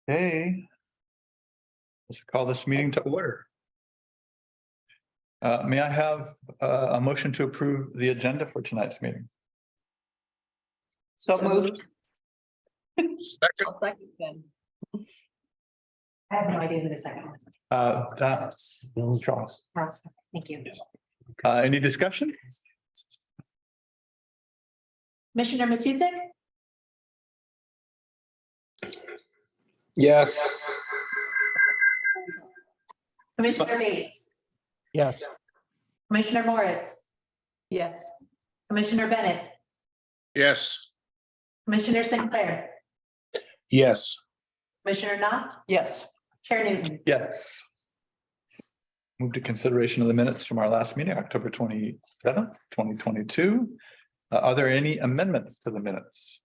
Okay. Let's call this meeting to order. May I have a motion to approve the agenda for tonight's meeting? So moved. Second. I'll second then. I have no idea who the second was. That's Charles. Ross, thank you. Any discussion? Commissioner Matusek, Yes. Commissioner Bates, Yes. Commissioner Moritz, Yes. Commissioner Bennett, Yes. Commissioner Sinclair, Yes. Commissioner Knopf, Yes. Chair Newton. Yes. Move to consideration of the minutes from our last meeting, October 27th, 2022. Are there any amendments to the minutes?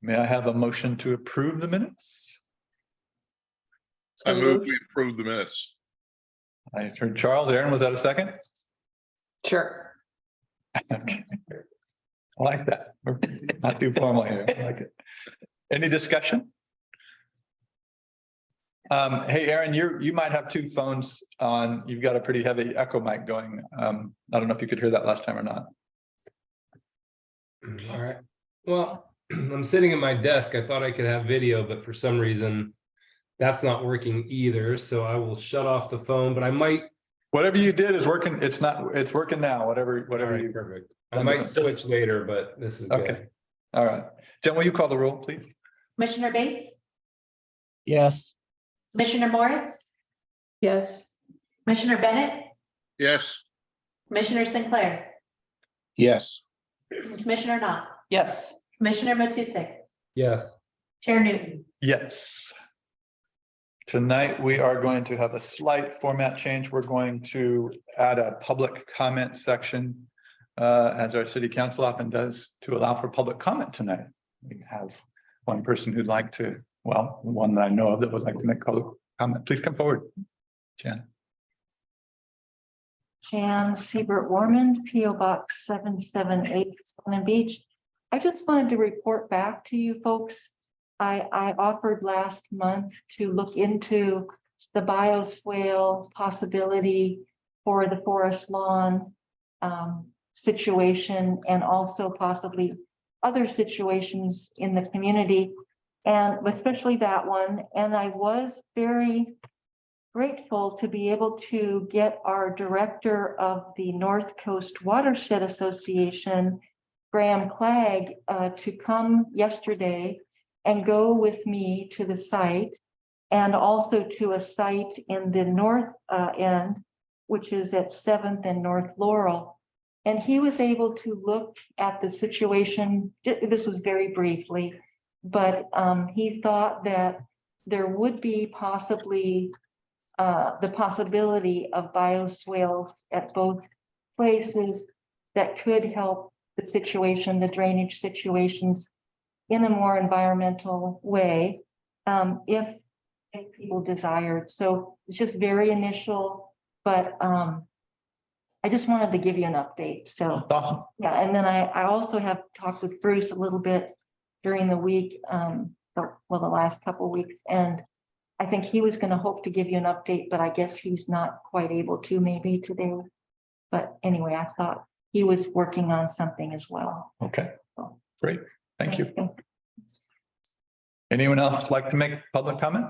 May I have a motion to approve the minutes? I move we approve the minutes. I heard Charles. Aaron, was that a second? Sure. Okay. I like that. We're not too formal here. I like it. Any discussion? Hey, Aaron, you might have two phones on. You've got a pretty heavy echo mic going. I don't know if you could hear that last time or not. All right. Well, I'm sitting at my desk. I thought I could have video, but for some reason that's not working either. So I will shut off the phone, but I might. Whatever you did is working. It's working now. Whatever All right, you. perfect. I might switch later, but this is good. Okay. All right. Jen, will you call the roll, please? Commissioner Bates, Yes. Commissioner Moritz, Yes. Commissioner Bennett, Yes. Commissioner Sinclair, Yes. Commissioner Knopf, Yes. Commissioner Matusek, Yes. Chair Newton. Yes. Tonight, we are going to have a slight format change. We're going to add a public comment section as our city council often does, to allow for public comment tonight. We have one person who'd like to, well, one that I know of that would like to make public comment. Please come forward, Jan. Jan Siebert Warman, P.O. Box 778, Sun Beach. I just wanted to report back to you folks. I offered last month to look into the bioswale possibility for the forest lawn situation, and also possibly other situations in the community, and especially that one. And I was very grateful to be able to get our director of the North Coast Watershed Association, Graham Clegg, to come yesterday and go with me to the site, and also to a site in the north end, which is at 7th and North Laurel. And he was able to look at the situation. This was very briefly, but he thought that there would be possibly the possibility of bioswales at both places that could help the situation, the drainage situations, in a more environmental way, if people desired. So it's just very initial, but I just wanted to give you an update. So Awesome. yeah, and then I also have talked with Bruce a little bit during the week, the last couple of weeks, and I think he was going to hope to give you an update, but I guess he's not quite able to maybe today. But anyway, I thought he was working on something as well. Okay, great. Thank you. Anyone else like to make public comment?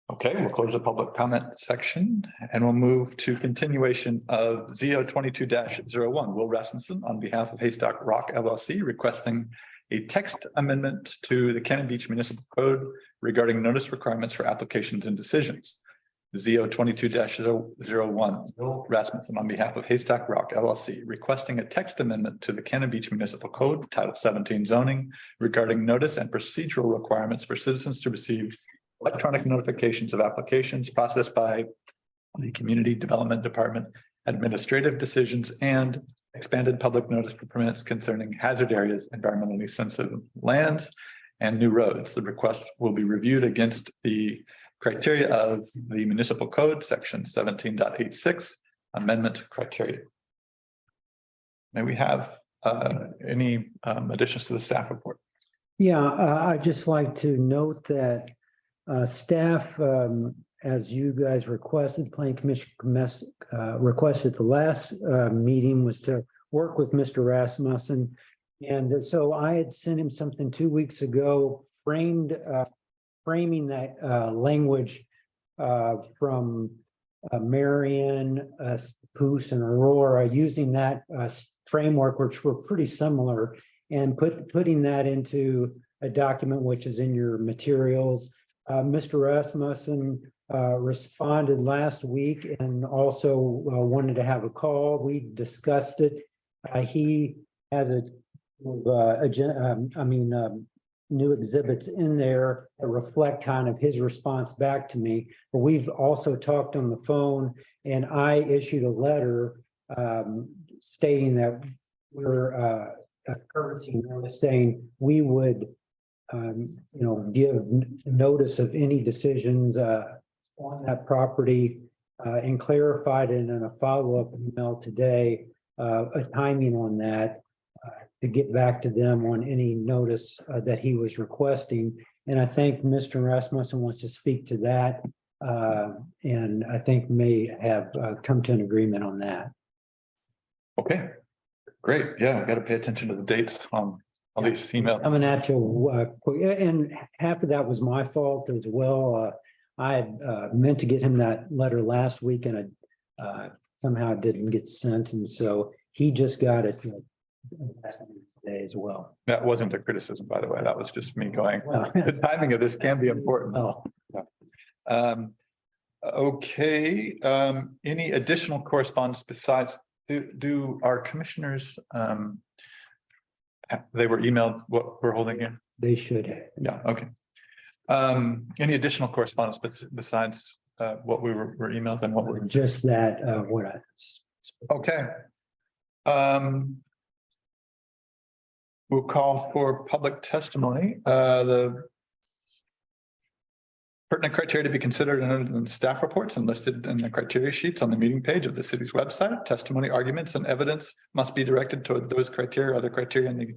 Okay, we'll close the public comment section and we'll move to continuation of ZO 22-01. Will Rasmussen, on behalf of Haystack Rock LLC, requesting a text amendment to the Cannon Beach Municipal Code regarding notice requirements for applications and decisions. ZO 22-01. Will Rasmussen, on behalf of Haystack Rock LLC, requesting a text amendment to the Cannon Beach Municipal Code, Title 17 zoning, regarding notice and procedural requirements for citizens to receive electronic notifications of applications processed by the Community Development Department, administrative decisions, and expanded public notice for permits concerning hazard areas, environmentally sensitive lands, and new roads. The request will be reviewed against the criteria of the municipal code, section 17.86, amendment criteria. May we have Any additions to the staff report? Yeah, I'd just like to note that staff, as you guys requested, Planning Commission requested the last meeting was to work with Mr. Rasmussen. And so I had sent him something 2 weeks ago, framing that language from Marion, Poos and Aurora, using that framework, which were pretty similar, and putting that into a document which is in your materials. Mr. Rasmussen responded last week and also wanted to have a call. We discussed it. He has new exhibits in there that reflect kind of his response back to me. But we've also talked on the phone, and I issued a letter stating that we're a courtesy notice saying we would give notice of any decisions on that property, and clarified it in a follow-up email today, a timing on that to get back to them on any notice that he was requesting. And I think Mr. Rasmussen wants to speak to that, and I think may have come to an agreement on that. Okay, great. Yeah, I got to pay attention to the dates on all these emails. Coming at you, and half of that was my fault as well. I had meant to get him that letter last week, and I somehow it didn't get sent, and so he just got it today as well. That wasn't a criticism, by the way. That was just me going, the timing of this can be important. Oh, Okay, any additional correspondence besides, do our commissioners, they were emailed what we're holding here? they should. Yeah, okay. Any additional correspondence besides what we were emailed and what we're? Just that, what I. Okay. We'll call for public testimony. The pertinent criteria to be considered in the staff reports and listed in the criteria sheets on the meeting page of the city's website. Testimony, arguments, and evidence must be directed toward those criteria, other criteria in the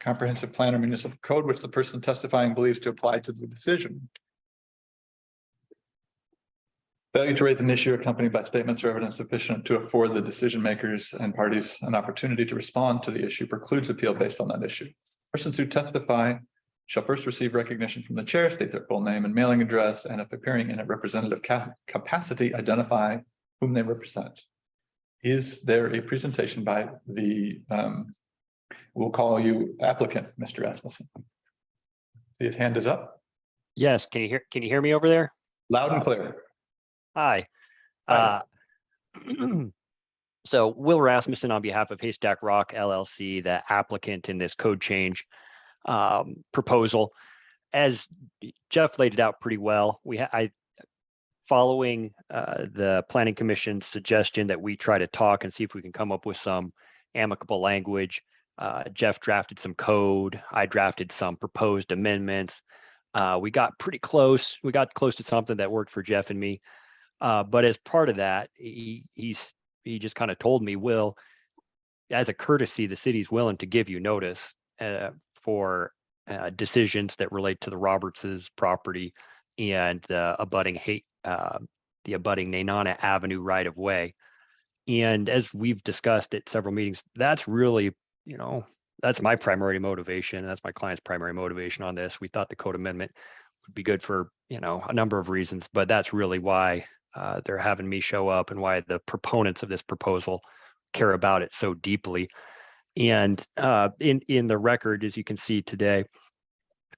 comprehensive plan or municipal code, which the person testifying believes to apply to the decision. Failure to raise an issue accompanied by statements or evidence sufficient to afford the decision makers and parties an opportunity to respond to the issue precludes appeal based on that issue. Persons who testify shall first receive recognition from the chair, state their full name and mailing address, and if appearing in a representative capacity, identify whom they represent. Is there a presentation by the, we'll call you applicant, Mr. Rasmussen? See, his hand is up. Yes, can you hear me over there? Loud and clear. Hi. Hi. So Will Rasmussen on behalf of Haystack Rock LLC, the applicant in this code change proposal. As Jeff laid it out pretty well, following the Planning Commission's suggestion that we try to talk and see if we can come up with some amicable language. Jeff drafted some code. I drafted some proposed amendments. We got pretty close. We got close to something that worked for Jeff and me. But as part of that, he just kind of told me, Will, as a courtesy, the city's willing to give you notice for decisions that relate to the Roberts's property and the abutting Nenana Avenue right of way. And as we've discussed at several meetings, that's really, that's my primary motivation. That's my client's primary motivation on this. We thought the code amendment would be good for, a number of reasons, but that's really why they're having me show up and why the proponents of this proposal care about it so deeply. And in the record, as you can see today,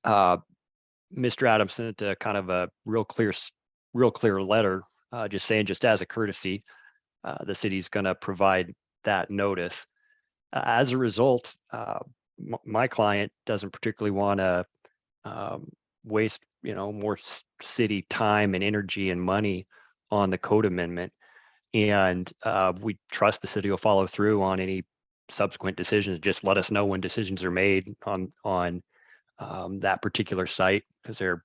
Mr. Adams sent a kind of a real clear letter, just saying, just as a courtesy, the city's going to provide that notice. As a result, my client doesn't particularly want to waste, more city time and energy and money on the code amendment. And we trust the city will follow through on any subsequent decisions. Just let us know when decisions are made on that particular site, because they're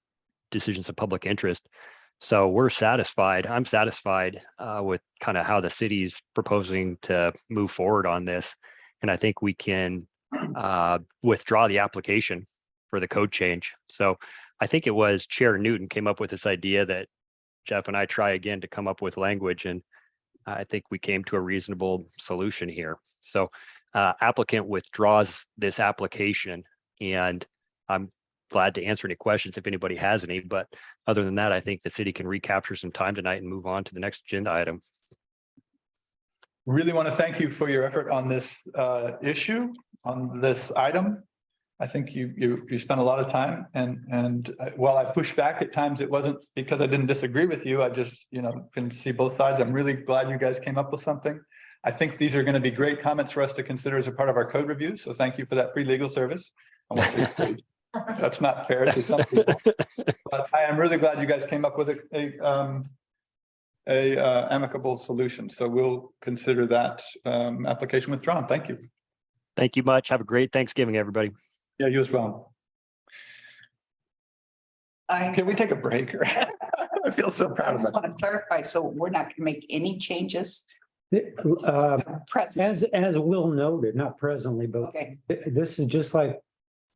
decisions of public interest. So we're satisfied. I'm satisfied with kind of how the city's proposing to move forward on this. And I think we can withdraw the application for the code change. So I think it was Chair Newton came up with this idea that Jeff and I try again to come up with language, and I think we came to a reasonable solution here. So applicant withdraws this application, and I'm glad to answer any questions if anybody has any, but other than that, I think the city can recapture some time tonight and move on to the next agenda item. Really want to thank you for your effort on this issue, on this item. I think you spent a lot of time, and while I pushed back at times, it wasn't because I didn't disagree with you. I just, can see both sides. I'm really glad you guys came up with something. I think these are going to be great comments for us to consider as a part of our code review. So thank you for that free legal service. I won't say free. That's not fair to some people, but I am really glad you guys came up with a amicable solution. So we'll consider that application withdrawn. Thank you. Thank you much. Have a great Thanksgiving, everybody. Yeah, you as well. Can we take a break? I feel so I proud of just myself. want to clarify, so we're not going to make any changes present, As Will noted, not presently, but okay, this is just like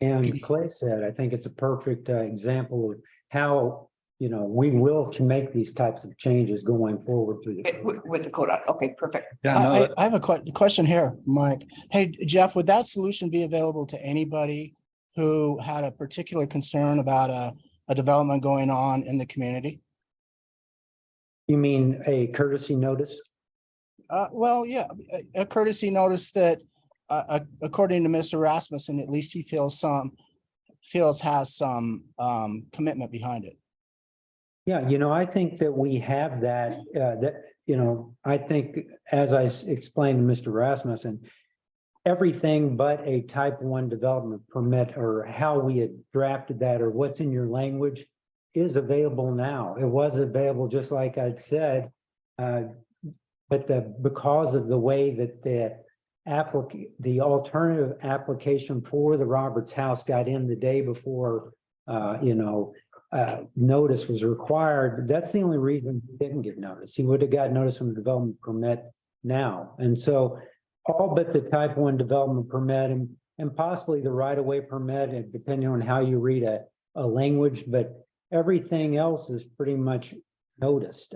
and Clay said, I think it's a perfect example of how, we will to make these types of changes going forward through the. with the code, okay, perfect. Yeah, no, I have a question here, Mike. Hey, Jeff, would that solution be available to anybody who had a particular concern about a development going on in the community? You mean a courtesy notice? Well, yeah, a courtesy notice that, according to Mr. Rasmussen, at least he feels has some commitment behind it. Yeah, I think that we have that, I think, as I explained to Mr. Rasmussen, everything but a type 1 development permit or how we had drafted that or what's in your language is available now. It was available, just like I'd said, but because of the way that the alternative application for the Roberts House got in the day before, notice was required. That's the only reason he didn't get notice. He would have got notice from the development permit now. And so all but the type 1 development permit and possibly the right-of-way permit, and depending on how you read a language, but everything else is pretty much noticed.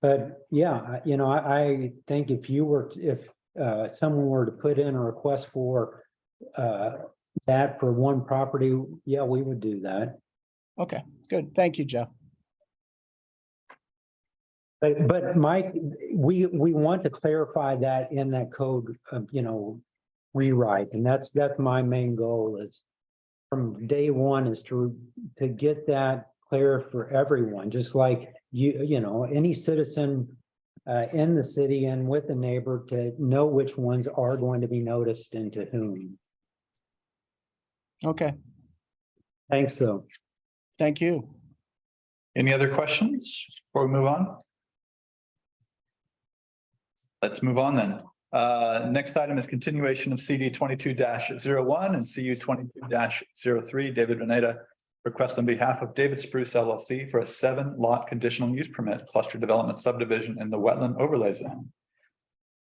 But yeah, I think if someone were to put in a request for that for one property, yeah, we would do that. Okay, good. Thank you, Jeff. But Mike, we want to clarify that in that code, rewrite, and that's my main goal is from day one is to get that clear for everyone, just like any citizen in the city and with a neighbor to know which ones are going to be noticed and to whom. Okay, Thanks, though. thank you. any other questions before we move on? Let's move on then. Next item is continuation of CD 22-01 and CU 22-03. David Renata request on behalf of David Spruce LLC for a 7-lot conditional use permit cluster development subdivision in the wetland overlay zone.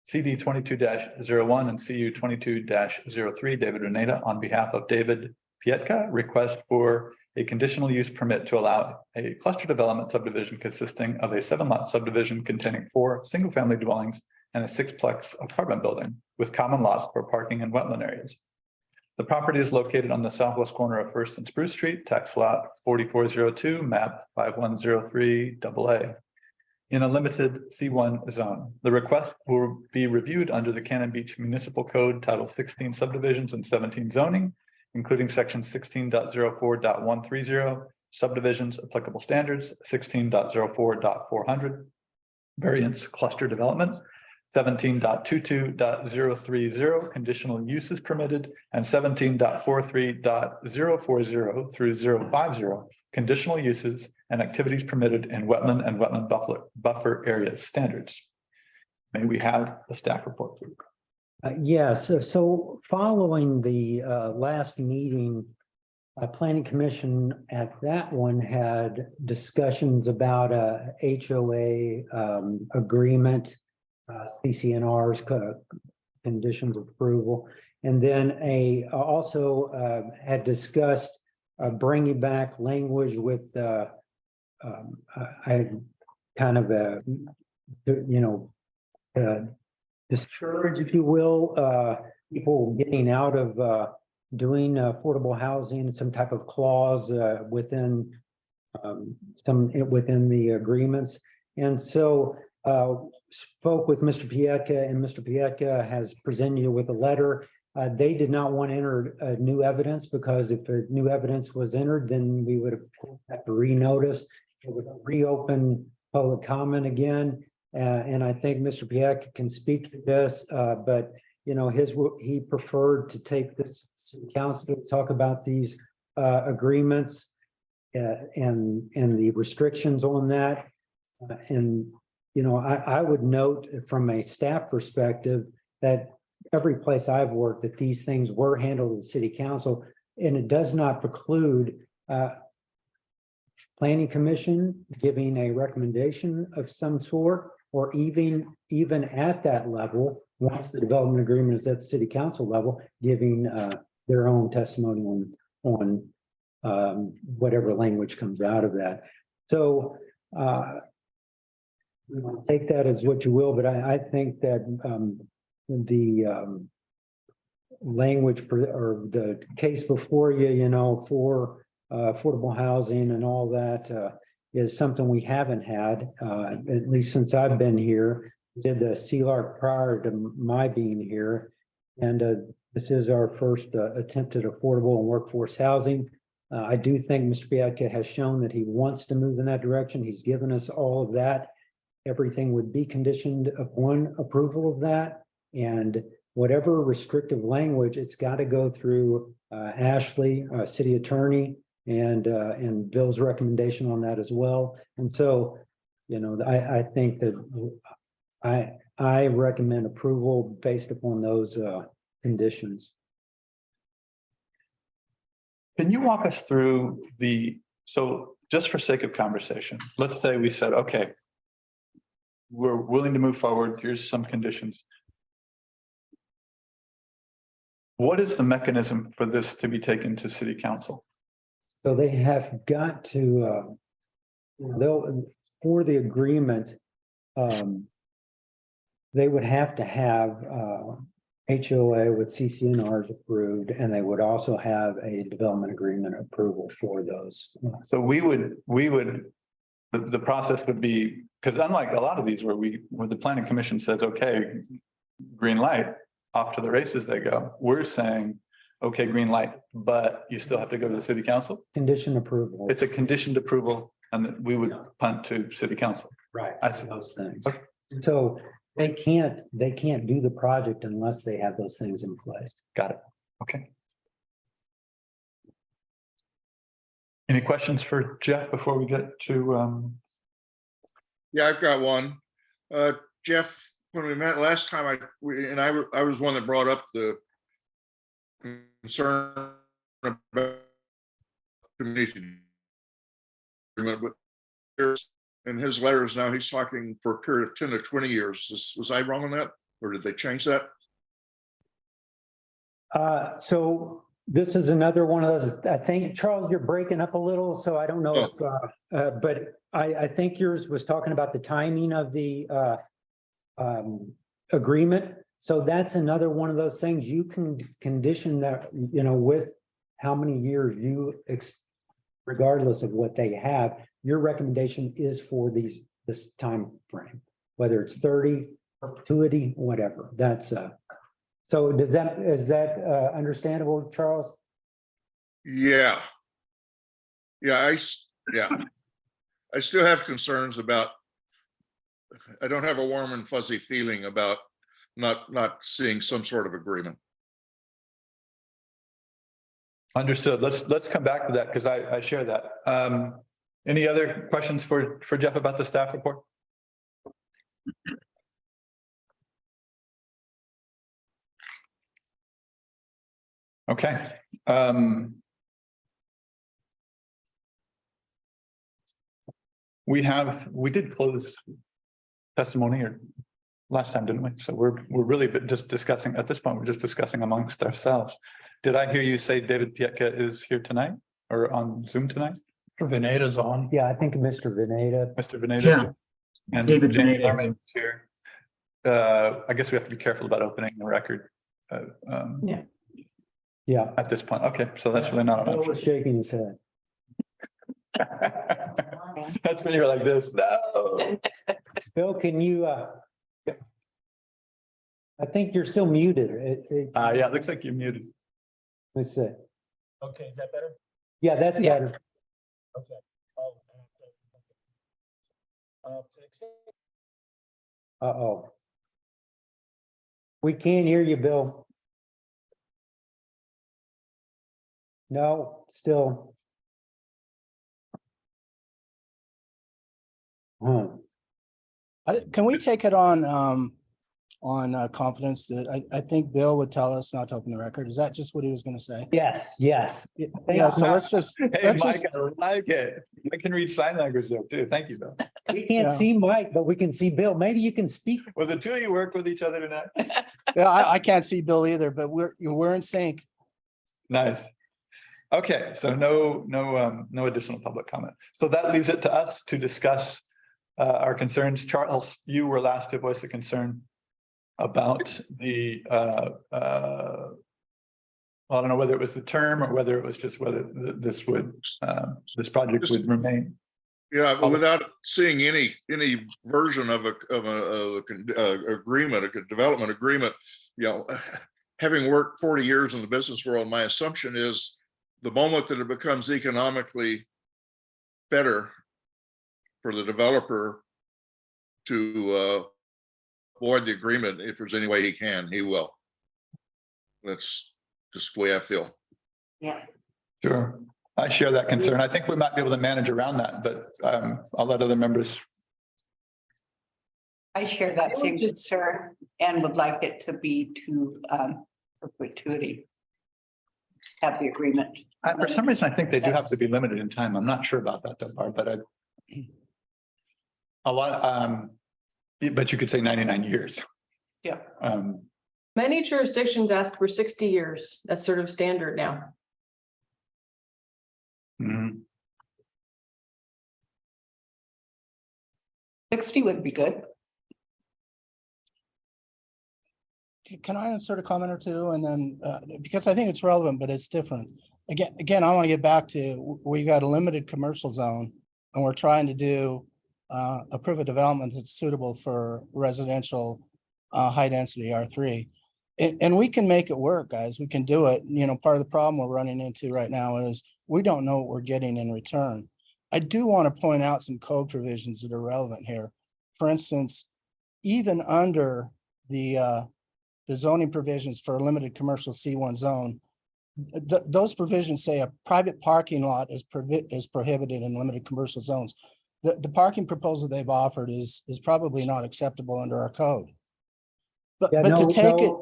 CD 22-01 and CU 22-03. David Renata on behalf of David Pietka request for a conditional use permit to allow a cluster development subdivision consisting of a 7-lot subdivision containing 4 single-family dwellings and a 6-plex apartment building with common lots for parking and wetland areas. The property is located on the southwest corner of First and Spruce Street, tax lot 4402, map 5103 AA, in a limited C1 zone. The request will be reviewed under the Cannon Beach Municipal Code, Title 16 subdivisions and 17 zoning, including section 16.04.130, subdivisions, applicable standards, 16.04.400, variance cluster development, 17.22.030, conditional uses permitted, and 17.43.040 through 050, conditional uses and activities permitted in wetland and wetland buffer areas standards. May we have the staff report, please? Yes, so following the last meeting, Planning Commission at that one had discussions about a HOA agreement, CCNRs, conditions of approval. And then also had discussed bringing back language with I kind of discourage, if you will, people getting out of doing affordable housing, some type of clause within within the agreements. And so spoke with Mr. Pieka, and Mr. Pieka has presented you with a letter. They did not want to enter new evidence, because if new evidence was entered, then we would have to renotice. It would reopen public comment again. And I think Mr. Pieka can speak to this, but he preferred to take this city council to talk about these agreements and the restrictions on that. I would note from a staff perspective that every place I've worked, that these things were handled at the city council, and it does not preclude planning commission giving a recommendation of some sort, or even at that level, once the development agreement is at the city council level, giving their own testimony on whatever language comes out of that. So take that as what you will, but I think that the language or the case before you, for affordable housing and all that is something we haven't had, at least since I've been here. Did the CLARC prior to my being here. And this is our first attempt at affordable and workforce housing. I do think Mr. Pieka has shown that he wants to move in that direction. He's given us all of that. Everything would be conditioned upon approval of that. And whatever restrictive language, it's got to go through Ashley, city attorney, and Bill's recommendation on that as well. And so, I think that I recommend approval based upon those conditions. Can you walk us through so just for sake of conversation, let's say we said, okay, we're willing to move forward. Here's some conditions. What is the mechanism for this to be taken to city council? So they have got to, for the agreement, they would have to have HOA with CCNRs approved, and they would also have a development agreement approval for those. So the process would be, because unlike a lot of these where the planning commission says, okay, green light, off to the races they go, we're saying, okay, green light, but you still have to go to the city council. Condition approval. It's a conditioned approval, and that we would punt to city council. Right. I see. Those things. Okay. So they can't do the project unless they have those things in place. Got it. Okay. Any questions for Jeff before we get to, Yeah, I've got one. Jeff, when we met last time, I was one that brought up the concern about community agreement, but in his letters now, he's talking for a period of 10 to 20 years. Was I wrong on that? Or did they change that? So this is another one of those, I think, Charles, you're breaking up a little, so I don't know if, but I think yours was talking about the timing of the agreement. So that's another one of those things you can condition that, with how many years regardless of what they have, your recommendation is for this time frame, whether it's 30, perpetuity, whatever. That's so is that understandable, Charles? Yeah. I still have concerns about, I don't have a warm and fuzzy feeling about not seeing some sort of agreement. understood. Let's come back to that because I share that. Any other questions for Jeff about the staff report? Okay. We did close testimony, or last time, didn't we? So we're really just discussing, at this point, we're just discussing amongst ourselves. Did I hear you say David Pietka is here tonight or on Zoom tonight? Veneda's on. Yeah, I think Mr. Veneta. Mr. Veneta? Yeah. And David Jamie Veneta. Armit is here. I guess we have to be careful about opening the record. Yeah. At this point. Okay, so that's really not an Bill option. was shaking his head. That's when you're like this, no. Bill, can you, I think you're still muted. Yeah, it looks like you're muted. Let's see. Okay, is that better? Yeah, that's Yeah. better. Okay. Uh-oh. We can't hear you, Bill. No, still. Huh. Can we take it on confidence that I think Bill would tell us not to open the record? Is that just what he was gonna say? Yes, yes. Yeah, so let's just, Hey, let's Mike, just, I like it. I can read sign language though too. Thank you, Bill. We can't Yeah. see Mike, but we can see Bill. Maybe you can speak. Will the two of you work with each other tonight? yeah, I can't see Bill either, but we're in sync. Nice. Okay, so no additional public comment. So that leaves it to us to discuss our concerns. Charles, you were last to voice a concern about the I don't know whether it was the term or whether it was just whether this project would remain. Yeah, but without seeing any version of a agreement, a development agreement, you know, having worked 40 years in the business world, my assumption is the moment that it becomes economically better for the developer to avoid the agreement, if there's any way he can, he will. That's just the way I feel. Yeah. Sure, I share that concern. I think we might be able to manage around that, but I'll let other members. I share that same concern and would like it to be to perpetuity. Have the agreement. For some reason, I think they do have to be limited in time. I'm not sure about that, though, Barb, but but you could say 99 years. Yeah. Many jurisdictions ask for 60 years. That's sort of standard now. Mhm. 60 would be good. Can I insert a comment or two? And then, because I think it's relevant, but it's different. Again, I want to get back to, we got a limited commercial zone and we're trying to do approve a development that's suitable for residential high density R3. And we can make it work, guys. We can do it. You know, part of the problem we're running into right now is we don't know what we're getting in return. I do want to point out some code provisions that are relevant here. For instance, even under the zoning provisions for a limited commercial C1 zone, those provisions say a private parking lot is prohibited in limited commercial zones. The parking proposal they've offered is probably not acceptable under our code. But to take it.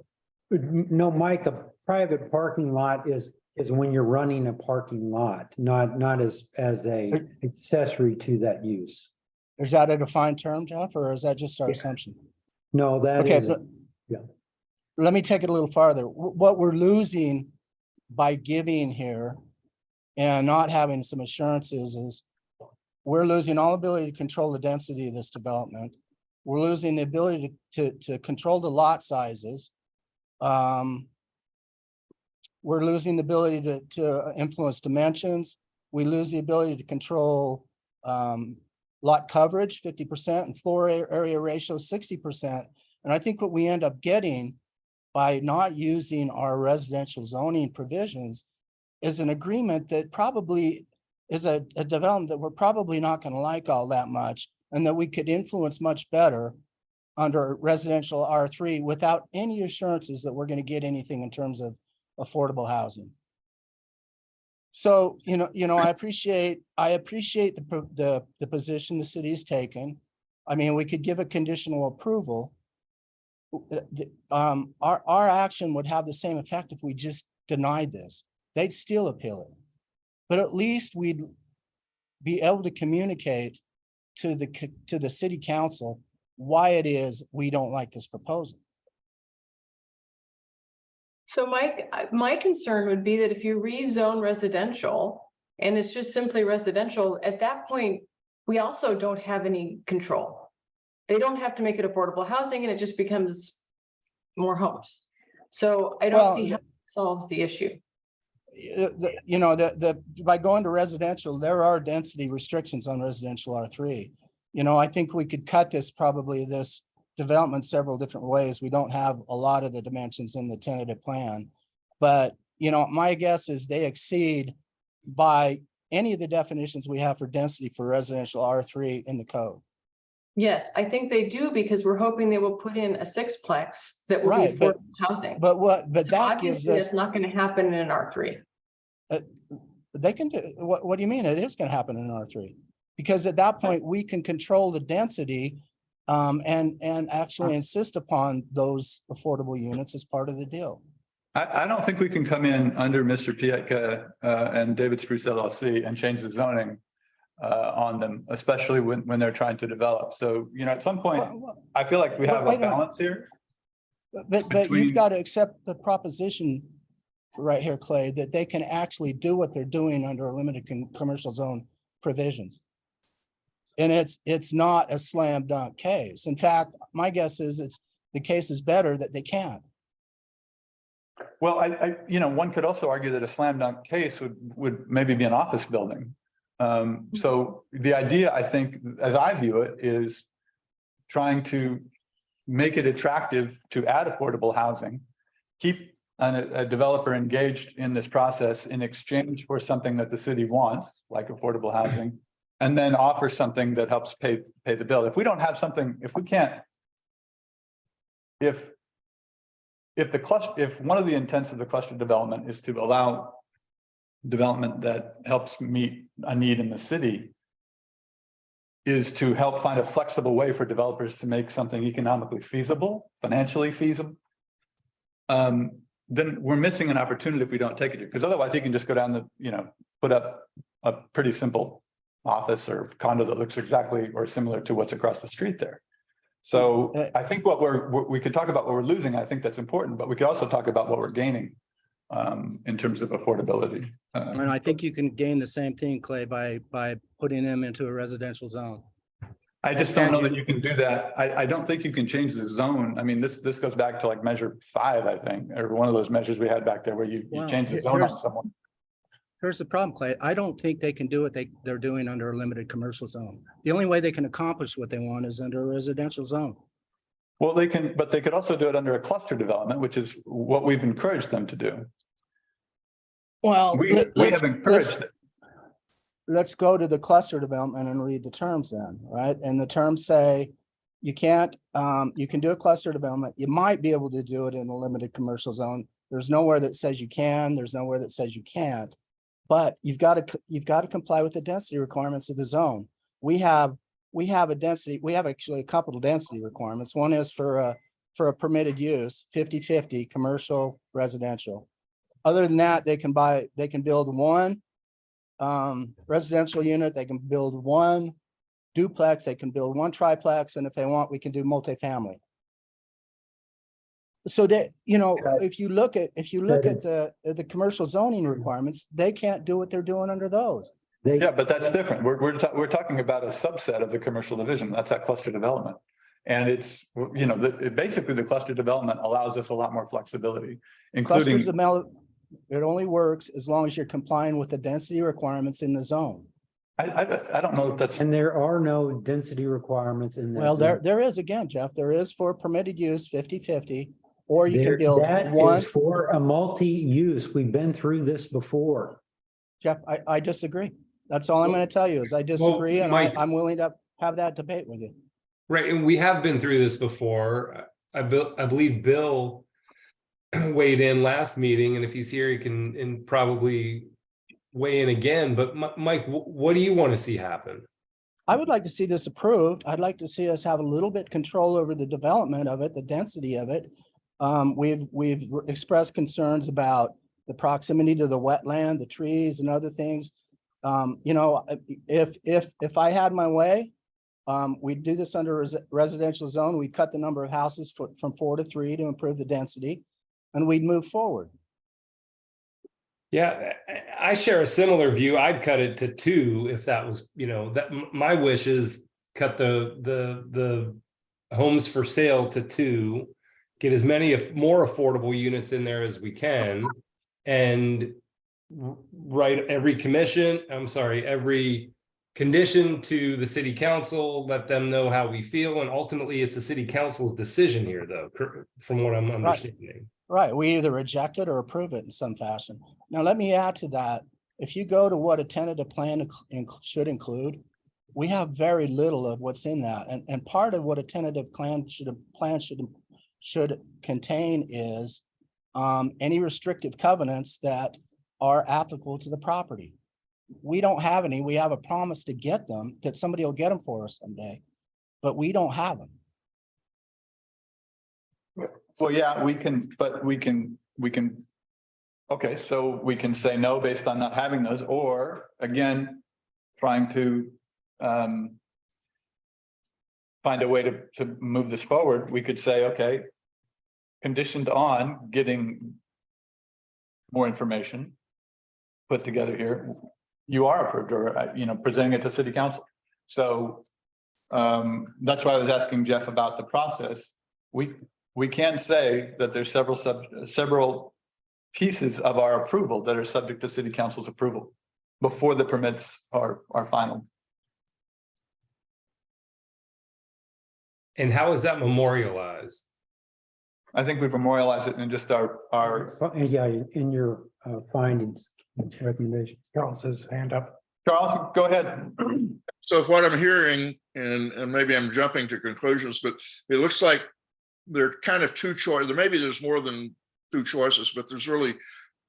No, Mike, a private parking lot is when you're running a parking lot, not as a accessory to that use. Is that a defined term, Jeff, or is that just our assumption? No, that Okay, is, let me take it a little farther. What we're losing by giving here and not having some assurances is we're losing all ability to control the density of this development. We're losing the ability to control the lot sizes. We're losing the ability to influence dimensions. We lose the ability to control lot coverage, 50%, and floor area ratio, 60%. And I think what we end up getting by not using our residential zoning provisions is an agreement that probably is a development that we're probably not going to like all that much, and that we could influence much better under residential R3 without any assurances that we're going to get anything in terms of affordable housing. So, I appreciate the position the city has taken. I mean, we could give a conditional approval. Our action would have the same effect if we just denied this. They'd still appeal it. But at least we'd be able to communicate to the city council why it is we don't like this proposal. So Mike, my concern would be that if you rezone residential and it's just simply residential, at that point, we also don't have any control. They don't have to make it affordable housing and it just becomes more homes. So I don't Well, see how it solves the issue. You know, by going to residential, there are density restrictions on residential R3. You know, I think we could cut this development several different ways. We don't have a lot of the dimensions in the tentative plan. But, you know, my guess is they exceed by any of the definitions we have for density for residential R3 in the code. Yes, I think they do because we're hoping they will put in a sixplex that will Right, be but- affordable housing. But So that gives obviously, us, it's not going to happen in an R3. they can do, what do you mean? It is going to happen in R3? Because at that point, we can control the density and actually insist upon those affordable units as part of the deal. I don't think we can come in under Mr. Pietka and David Spruce LLC and change the zoning on them, especially when they're trying to develop. So, you know, at some point, I feel like we have a Wait a minute. balance here. But Between- you've got to accept the proposition right here, Clay, that they can actually do what they're doing under a limited commercial zone provisions. And it's not a slam dunk case. In fact, my guess is the case is better that they can't. Well, you know, one could also argue that a slam dunk case would maybe be an office building. So the idea, I think, as I view it, is trying to make it attractive to add affordable housing, keep a developer engaged in this process in exchange for something that the city wants, like affordable housing, and then offer something that helps pay the bill. If we don't have something, if we can't, if one of the intents of the cluster development is to allow development that helps meet a need in the city, is to help find a flexible way for developers to make something economically feasible, financially feasible, then we're missing an opportunity if we don't take it, because otherwise you can just go down the, you know, put up a pretty simple office or condo that looks exactly or similar to what's across the street there. So I think we could talk about what we're losing. I think that's important, but we could also talk about what we're gaining in terms of affordability. And I think you can gain the same thing, Clay, by putting them into a residential zone. I just don't know that you can do that. I don't think you can change the zone. I mean, this goes back to like measure 5, I think, or one of those measures we had back there where you Well, change the zone on here's- someone. Here's the problem, Clay. I don't think they can do what they're doing under a limited commercial zone. The only way they can accomplish what they want is under a residential zone. Well, they can, but they could also do it under a cluster development, which is what we've encouraged them to do. Well, We have encouraged it. let's go to the cluster development and read the terms then, right? And the terms say you can't, you can do a cluster development. You might be able to do it in a limited commercial zone. There's nowhere that says you can, there's nowhere that says you can't. But you've got to comply with the density requirements of the zone. We have a density, we have actually a couple of density requirements. One is for a permitted use, 50-50, commercial, residential. Other than that, they can build one residential unit, they can build one duplex, they can build one triplex, and if they want, we can do multifamily. So that, you know, if you look at the commercial zoning requirements, they can't do what they're doing under those. Yeah, but that's different. We're talking about a subset of the commercial division. That's that cluster development. And it's, you know, basically the cluster development allows us a lot more flexibility, including. Clusters of it only works as long as you're complying with the density requirements in the zone. I don't know if that's. And there are no density requirements in that. Well, zone. there is again, Jeff, there is for permitted use 50-50, or you can build That one. is for a multi-use. We've been through this before. Jeff, I disagree. That's all I'm going to tell you is I disagree, and Mike- I'm willing to have that debate with you. Right, and we have been through this before. I believe Bill weighed in last meeting, and if he's here, he can probably weigh in again. But Mike, what do you want to see happen? I would like to see this approved. I'd like to see us have a little bit control over the development of it, the density of it. We've expressed concerns about the proximity to the wetland, the trees and other things. You know, if I had my way, We do this under residential zone. We cut the number of houses from 4 to 3 to improve the density, and we'd move forward. Yeah, I share a similar view. I'd cut it to 2 if that was, that my wish is cut the homes for sale to 2, get as many more affordable units in there as we can, and write every condition to the city council, let them know how we feel, and ultimately it's the city council's decision here, though, from what I'm understanding. Right, we either reject it or approve it in some fashion. Now, let me add to that. If you go to what a tentative plan should include, we have very little of what's in that. And part of what a tentative plan should contain is any restrictive covenants that are applicable to the property. We don't have any. We have a promise to get them, that somebody will get them for us someday, but we don't have them. Well, yeah, we can, okay, so we can say no based on not having those, or again, trying to find a way to move this forward. We could say, okay, conditioned on getting more information put together here, you are approved, or, presenting it to city council. So that's why I was asking Jeff about the process. We can say that there's several pieces of our approval that are subject to city council's approval before the permits are final. And how is that memorialized? I think we've memorialized it in just our, Yeah, in your findings, recommendations. Charles has his hand up. Charles, go ahead. So what I'm hearing, and maybe I'm jumping to conclusions, but it looks like there are kind of 2 choices. Maybe there's more than 2 choices, but there's really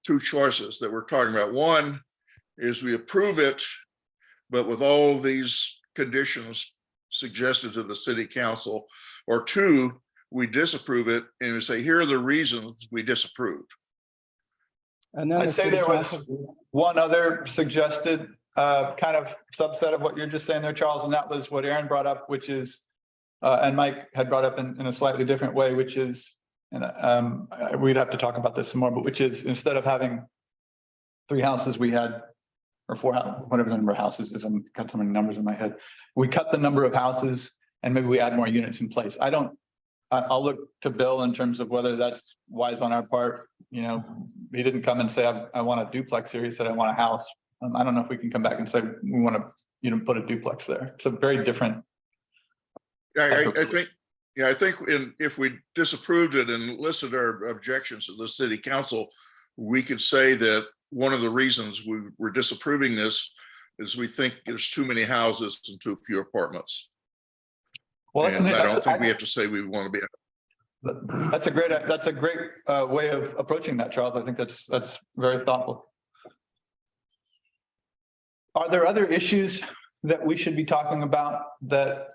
2 choices that we're talking about. One is we approve it, but with all these conditions suggested to the city council, or 2, we disapprove it and we say, here are the reasons we disapproved. And then I'd say there was one other suggested kind of subset of what you're just saying there, Charles, and that was what Aaron brought up, which is, and Mike had brought up in a slightly different way, which is, and we'd have to talk about this some more, but which is, instead of having 3 houses, we had, or 4, whatever the number of houses is, I'm got so many numbers in my head. We cut the number of houses and maybe we add more units in place. I'll look to Bill in terms of whether that's wise on our part. He didn't come and say, I want a duplex here. He said, I want a house. I don't know if we can come back and say, we want to, put a duplex there. It's a very different. I think if we disapproved it and listed our objections to the city council, we could say that one of the reasons we were disapproving this is we think there's too many houses and too few apartments. Well, I don't think we have to say we want to be. That's a great way of approaching that, Charles. I think that's very thoughtful. Are there other issues that we should be talking about that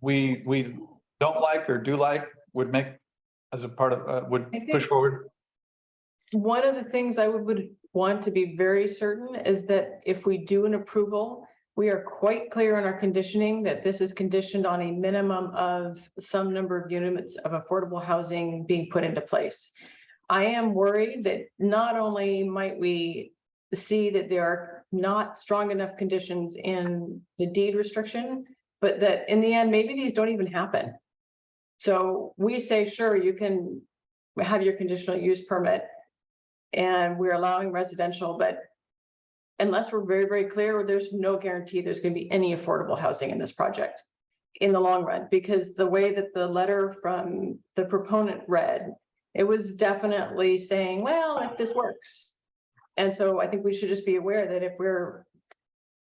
we don't like or do like, would make as a part of, would push forward? One of the things I would want to be very certain is that if we do an approval, we are quite clear in our conditioning that this is conditioned on a minimum of some number of units of affordable housing being put into place. I am worried that not only might we see that there are not strong enough conditions in the deed restriction, but that in the end, maybe these don't even happen. So we say, sure, you can have your conditional use permit and we're allowing residential, but unless we're very, very clear, there's no guarantee there's going to be any affordable housing in this project in the long run, because the way that the letter from the proponent read, it was definitely saying, well, if this works. And so I think we should just be aware that if we're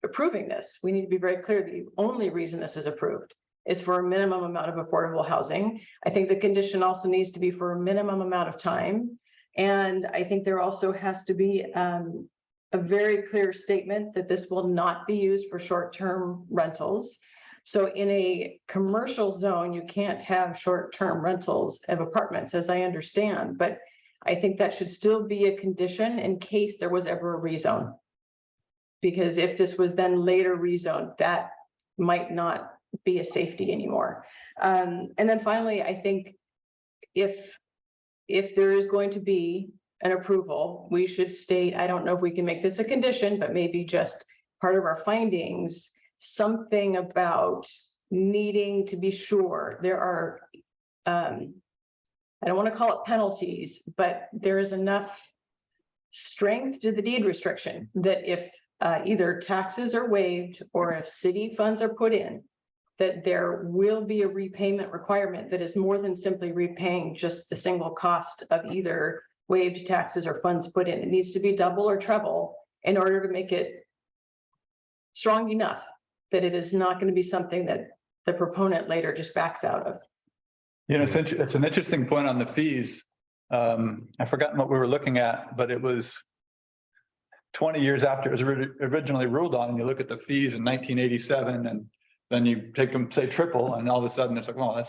approving this, we need to be very clear that the only reason this is approved is for a minimum amount of affordable housing. I think the condition also needs to be for a minimum amount of time. And I think there also has to be a very clear statement that this will not be used for short-term rentals. So in a commercial zone, you can't have short-term rentals of apartments, as I understand, but I think that should still be a condition in case there was ever a rezone. Because if this was then later rezoned, that might not be a safety anymore. And then finally, I think if there is going to be an approval, we should state, I don't know if we can make this a condition, but maybe just part of our findings, something about needing to be sure there are, I don't want to call it penalties, but there is enough strength to the deed restriction that if either taxes are waived or if city funds are put in, that there will be a repayment requirement that is more than simply repaying just the single cost of either waived taxes or funds put in. It needs to be double or treble in order to make it strong enough that it is not going to be something that the proponent later just backs out of. You know, it's an interesting point on the fees. I've forgotten what we were looking at, but it was 20 years after it was originally ruled on, and you look at the fees in 1987, and then you take them, say triple, and all of a sudden it's like, well,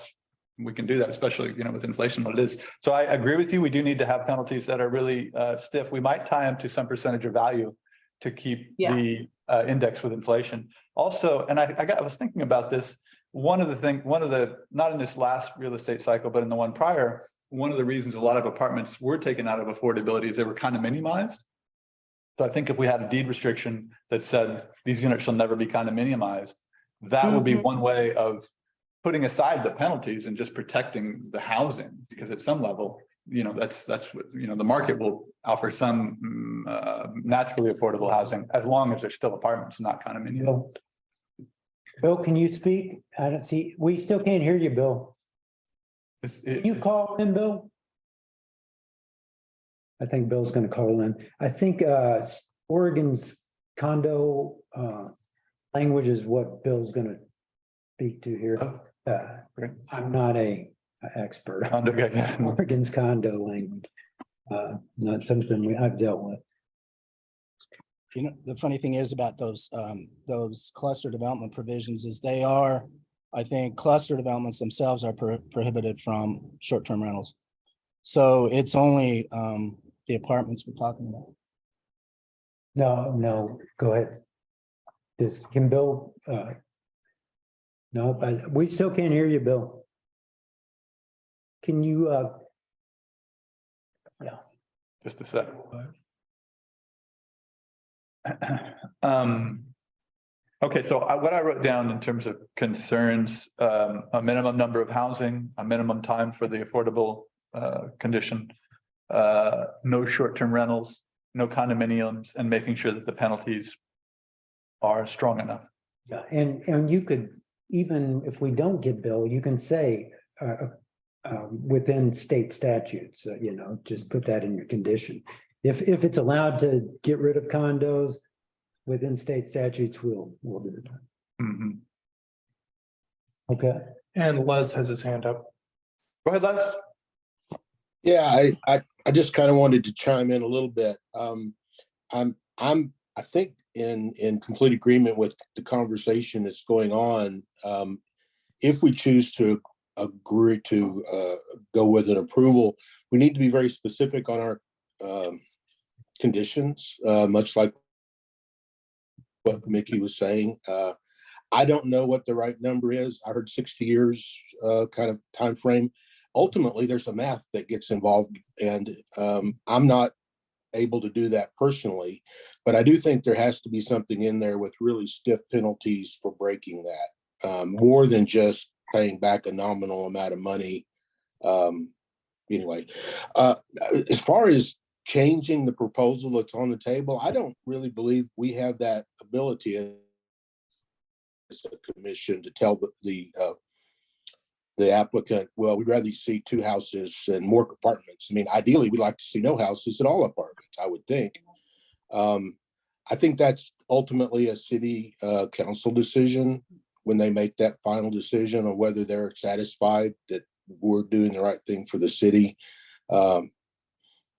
we can do that, especially, you know, with inflation, what it is. So I agree with you. We do need to have penalties that are really stiff. We might tie them to some percentage of value to keep the index with inflation. Also, and I was thinking about this. Not in this last real estate cycle, but in the one prior, one of the reasons a lot of apartments were taken out of affordability is they were condominiumized. So I think if we had a deed restriction that said these units shall never be condominiumized, that would be one way of putting aside the penalties and just protecting the housing, because at some level, you know, that's what, you know, the market will offer some naturally affordable housing as long as there's still apartments, not condominiums. Bill, can you speak? I don't see, we still can't hear you, Bill. Can you call in, Bill? I think Bill's gonna call in. I think Oregon's condo language is what Bill's gonna speak to here. I'm not a expert on Oregon's condo language. Not something I've dealt with. You know, the funny thing is about those cluster development provisions is they are, I think, cluster developments themselves are prohibited from short-term rentals. So it's only the apartments we're talking about. No, go ahead. Can Bill? No, but we still can't hear you, Bill. Can you? Yeah. Just a sec. Okay, so what I wrote down in terms of concerns, a minimum number of housing, a minimum time for the affordable condition, no short-term rentals, no condominiums, and making sure that the penalties are strong enough. Yeah, and you could, even if we don't get Bill, you can say within state statutes, you know, just put that in your condition. If it's allowed to get rid of condos within state statutes, we'll do it. Mm-hmm. Okay. And Les has his hand up. Go ahead, Les. Yeah, I just kind of wanted to chime in a little bit. I think in complete agreement with the conversation that's going on. If we choose to agree to go with an approval, we need to be very specific on our conditions, much like what Mickey was saying. I don't know what the right number is. I heard 60 years kind of time frame. Ultimately, there's a math that gets involved, and I'm not able to do that personally, but I do think there has to be something in there with really stiff penalties for breaking that, more than just paying back a nominal amount of money. Anyway, as far as changing the proposal that's on the table, I don't really believe we have that ability as a commission to tell the applicant, well, we'd rather see 2 houses and more apartments. I mean, ideally, we'd like to see no houses at all apartments, I would think. I think that's ultimately a city council decision when they make that final decision on whether they're satisfied that we're doing the right thing for the city.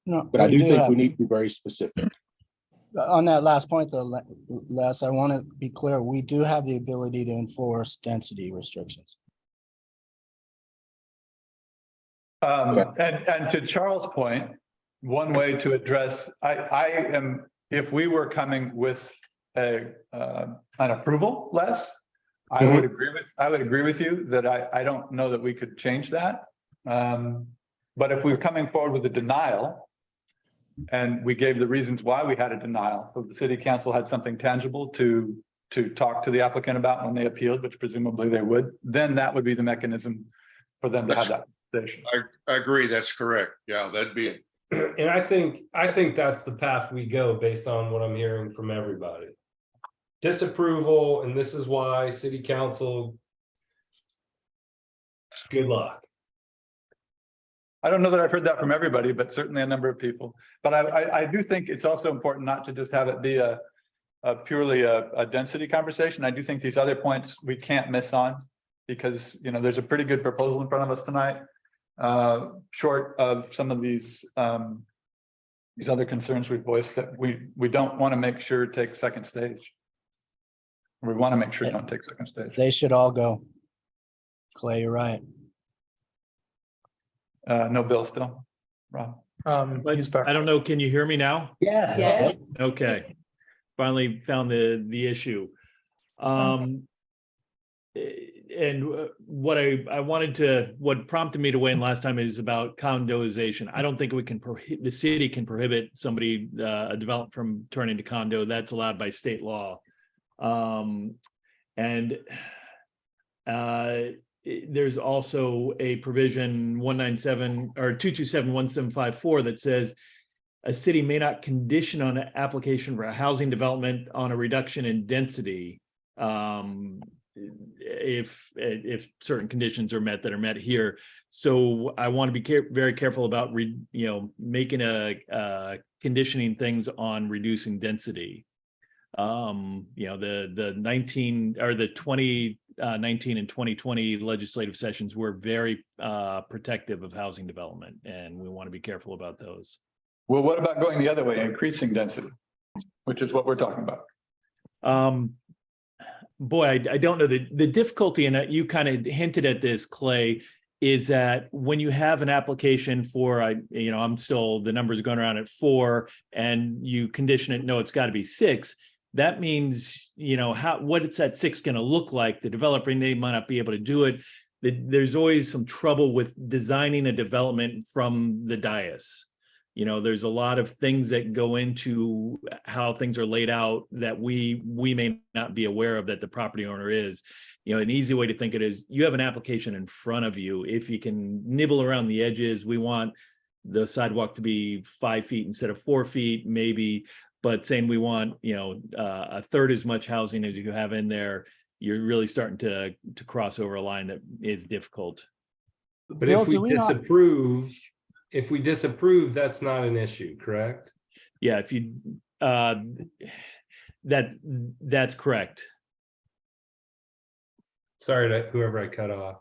No, but I do think we need to be very specific. On that last point though, Les, I want to be clear, we do have the ability to enforce density restrictions. And to Charles' point, one way to address, if we were coming with an approval, Les, I would agree with you that I don't know that we could change that. But if we were coming forward with a denial and we gave the reasons why we had a denial, so the city council had something tangible to talk to the applicant about when they appealed, which presumably they would, then that would be the mechanism for them to have that conversation. I agree, that's correct. Yeah, that'd be it. And I think that's the path we go based on what I'm hearing from everybody. Disapproval, and this is why city council. Good luck. I don't know that I've heard that from everybody, but certainly a number of people. But I do think it's also important not to just have it be a purely a density conversation. I do think these other points we can't miss on because, you know, there's a pretty good proposal in front of us tonight. Short of some of these other concerns we've voiced that we don't want to make sure take second stage. We want to make sure don't take second stage. They should all go. Clay, you're right. No bill still, Rob. He's back. I don't know, can you hear me now? Yes. Yeah. Okay. Finally found the issue. And what I wanted to, what prompted me to weigh in last time is about condoization. I don't think we can the city can prohibit somebody, a development from turning to condo. That's allowed by state law. There's also a provision 197 or 227-1754 that says a city may not condition on an application for a housing development on a reduction in density if certain conditions are met that are met here. So I want to be very careful about making a conditioning things on reducing density. The 2019 and 2020 legislative sessions were very protective of housing development, and we want to be careful about those. Well, what about going the other way, increasing density, which is what we're talking about? Boy, I don't know. The difficulty, and you kind of hinted at this, Clay, is that when you have an application for, I'm still, the numbers going around at 4, and you condition it, no, it's got to be 6. That means, what's that 6 going to look like? The developer, they might not be able to do it. There's always some trouble with designing a development from the dais. There's a lot of things that go into how things are laid out that we may not be aware of that the property owner is. An easy way to think it is you have an application in front of you. If you can nibble around the edges, we want the sidewalk to be 5 feet instead of 4 feet, maybe. But saying we want, a third as much housing as you have in there, you're really starting to cross over a line that is difficult. But Bill, if we disapprove, that's not an issue, correct? Yeah, if you that's correct. Sorry to whoever I cut off.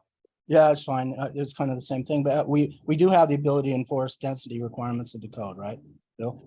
Yeah, it's fine. It's kind of the same thing, but we do have the ability to enforce density requirements of the code, right, Bill?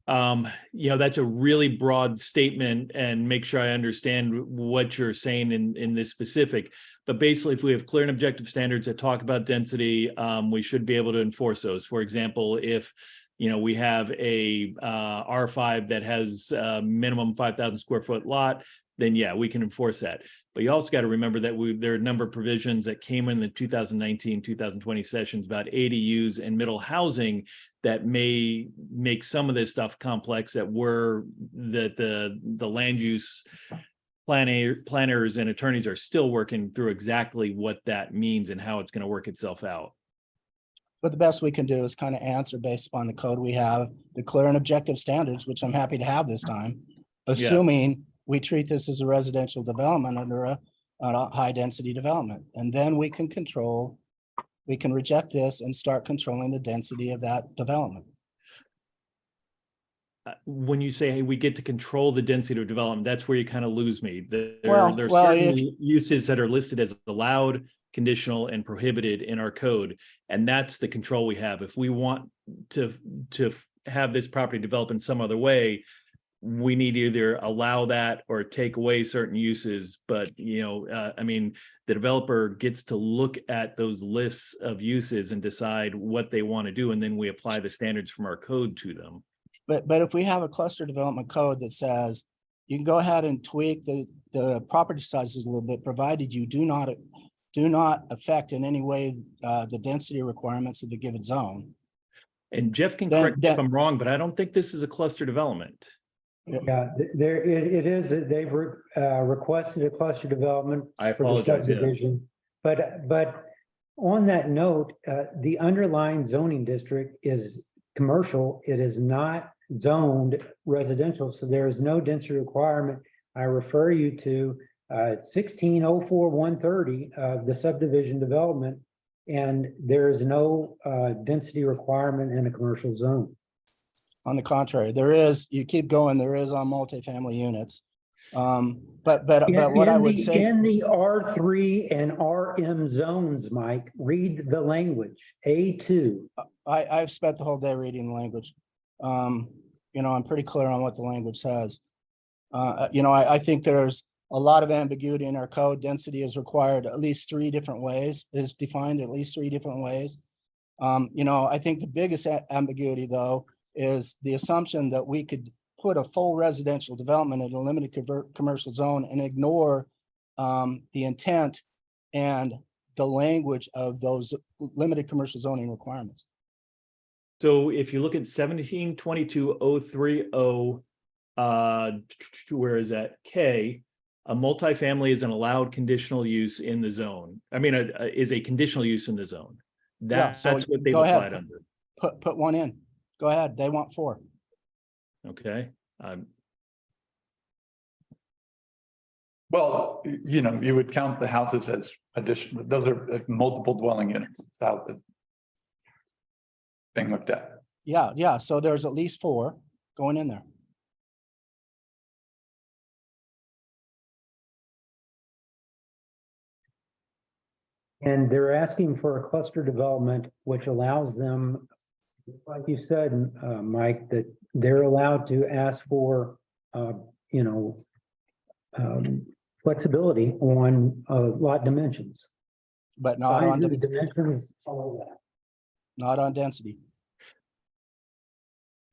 That's a really broad statement, and make sure I understand what you're saying in this specific. But basically, if we have clear and objective standards that talk about density, we should be able to enforce those. For example, if we have a R5 that has a minimum 5,000 square foot lot, then yeah, we can enforce that. But you also got to remember that there are a number of provisions that came in the 2019, 2020 sessions about ADUs and middle housing that may make some of this stuff complex, that the land use planners and attorneys are still working through exactly what that means and how it's going to work itself out. But the best we can do is kind of answer based upon the code we have, the clear and objective standards, which I'm happy to have this time, assuming we treat this as a residential development under a high density development. And then we can reject this and start controlling the density of that development. When you say, hey, we get to control the density of development, that's where you kind of lose me. There Well, are well, certain uses that are listed as allowed, conditional, and prohibited in our code. And that's the control we have. If we want to have this property develop in some other way, we need to either allow that or take away certain uses. But, the developer gets to look at those lists of uses and decide what they want to do. And then we apply the standards from our code to them. But if we have a cluster development code that says you can go ahead and tweak the the property sizes a little bit, provided you do not affect in any way the density requirements of the given zone. And Jeff can Then- correct me if then- I'm wrong, but I don't think this is a cluster development. Yeah, there, it is, they've requested a cluster development. I for the apologize, yeah. subdivision. But on that note, the underlying zoning district is commercial. It is not zoned residential, so there is no density requirement. I refer you to 1604-130 of the subdivision development, and there is no density requirement in a commercial zone. On the contrary, there is, you keep going, there is on multifamily units. But what I would say, In the R3 and RM zones, Mike, read the language, A2. I've spent the whole day reading the language. You know, I'm pretty clear on what the language says. You know, I think there's a lot of ambiguity in our code. Density is required at least 3 different ways, is defined at least 3 different ways. You know, I think the biggest ambiguity, though, is the assumption that we could put a full residential development in a limited commercial zone and ignore the intent and the language of those limited commercial zoning requirements. So if you look at 1722-030, where is that? K, a multifamily is an allowed conditional use in the zone. I mean, is a conditional use in the zone. Yeah, so That's what they've go ahead. applied under. Put one in. Go ahead. They want 4. Okay. Well, you know, you would count the houses as additional, those are multiple dwelling units. How the thing looked at. Yeah. So there's at least 4 going in there. And they're asking for a cluster development, which allows them, like you said, Mike, that they're allowed to ask for, flexibility on lot dimensions. But not on, Sizes, dimensions, all of that. not on density.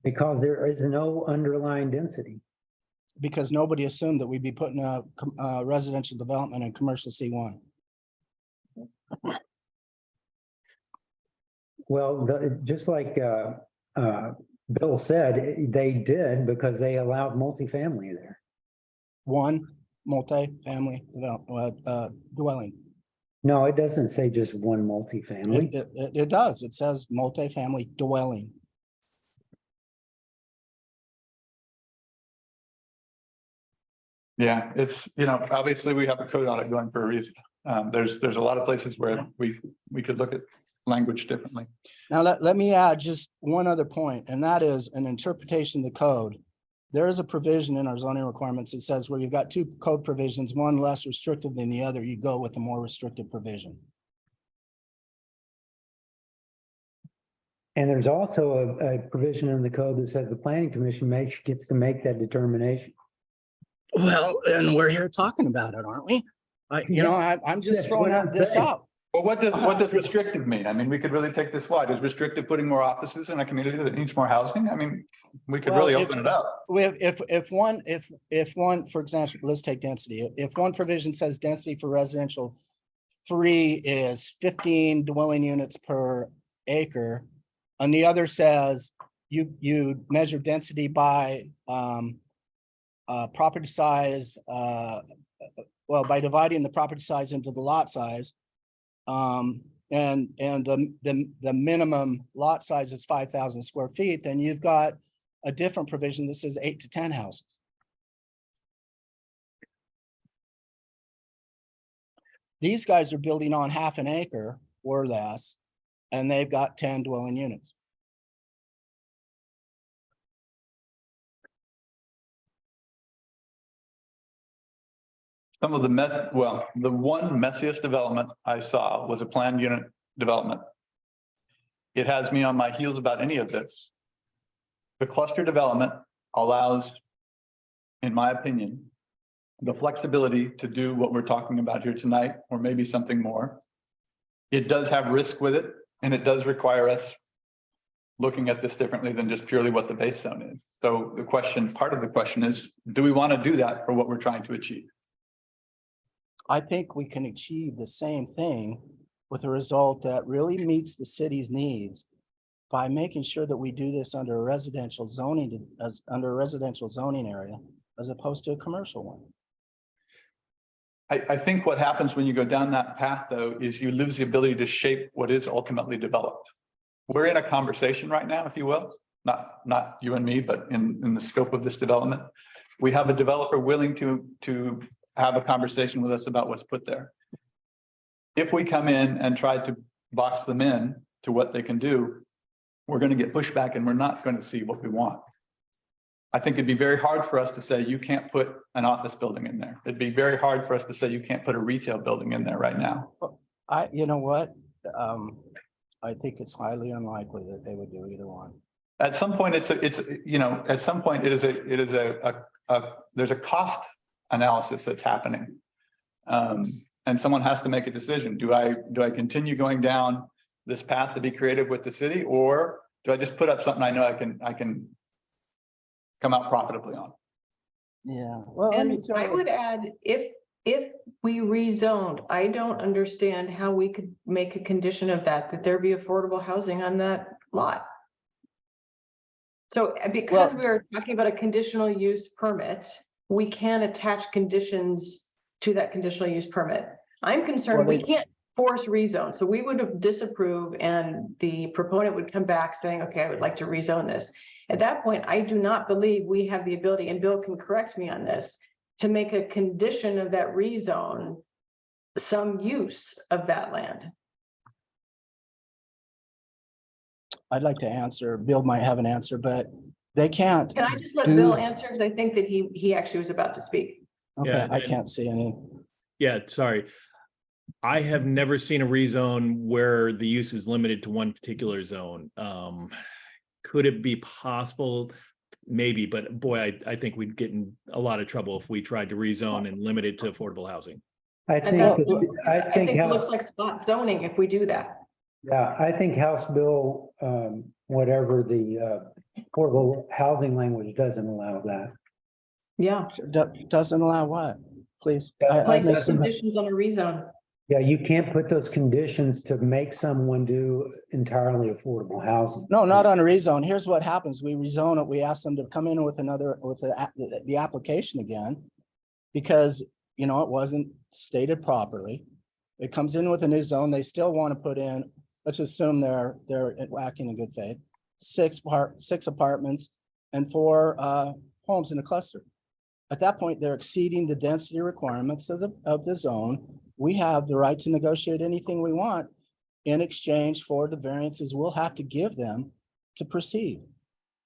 Because there is no underlying density. Because nobody assumed that we'd be putting a residential development in commercial C1. Well, just like Bill said, they did because they allowed multifamily there. One multi-family dwelling. No, it doesn't say just one multifamily. It does. It says multi-family dwelling. Yeah, it's, you know, obviously we have a code on it going for a reason. There's a lot of places where we could look at language differently. Now, let me add just one other point, and that is an interpretation of the code. There is a provision in our zoning requirements that says where you've got 2 code provisions, one less restrictive than the other, you go with the more restrictive provision. And there's also a provision in the code that says the planning commission gets to make that determination. Well, and we're here talking about it, aren't we? I'm just That's throwing what I'm this saying. out. Well, what does restrictive mean? I mean, we could really take this wide. Is restrictive putting more offices in a community that needs more housing? I mean, we could really Well, open it up. If one, for example, let's take density. If one provision says density for residential 3 is 15 dwelling units per acre, and the other says you measure density by property size, well, by dividing the property size into the lot size. And the minimum lot size is 5,000 square feet, then you've got a different provision that says 8 to 10 houses. These guys are building on half an acre or less, and they've got 10 dwelling units. Some of the the one messiest development I saw was a planned unit development. It has me on my heels about any of this. The cluster development allows, in my opinion, the flexibility to do what we're talking about here tonight, or maybe something more. It does have risk with it, and it does require us looking at this differently than just purely what the base zone is. So the question, part of the question is, do we want to do that for what we're trying to achieve? I think we can achieve the same thing with a result that really meets the city's needs by making sure that we do this under a residential zoning, as under a residential zoning area, as opposed to a commercial one. I think what happens when you go down that path, though, is you lose the ability to shape what is ultimately developed. We're in a conversation right now, if you will, not you and me, but in the scope of this development. We have a developer willing to have a conversation with us about what's put there. If we come in and try to box them in to what they can do, we're going to get pushback and we're not going to see what we want. I think it'd be very hard for us to say you can't put an office building in there. It'd be very hard for us to say you can't put a retail building in there right now. You know what? I think it's highly unlikely that they would do either one. At some point, at some point, there's a cost analysis that's happening. And someone has to make a decision. Do I continue going down this path to be creative with the city, or do I just put up something I know I can come out profitably on? Yeah, well, And I would add, if we rezoned, I don't understand how we could make a condition of that there be affordable housing on that lot. So because we are talking about a conditional use permit, we can attach conditions to that conditional use permit. I'm concerned we can't force rezone. So we would have disapproved and the proponent would come back saying, okay, I would like to rezone this. At that point, I do not believe we have the ability, and Bill can correct me on this, to make a condition of that rezone some use of that land. I'd like to answer. Bill might have an answer, but they can't. Can I just let Bill answer? Because I think that he actually was about to speak. Okay, Yeah, I can't see any. Yeah, sorry. I have never seen a rezone where the use is limited to one particular zone. Could it be possible? Maybe, but boy, I think we'd get in a lot of trouble if we tried to rezone and limit it to affordable housing. I And think, I think it House, looks like spot zoning if we do that. yeah, I think House Bill, whatever the affordable housing language doesn't allow that. Yeah, Doesn't allow what? Please. place missed some- conditions on a rezone. Yeah, you can't put those conditions to make someone do entirely affordable housing. No, not on a rezone. Here's what happens. We rezone it. We ask them to come in with the application again. Because, it wasn't stated properly. It comes in with a new zone. They still want to put in, let's assume they're acting in good faith. 6 apartments and 4 homes in a cluster. At that point, they're exceeding the density requirements of the zone. We have the right to negotiate anything we want in exchange for the variances we'll have to give them to proceed.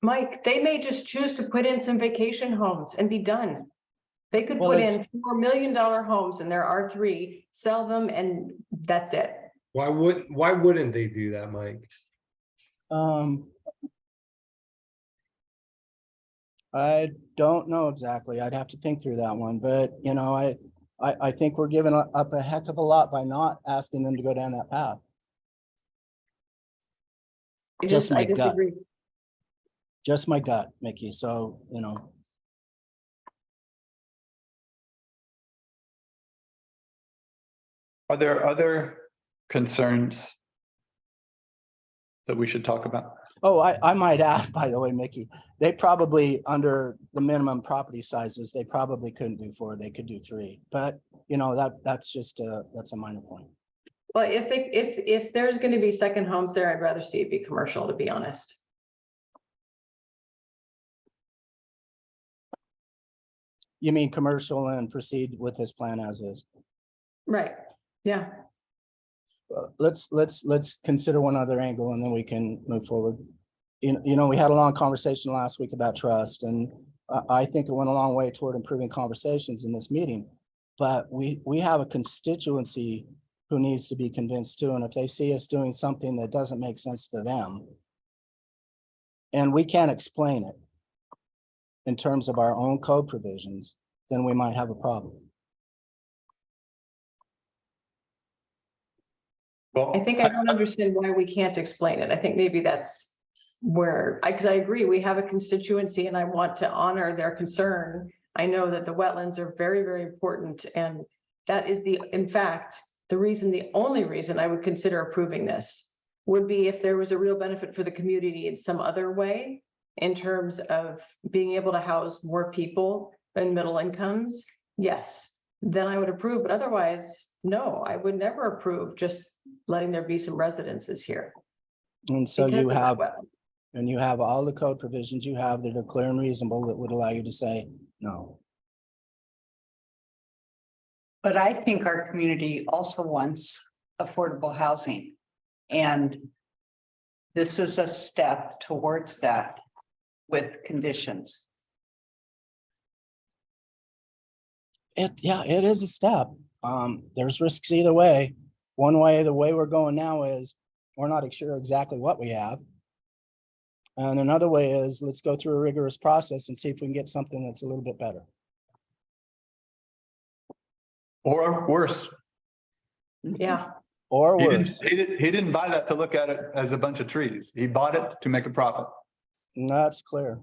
Mike, they may just choose to put in some vacation homes and be done. They could Well, put in $4 million homes in their R3, sell them, and that's it. Why wouldn't they do that, Mike? I don't know exactly. I'd have to think through that one, but I think we're giving up a heck of a lot by not asking them to go down that path. I Just my gut. disagree. Just my gut, Mickey. So, Are there other concerns that we should talk about? oh, I might add, by the way, Mickey, they probably, under the minimum property sizes, they probably couldn't do 4, they could do 3. But, that's just that's a minor point. Well, if there's going to be second homes there, I'd rather see it be commercial, to be honest. You mean commercial and proceed with this plan as is? Right, yeah. Let's consider one other angle and then we can move forward. We had a long conversation last week about trust, and I think it went a long way toward improving conversations in this meeting. But we have a constituency who needs to be convinced too, and if they see us doing something that doesn't make sense to them, and we can't explain it in terms of our own code provisions, then we might have a problem. Well, I think I don't understand why we can't explain it. I think maybe that's where, because I agree, we have a constituency and I want to honor their concern. I know that the wetlands are very, very important, and That is in fact, the only reason I would consider approving this would be if there was a real benefit for the community in some other way in terms of being able to house more people in middle incomes. Yes, then I would approve, but otherwise, no, I would never approve just letting there be some residences here. And so because you of that have, wetland. and you have all the code provisions you have that are clear and reasonable that would allow you to say no. But I think our community also wants affordable housing. And this is a step towards that with conditions. Yeah, it is a step. There's risks either way. One way, the way we're going now is we're not sure exactly what we have. And another way is let's go through a rigorous process and see if we can get something that's a little bit better. Or worse. Yeah, Or He worse. he didn't buy that to look at it as a bunch of trees. He bought it to make a profit. And that's clear.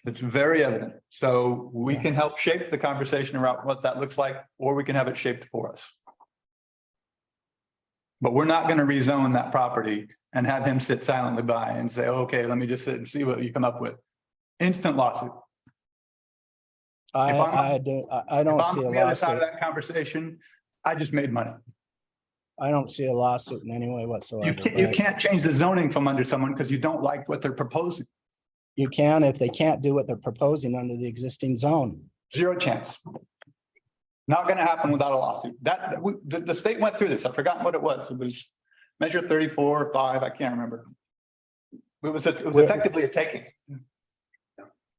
It's very evident. So we can help shape the conversation around what that looks like, or we can have it shaped for us. But we're not going to rezone that property and have him sit silently by and say, okay, let me just sit and see what you come up with. Instant lawsuit. I If I'm- don't If I'm see a on the other side of lawsuit. that conversation, I just made money. I don't see a lawsuit in any way whatsoever. You but can't change the zoning from under someone because you don't like what they're proposing. You can if they can't do what they're proposing under the existing zone. Zero chance. Not gonna happen without a lawsuit. The state went through this. I've forgotten what it was. It was measure 34 or 5, I can't remember. It was effectively a taking.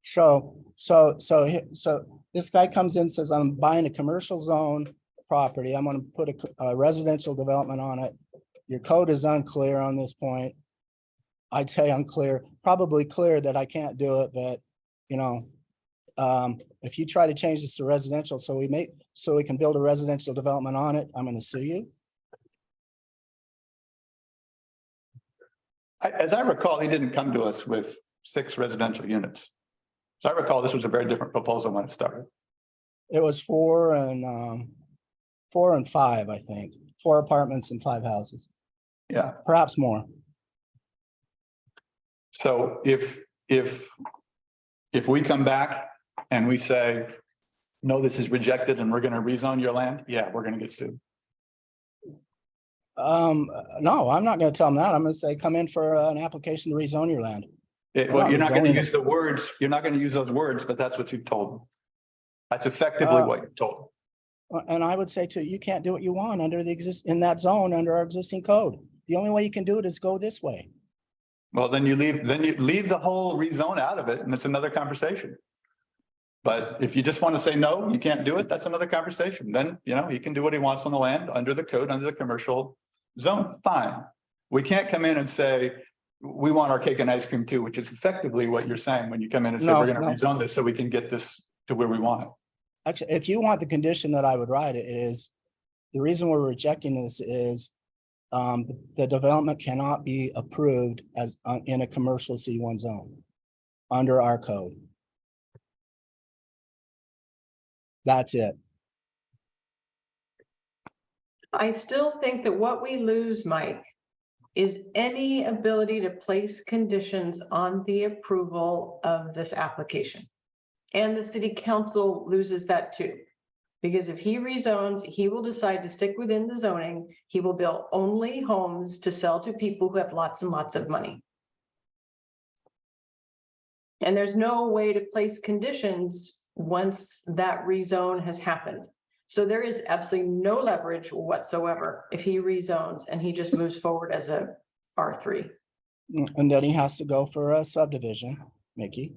So this guy comes in, says, I'm buying a commercial zone property. I'm gonna put a residential development on it. Your code is unclear on this point. I'd say unclear, probably clear that I can't do it, but you know, if you try to change this to residential, so we can build a residential development on it, I'm gonna sue you. As I recall, he didn't come to us with 6 residential units. So I recall this was a very different proposal when it started. It was 4 and 5, I think, 4 apartments and 5 houses, Yeah. perhaps more. So if we come back and we say, no, this is rejected and we're gonna rezone your land, yeah, we're gonna get sued. No, I'm not gonna tell them that. I'm gonna say, come in for an application to rezone your land. Well, you're not gonna Rezoning it. use the words, you're not gonna use those words, but that's what you've told them. That's effectively what you've told them. And I would say too, you can't do what you want under in that zone, under our existing code. The only way you can do it is go this way. Well, then you leave the whole rezone out of it and it's another conversation. But if you just want to say, no, you can't do it, that's another conversation. Then, he can do what he wants on the land under the code, under the commercial zone, fine. We can't come in and say, we want our cake and ice cream too, which is effectively what you're saying when you come in and say, No, we're going to no. rezone this so we can get this to where we want it. Actually, if you want the condition that I would write, it is, the reason we're rejecting this is the development cannot be approved as in a commercial C1 zone under our code. That's it. I still think that what we lose, Mike, is any ability to place conditions on the approval of this application. And the city council loses that too. Because if he rezones, he will decide to stick within the zoning. He will build only homes to sell to people who have lots and lots of money. And there's no way to place conditions once that rezone has happened. So there is absolutely no leverage whatsoever if he rezones and he just moves forward as a R3. And then he has to go for a subdivision, Mickey.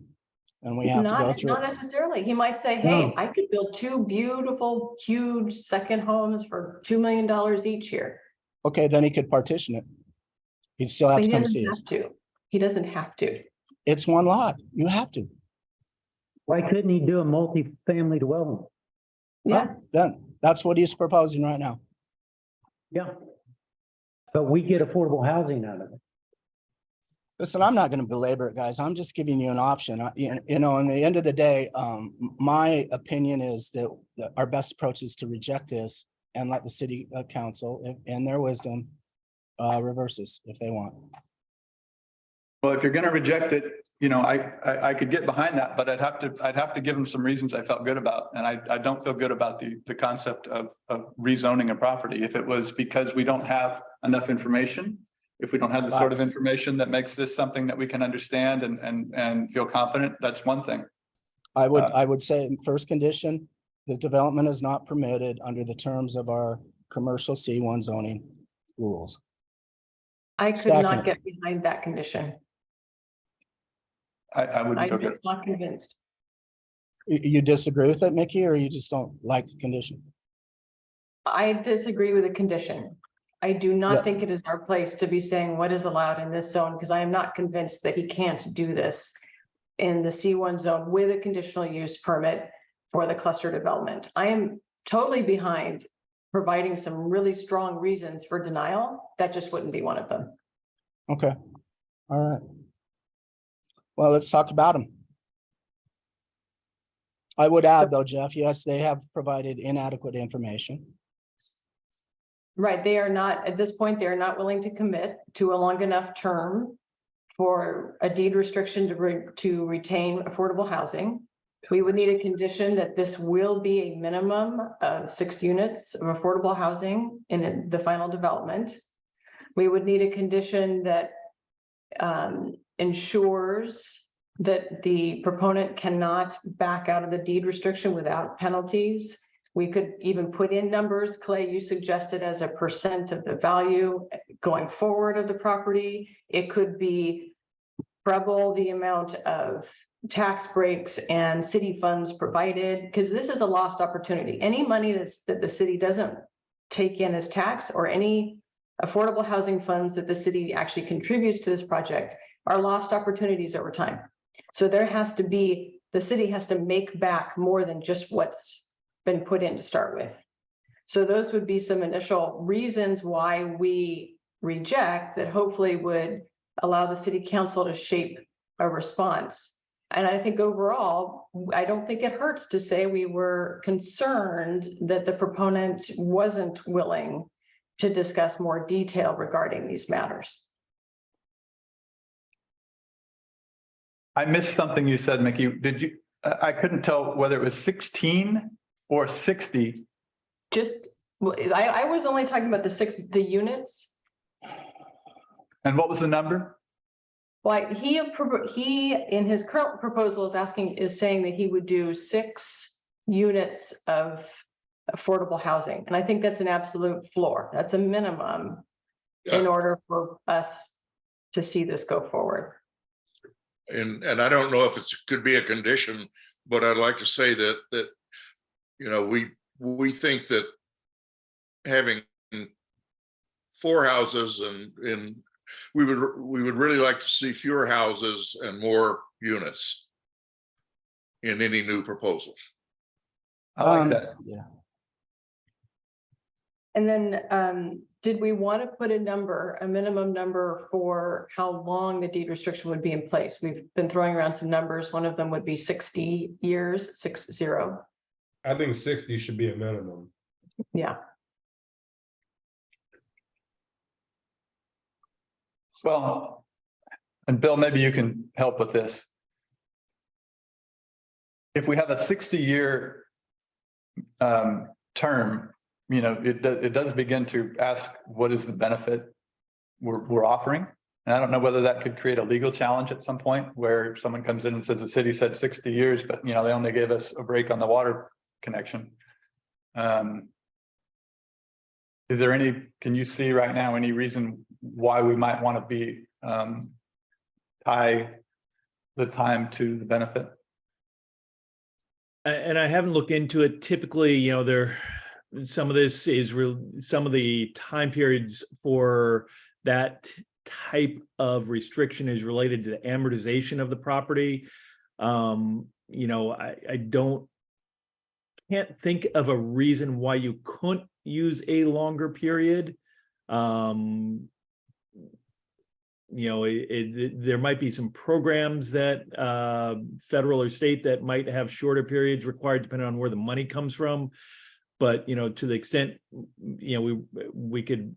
And we have to go through. Not necessarily. He might say, hey, I could build 2 beautiful, huge second homes for $2 million each here. Okay, then he could partition it. He'd still have But to he come doesn't see us. have to. He doesn't have to. It's one lot. You have to. Why couldn't he do a multi-family dwelling? Yeah, Then that's what he's proposing right now. Yeah. But we get affordable housing out of it. Listen, I'm not going to belabor it, guys. I'm just giving you an option. In the end of the day, my opinion is that our best approach is to reject this and let the city council, in their wisdom, reverse this if they want. Well, if you're gonna reject it, you know, I could get behind that, but I'd have to give them some reasons I felt good about. And I don't feel good about the concept of rezoning a property. If it was because we don't have enough information, if we don't have the sort of information that makes this something that we can understand and feel confident, that's one thing. I would say in first condition, the development is not permitted under the terms of our commercial C1 zoning rules. I could Second. not get behind that condition. I wouldn't feel I'm good. just not convinced. You disagree with it, Mickey, or you just don't like the condition? I disagree with the condition. I do Yeah. not think it is our place to be saying what is allowed in this zone, because I am not convinced that he can't do this in the C1 zone with a conditional use permit for the cluster development. I am totally behind providing some really strong reasons for denial. That just wouldn't be one of them. Okay, all right. Well, let's talk about them. I would add though, Jeff, yes, they have provided inadequate information. Right, they are not, at this point, they are not willing to commit to a long enough term for a deed restriction to retain affordable housing. We would need a condition that this will be a minimum of 6 units of affordable housing in the final development. We would need a condition that ensures that the proponent cannot back out of the deed restriction without penalties. We could even put in numbers, Clay, you suggested, as a % of the value going forward of the property. It could be treble the amount of tax breaks and city funds provided, because this is a lost opportunity. Any money that the city doesn't take in as tax, or any affordable housing funds that the city actually contributes to this project, are lost opportunities over time. So there has to be, the city has to make back more than just what's been put in to start with. So those would be some initial reasons why we reject, that hopefully would allow the city council to shape a response. And I think overall, I don't think it hurts to say we were concerned that the proponent wasn't willing to discuss more detail regarding these matters. I missed something you said, Mickey. Did you, I couldn't tell whether it was 16 or 60. Just, I was only talking about the units. And what was the number? Like he in his current proposal is saying that he would do 6 units of affordable housing. And I think that's an absolute floor. That's a minimum in order for us to see this go forward. And I don't know if it could be a condition, but I'd like to say that you know, we think that having 4 houses and we would really like to see fewer houses and more units in any new proposal. I like that. Yeah. And then did we want to put a minimum number for how long the deed restriction would be in place? We've been throwing around some numbers. One of them would be 60 years, 60. I think 60 should be a minimum. Yeah. Well, and Bill, maybe you can help with this. If we have a 60-year term, you know, it does begin to ask, what is the benefit we're offering? And I don't know whether that could create a legal challenge at some point where someone comes in and says the city said 60 years, but you know, they only gave us a break on the water connection. Is there any, can you see right now any reason why we might want to be tie the time to the benefit? And I haven't looked into it. Typically, you know, some of this is real, some of the time periods for that type of restriction is related to the amortization of the property. You know, I can't think of a reason why you couldn't use a longer period. You know, there might be some programs that federal or state that might have shorter periods required depending on where the money comes from. But, to the extent, we could,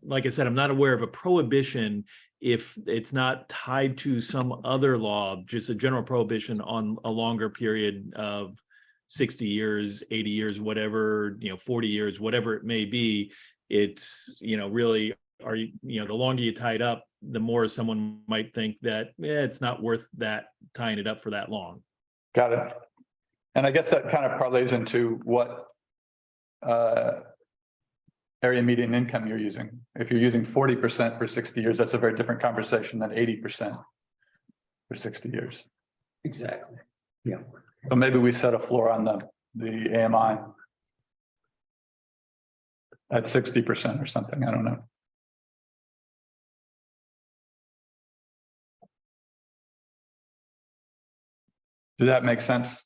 like I said, I'm not aware of a prohibition if it's not tied to some other law, just a general prohibition on a longer period of 60 years, 80 years, whatever, 40 years, whatever it may be. It's, really, the longer you tie it up, the more someone might think that it's not worth that tying it up for that long. Got it. And I guess that kind of parlays into what area median income you're using. If you're using 40% for 60 years, that's a very different conversation than 80% for 60 years. Exactly. Yeah. So maybe we set a floor on the AMI at 60% or something. I don't know. Does that make sense?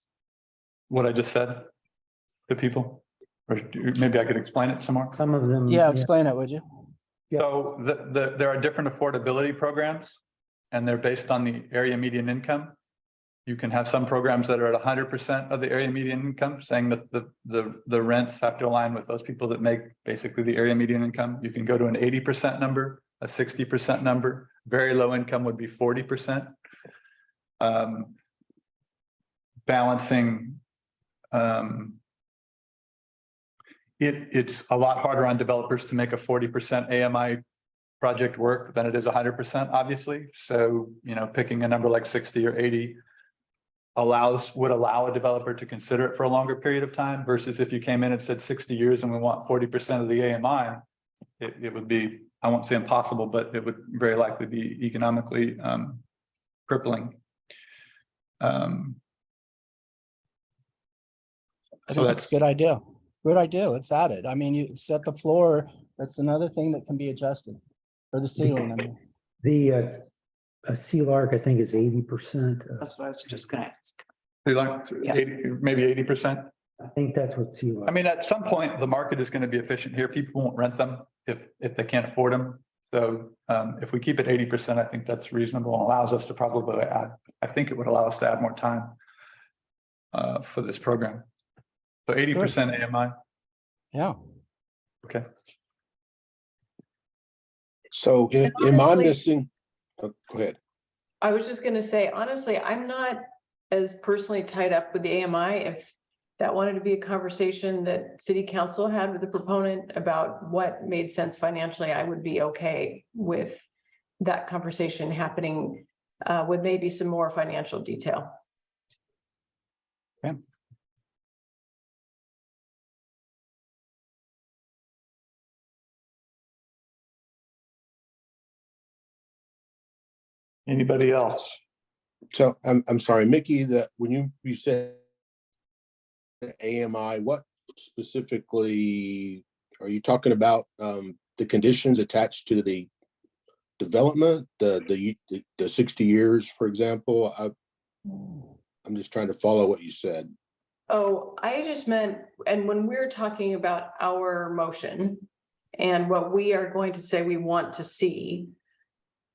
What I just said to people? Or maybe I could explain it some more. Some of them. Yeah, explain it, would you? So there are different affordability programs and they're based on the area median income. You can have some programs that are at 100% of the area median income, saying that the rents have to align with those people that make basically the area median income. You can go to an 80% number, a 60% number. Very low income would be 40%. Balancing. It's a lot harder on developers to make a 40% AMI project work than it is 100%, obviously. So, picking a number like 60 or 80 would allow a developer to consider it for a longer period of time versus if you came in and said 60 years and we want 40% of the AMI, it would be, I won't say impossible, but it would very likely be economically crippling. I think that's a good idea. Good idea. Let's add it. I mean, you set the floor. That's another thing that can be adjusted, or the ceiling. I mean. The CLARC, I think, is 80%. That's what I was just gonna ask. You like Yeah. 80, maybe 80%? I think that's what CLARC. I mean, at some point, the market is going to be efficient here. People won't rent them if they can't afford them. So if we keep it 80%, I think that's reasonable and allows us to probably add, I think it would allow us to add more time for this program. So 80% AMI. Yeah. Okay. So And am I honestly- missing? Oh, go ahead. I was just gonna say, honestly, I'm not as personally tied up with the AMI. If that wanted to be a conversation that city council had with the proponent about what made sense financially, I would be okay with that conversation happening with maybe some more financial detail. Okay. Anybody else? So I'm sorry, Mickey, that when you said AMI, what specifically are you talking about? The conditions attached to the development, the 60 years, for example? I'm just trying to follow what you said. Oh, I just meant, and when we're talking about our motion and what we are going to say we want to see,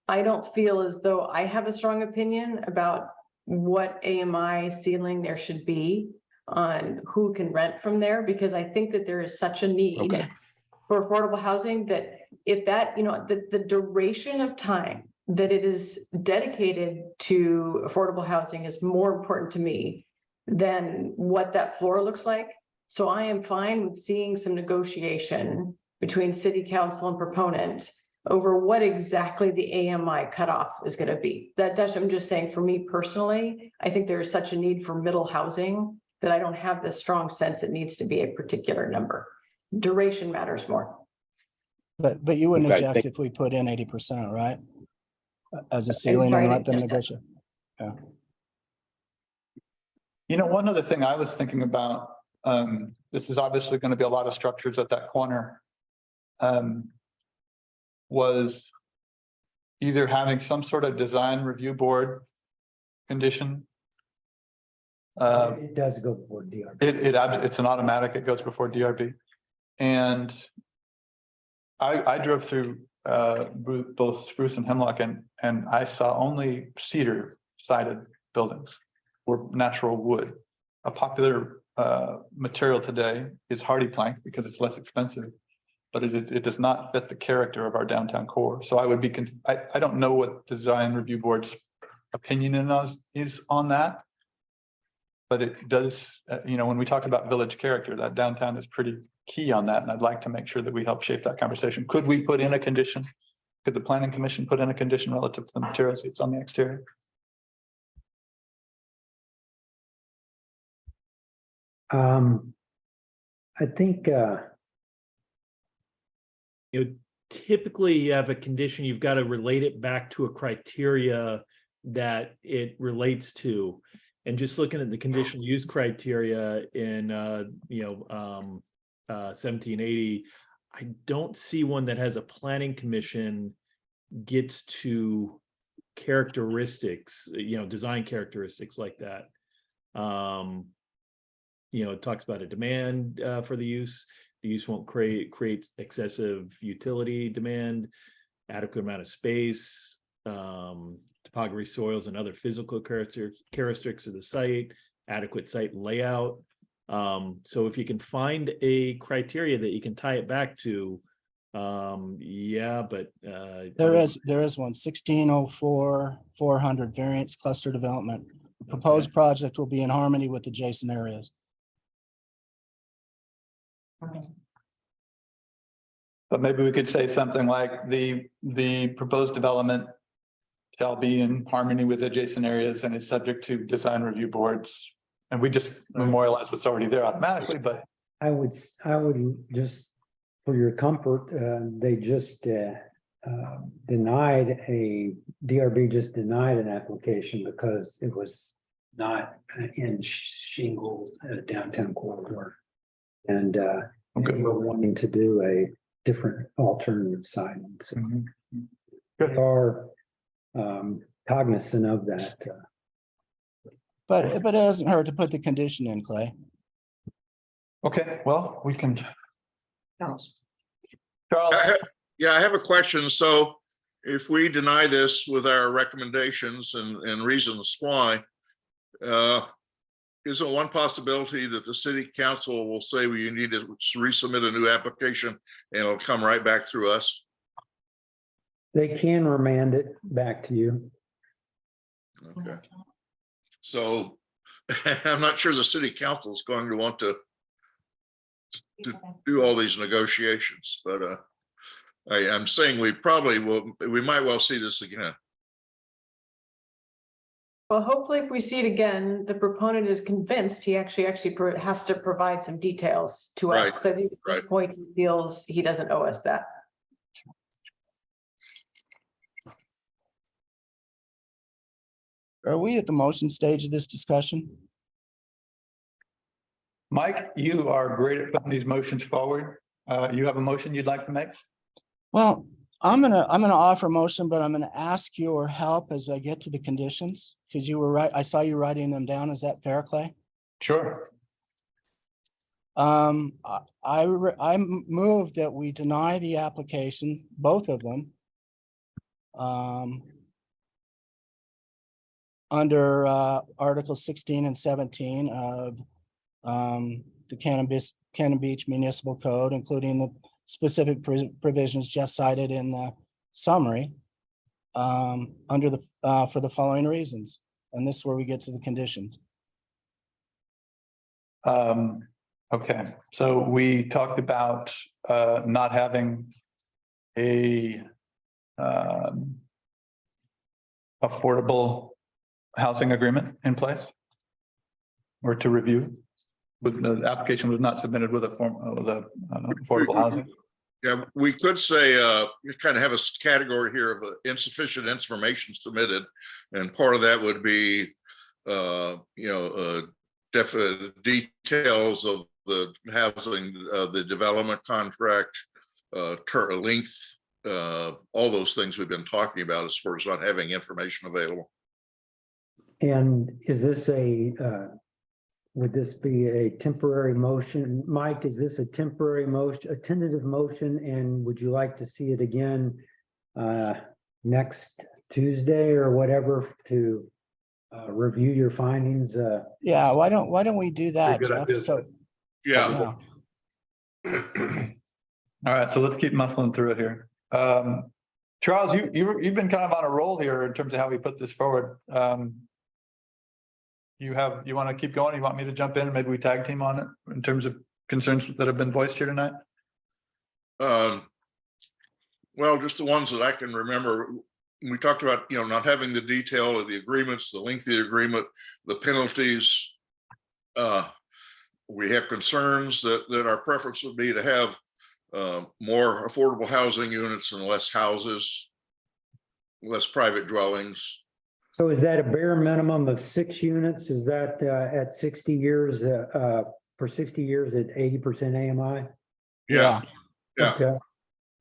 I don't feel as though I have a strong opinion about what AMI ceiling there should be on who can rent from there, because I think that there is such a need Okay. for affordable housing that if that, the duration of time that it is dedicated to affordable housing is more important to me than what that floor looks like. So I am fine with seeing some negotiation between city council and proponent over what exactly the AMI cutoff is going to be. I'm just saying, for me personally, I think there is such a need for middle housing that I don't have this strong sense it needs to be a particular number. Duration matters more. But you wouldn't Okay, object if we put in 80%, right? As a ceiling and let them negotiate. Yeah. One other thing I was thinking about, this is obviously going to be a lot of structures at that corner, was either having some sort of design review board condition. It does go before DRB. It's an automatic, it goes before DRB. And I drove through both Spruce and Hemlock and I saw only cedar sided buildings or natural wood. A popular material today is hardy plank because it's less expensive. But it does not fit the character of our downtown core. So I would be, I don't know what design review board's opinion is on that. But it does, when we talk about village character, that downtown is pretty key on that. And I'd like to make sure that we help shape that conversation. Could we put in a condition? Could the planning commission put in a condition relative to the materials that's on the exterior? I think, Typically you have a condition, you've got to relate it back to a criteria that it relates to. And just looking at the conditional use criteria in, 1780, I don't see one that has a planning commission gets to characteristics, design characteristics like that. It talks about a demand for the use. The use won't create excessive utility demand, adequate amount of space, topography, soils, and other physical characteristics of the site, adequate site layout. So if you can find a criteria that you can tie it back to, There is one, 1604, 400 variance cluster development. The proposed project will be in harmony with adjacent areas. But maybe we could say something like the proposed development shall be in harmony with adjacent areas and is subject to design review boards. And we just memorialize what's already there automatically, but I would just, for your comfort, they just DRB just denied an application because it was not in shingles downtown corridor. And okay. we're wanting to do a different alternative siding. So Good. we are cognizant of that. But it doesn't hurt to put the condition in, Clay. Okay, well, we can. Charles. Yeah, I have a question. So if we deny this with our recommendations and reasons why, isn't one possibility that the city council will say, well, you need to resubmit a new application and it'll come right back through us? They can remand it back to you. Okay. So I'm not sure the city council is going to want to do all these negotiations, but I'm saying we might well see this again. Well, hopefully if we see it again, the proponent is convinced he actually has to provide some details to us. Right, Because I think at this point he feels he doesn't owe us that. Are we at the motion stage of this discussion? Mike, you are great at putting these motions forward. You have a motion you'd like to make? Well, I'm gonna offer a motion, but I'm gonna ask your help as I get to the conditions, because you were right. I saw you writing them down. Is that fair, Clay? Sure. I move that we deny the application, both of them. Under Article 16 and 17 of the Cannon Beach Municipal Code, including the specific provisions Jeff cited in the summary, for the following reasons. And this is where we get to the conditions. Okay, so we talked about not having a affordable housing agreement in place or to review, but the application was not submitted with a form of the affordable housing. Yeah, we could say you kind of have a category here of insufficient information submitted, and part of that would be definite details of the housing, the development contract, length, all those things we've been talking about as far as not having information available. And is this would this be a temporary motion? Mike, is this a temporary motion, a tentative motion? And would you like to see it again next Tuesday or whatever to review your findings. Yeah, why don't we do that, good Jeff? idea. So, Yeah, yeah, All right, so let's keep muscling through it here. Charles, you've been kind of on a roll here in terms of how we put this forward. You want to keep going? You want me to jump in and maybe we tag team on it in terms of concerns that have been voiced here tonight? well, just the ones that I can remember. We talked about, not having the detail of the agreements, the length of the agreement, the penalties. We have concerns that our preference would be to have more affordable housing units and less houses, less private dwellings. So is that a bare minimum of 6 units? Is that at 60 years, for 60 years at 80% AMI? Yeah, yeah. Okay.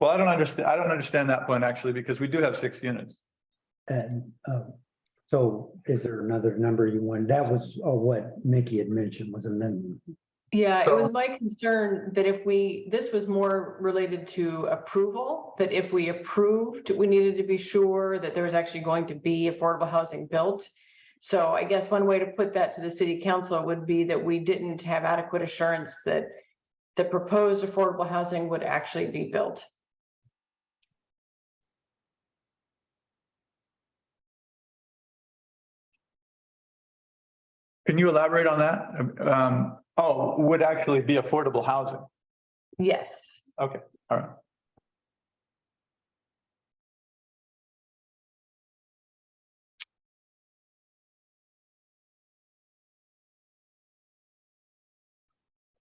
Well, I don't understand that point actually, because we do have 6 units. And so is there another number you want? That was what Mickey had mentioned was a minimum. Yeah, it was my concern that this was more related to approval, that if we approved, we needed to be sure that there was actually going to be affordable housing built. So I guess one way to put that to the city council would be that we didn't have adequate assurance that the proposed affordable housing would actually be built. Can you elaborate on that? Would actually be affordable housing. Yes. Okay, all right.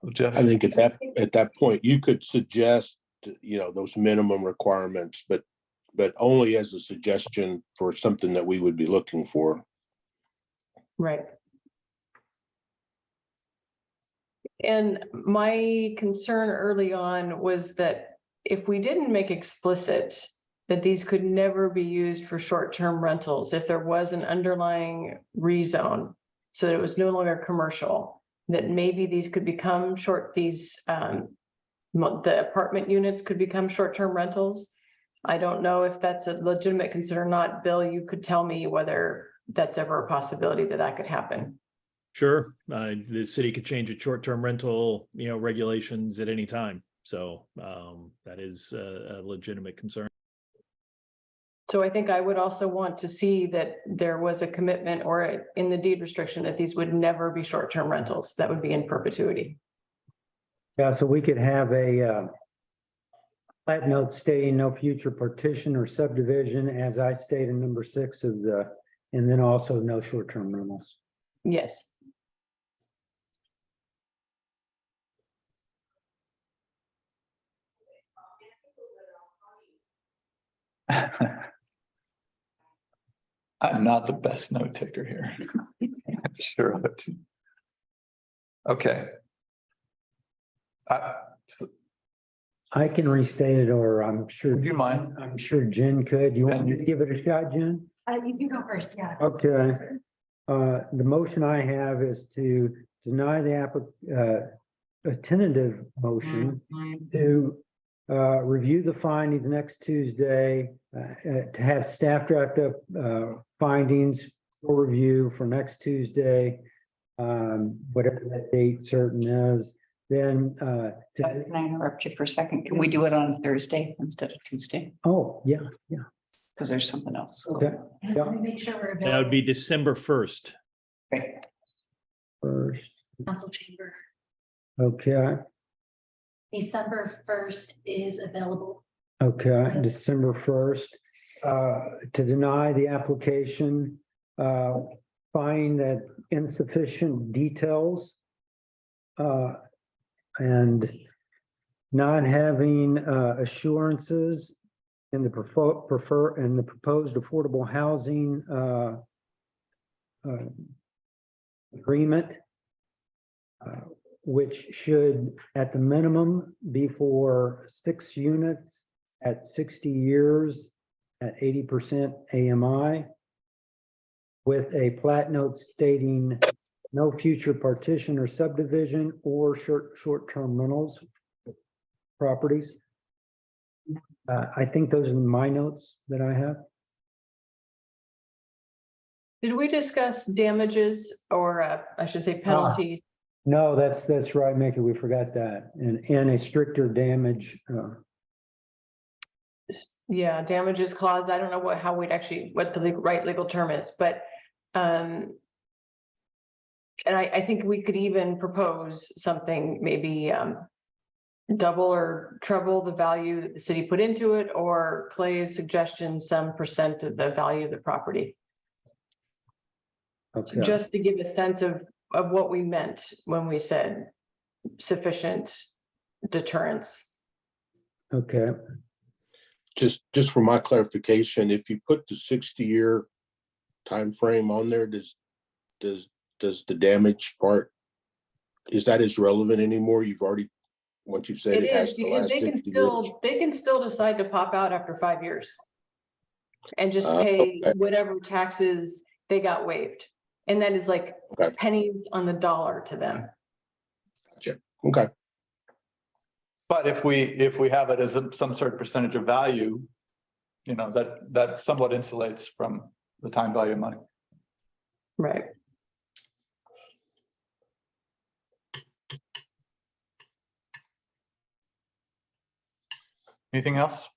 Well, Jeff, I think at that point, you could suggest, those minimum requirements, but only as a suggestion for something that we would be looking for. Right. And my concern early on was that if we didn't make explicit that these could never be used for short-term rentals, if there was an underlying rezone, so that it was no longer commercial, that maybe these could become the apartment units could become short-term rentals. I don't know if that's a legitimate concern or not. Bill, you could tell me whether that's ever a possibility that could happen. Sure, the city could change its short-term rental, regulations at any time. So that is a legitimate concern. So I think I would also want to see that there was a commitment or in the deed restriction that these would never be short-term rentals. That would be in perpetuity. Yeah, so we could have a plat note stating no future partition or subdivision, as I stated in number 6 of and then also no short-term rentals. Yes. I'm not the best note taker here. I'm sure of it. Okay. I can restate it, or I'm sure. Would you mind? I'm sure Jen could. You want me to give it a shot, Jen? You can go first, yeah. Okay. The motion I have is to deny a tentative motion to review the findings next Tuesday, to have staff draft up findings for review for next Tuesday, whatever that date certain is. Then Can I interrupt you for a second? Can we do it on Thursday instead of Tuesday? oh, yeah, yeah. Because there's something else. Okay. Yeah. Make sure we're That would be December 1st. Great. First, council chamber. okay, December 1st is available. okay, December 1st. To deny the application, find that insufficient details and not having assurances in the proposed affordable housing agreement, which should at the minimum be for 6 units at 60 years at 80% AMI, with a plat note stating no future partition or subdivision or short-term rentals properties. I think those are my notes that I have. Did we discuss damages or I should say penalties? No, that's right, Mickey, we forgot that. And a stricter damage, Yeah, damages clause. I don't know how we'd actually, what the right legal term is, but and I think we could even propose something maybe double or treble the value that the city put into it, or Clay's suggestion, some percent of the value of the property. okay, Just to give a sense of what we meant when we said sufficient deterrence. okay. Just for my clarification, if you put the 60-year time frame on there, does the damage part, is that as relevant anymore? You've already, once you've said It it has is to because last they can 60 years. still decide to pop out after 5 years. And just Oh, pay okay. whatever taxes they got waived. And that is like Okay. pennies on the dollar to them. Okay, But if we have it as some sort of percentage of value, you know, that somewhat insulates from the time value of money. Right. Anything else?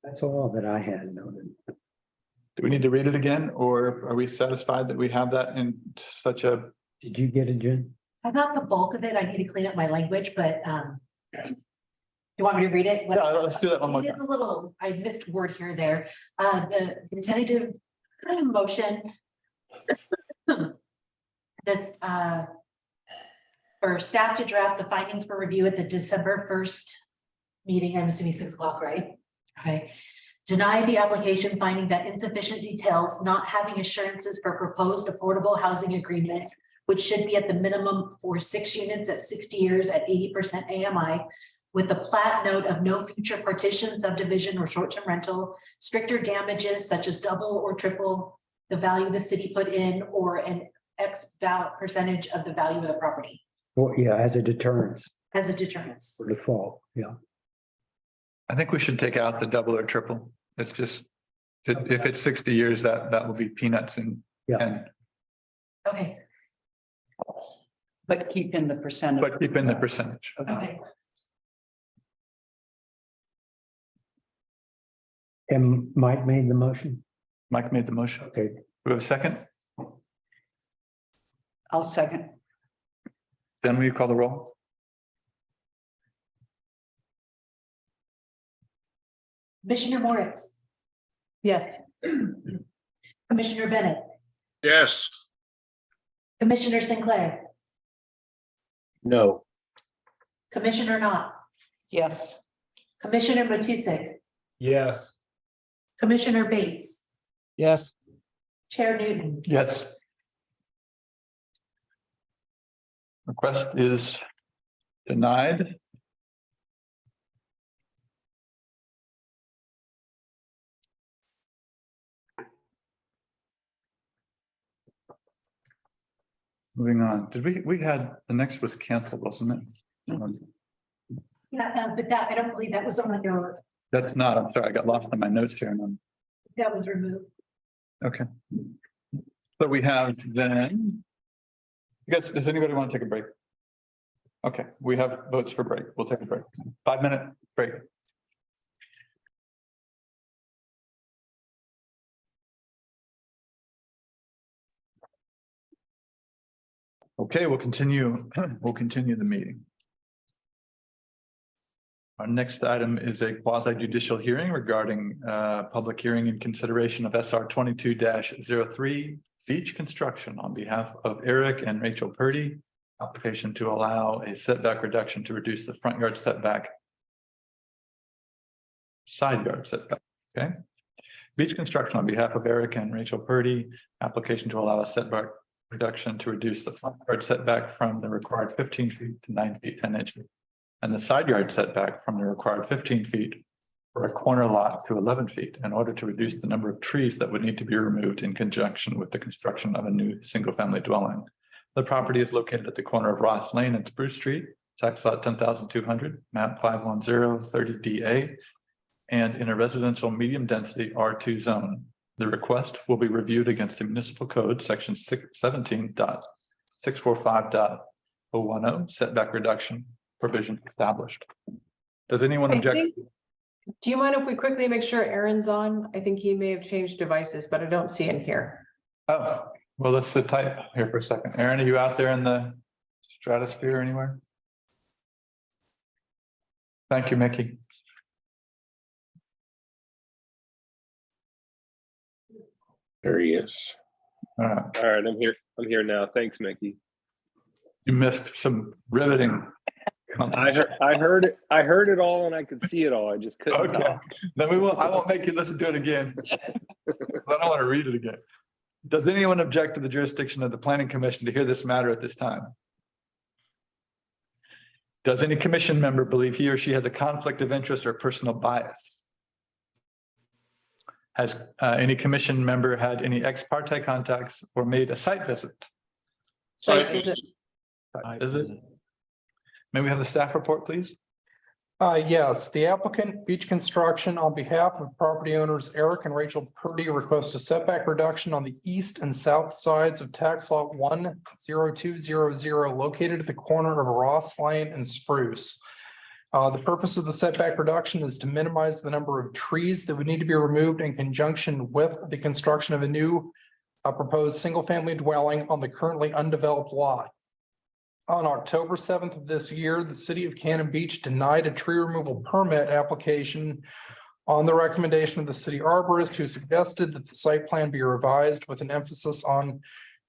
That's all that I had noted. Do we need to read it again, or are we satisfied that we have that in such a, Did you get it, Jen? I got the bulk of it. I need to clean up my language, but do you want me to read it? yeah, let's do that one more It is time. a little, I missed a word here or there. The tentative motion. This for staff to draft the findings for review at the December 1st meeting, I'm assuming 6 o'clock, right? Okay. Deny the application finding that insufficient details, not having assurances for proposed affordable housing agreement, which should be at the minimum for 6 units at 60 years at 80% AMI, with a plat note of no future partition, subdivision, or short-term rental, stricter damages such as double or triple the value the city put in, or an X percentage of the value of the property Well, yeah, as a deterrence as a deterrence. for default, yeah. I think we should take out the double or triple. It's just, if it's 60 years, that will be peanuts and. Yeah. And, Okay, But keep in the percent. but keep in the percentage. okay. And Mike made the motion. Mike made the motion. Okay, Do we have a second? I'll second. Then will you call the roll? Commissioner Moritz, Yes. Commissioner Bennett, Yes. Commissioner Sinclair, no, Commissioner Knott, Yes. Commissioner Matusik, Yes. Commissioner Bates, Yes, Chair Newton. Yes. Request is denied. Moving on, we had, the next was canceled, wasn't it? Yeah, but that, I don't believe that was on your, That's not, I'm sorry, I got lost in my notes here. And that was removed. okay. So we have then. Guys, does anybody want to take a break? Okay, we have votes for break. We'll take a break. 5-minute break. Okay, we'll continue the meeting. Our next item is a quasi judicial hearing regarding public hearing in consideration of SR 22-03 Beach Construction on behalf of Eric and Rachel Purdy. Application to allow a setback reduction to reduce the front yard setback. Side yard setback, okay? Beach Construction on behalf of Eric and Rachel Purdy, application to allow a setback reduction to reduce the front yard setback from the required 15 feet to 9 feet 10 inches. And the side yard setback from the required 15 feet for a corner lot to 11 feet in order to reduce the number of trees that would need to be removed in conjunction with the construction of a new single-family dwelling. The property is located at the corner of Ross Lane and Spruce Street, tax lot 10,200, map 510 30 DA, and in a residential medium density R2 zone. The request will be reviewed against the municipal code, section 617.645.010 setback reduction provision established. Does anyone I object? think- Do you mind if we quickly make sure Aaron's on? I think he may have changed devices, but I don't see him here. Oh, well, let's sit tight here for a second. Aaron, are you out there in the stratosphere anywhere? Thank you, Mickey. There he is. All right, All right, I'm here. I'm here now. Thanks, Mickey. you missed some riveting comments. I heard it all and I could see it all. I just couldn't Okay, talk. then I won't make you listen to it again. I don't want to read it again. Does anyone object to the jurisdiction of the planning commission to hear this matter at this time? Does any commission member believe he or she has a conflict of interest or personal bias? Has any commission member had any ex parte contacts or made a site visit? Site visit. Site visit? May we have the staff report, please? Yes, the applicant, Beach Construction, on behalf of property owners Eric and Rachel Purdy, request a setback reduction on the east and south sides of tax lot 10200 located at the corner of Ross Lane and Spruce. The purpose of the setback reduction is to minimize the number of trees that would need to be removed in conjunction with the construction of a new proposed single-family dwelling on the currently undeveloped lot. On October 7th of this year, the city of Cannon Beach denied a tree removal permit application on the recommendation of the city arborist, who suggested that the site plan be revised with an emphasis on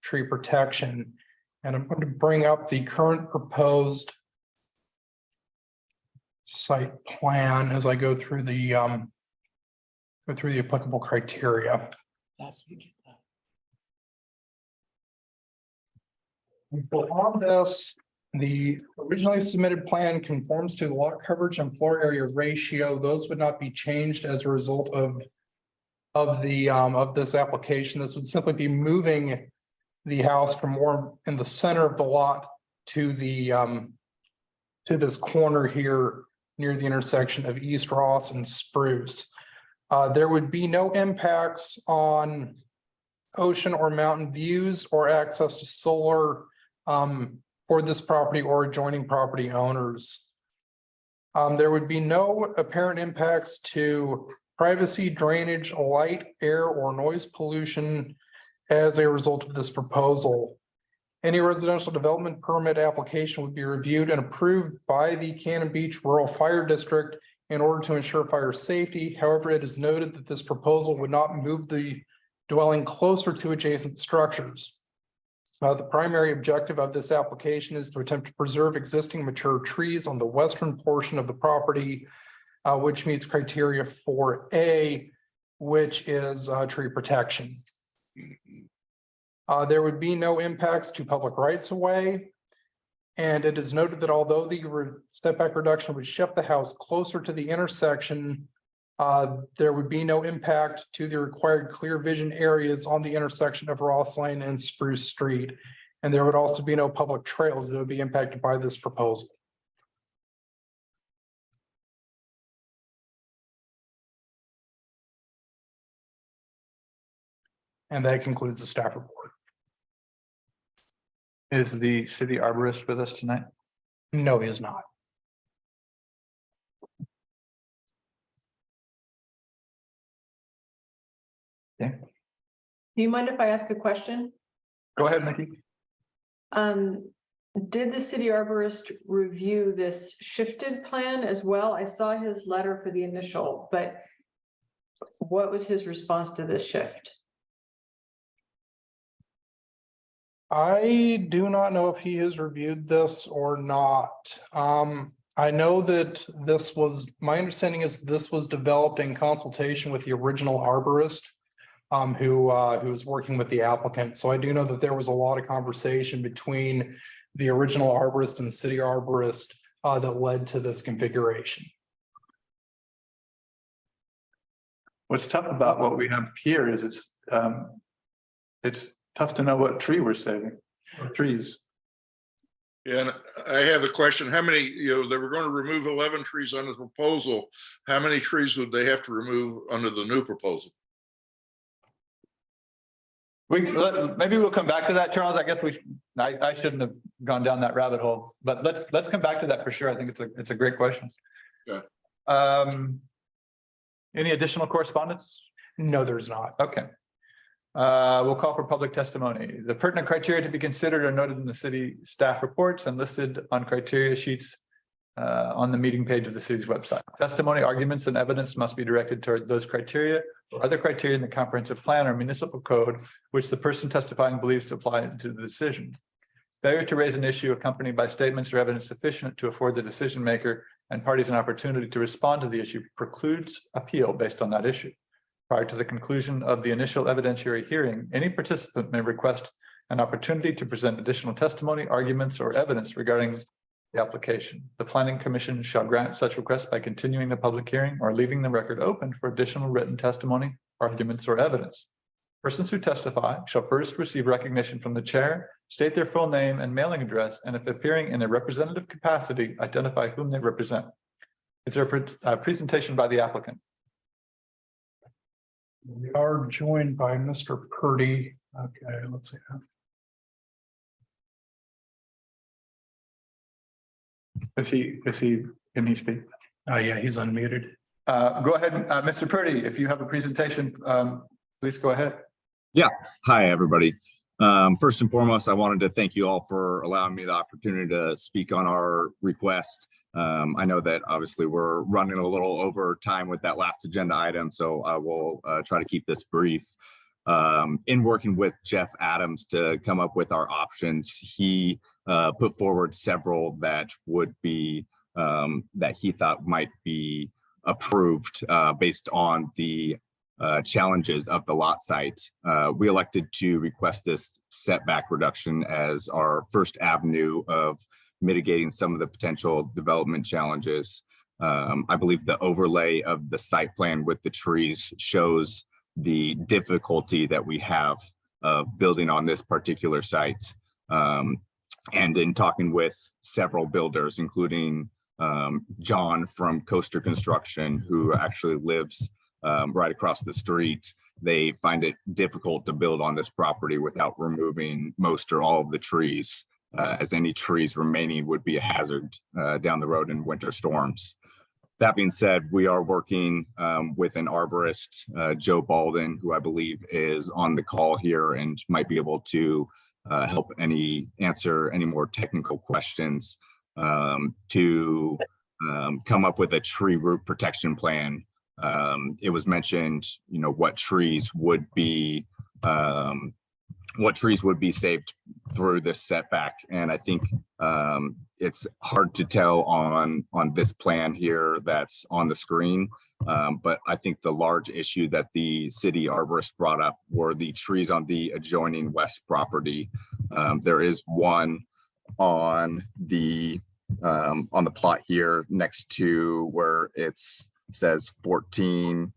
tree protection. And I'm going to bring up the current proposed site plan as I go through the applicable criteria. And for on this, the originally submitted plan conforms to lot coverage and floor area ratio. Those would not be changed as a result of this application. This would simply be moving the house from more in the center of the lot to the to this corner here near the intersection of East Ross and Spruce. There would be no impacts on ocean or mountain views or access to solar for this property or adjoining property owners. There would be no apparent impacts to privacy, drainage, light, air, or noise pollution as a result of this proposal. Any residential development permit application would be reviewed and approved by the Cannon Beach Rural Fire District in order to ensure fire safety. However, it is noted that this proposal would not move the dwelling closer to adjacent structures. The primary objective of this application is to attempt to preserve existing mature trees on the western portion of the property, which meets criteria 4A, which is tree protection. There would be no impacts to public rights of way. And it is noted that although the setback reduction would shift the house closer to the intersection, there would be no impact to the required clear vision areas on the intersection of Ross Lane and Spruce Street. And there would also be no public trails that would be impacted by this proposal. And that concludes the staff report. Is the city arborist with us tonight? No, he is not. Okay, Do you mind if I ask a question? go ahead, Mickey. Did the city arborist review this shifted plan as well? I saw his letter for the initial, but what was his response to this shift? I do not know if he has reviewed this or not. I know that my understanding is this was developed in consultation with the original arborist, who was working with the applicant. So I do know that there was a lot of conversation between the original arborist and the city arborist that led to this configuration. What's tough about what we have here is it's tough to know what tree we're saving, or trees. Yeah, and I have a question. How many, they were going to remove 11 trees under the proposal. How many trees would they have to remove under the new proposal? Maybe we'll come back to that, Charles. I guess I shouldn't have gone down that rabbit hole, but let's come back to that for sure. I think it's a great question. Yeah. Any additional correspondence? No, there's not. Okay. We'll call for public testimony. The pertinent criteria to be considered are noted in the city staff reports and listed on criteria sheets on the meeting page of the city's website. Testimony, arguments, and evidence must be directed toward those criteria or other criteria in the comprehensive plan or municipal code, which the person testifying believes to apply to the decision. Failure to raise an issue accompanied by statements or evidence sufficient to afford the decision maker and parties an opportunity to respond to the issue precludes appeal based on that issue. Prior to the conclusion of the initial evidentiary hearing, any participant may request an opportunity to present additional testimony, arguments, or evidence regarding the application. The Planning Commission shall grant such request by continuing the public hearing or leaving the record open for additional written testimony, arguments, or evidence. Persons who testify shall first receive recognition from the chair, state their full name and mailing address, and if appearing in a representative capacity, identify whom they represent. Is there a presentation by the applicant? We are joined by Mr. Purdy. Okay, let's see. Can he speak? Oh, yeah, he's unmuted. Go ahead, Mr. Purdy, if you have a presentation, please go ahead. Yeah. Hi, everybody. First and foremost, I wanted to thank you all for allowing me the opportunity to speak on our request. I know that obviously we're running a little over time with that last agenda item, so I will try to keep this brief. In working with Jeff Adams to come up with our options, he put forward several that would be that he thought might be approved based on the challenges of the lot site. We elected to request this setback reduction as our first avenue of mitigating some of the potential development challenges. I believe the overlay of the site plan with the trees shows the difficulty that we have of building on this particular site. And in talking with several builders, including John from Coaster Construction, who actually lives right across the street, they find it difficult to build on this property without removing most or all of the trees, as any trees remaining would be a hazard down the road in winter storms. That being said, we are working with an arborist, Joe Balden, who I believe is on the call here and might be able to help answer any more technical questions to come up with a tree root protection plan. It was mentioned, what trees would be saved through this setback, and I think it's hard to tell on this plan here that's on the screen, but I think the large issue that the city arborist brought up were the trees on the adjoining west property. There is one on the plot here next to where it says 14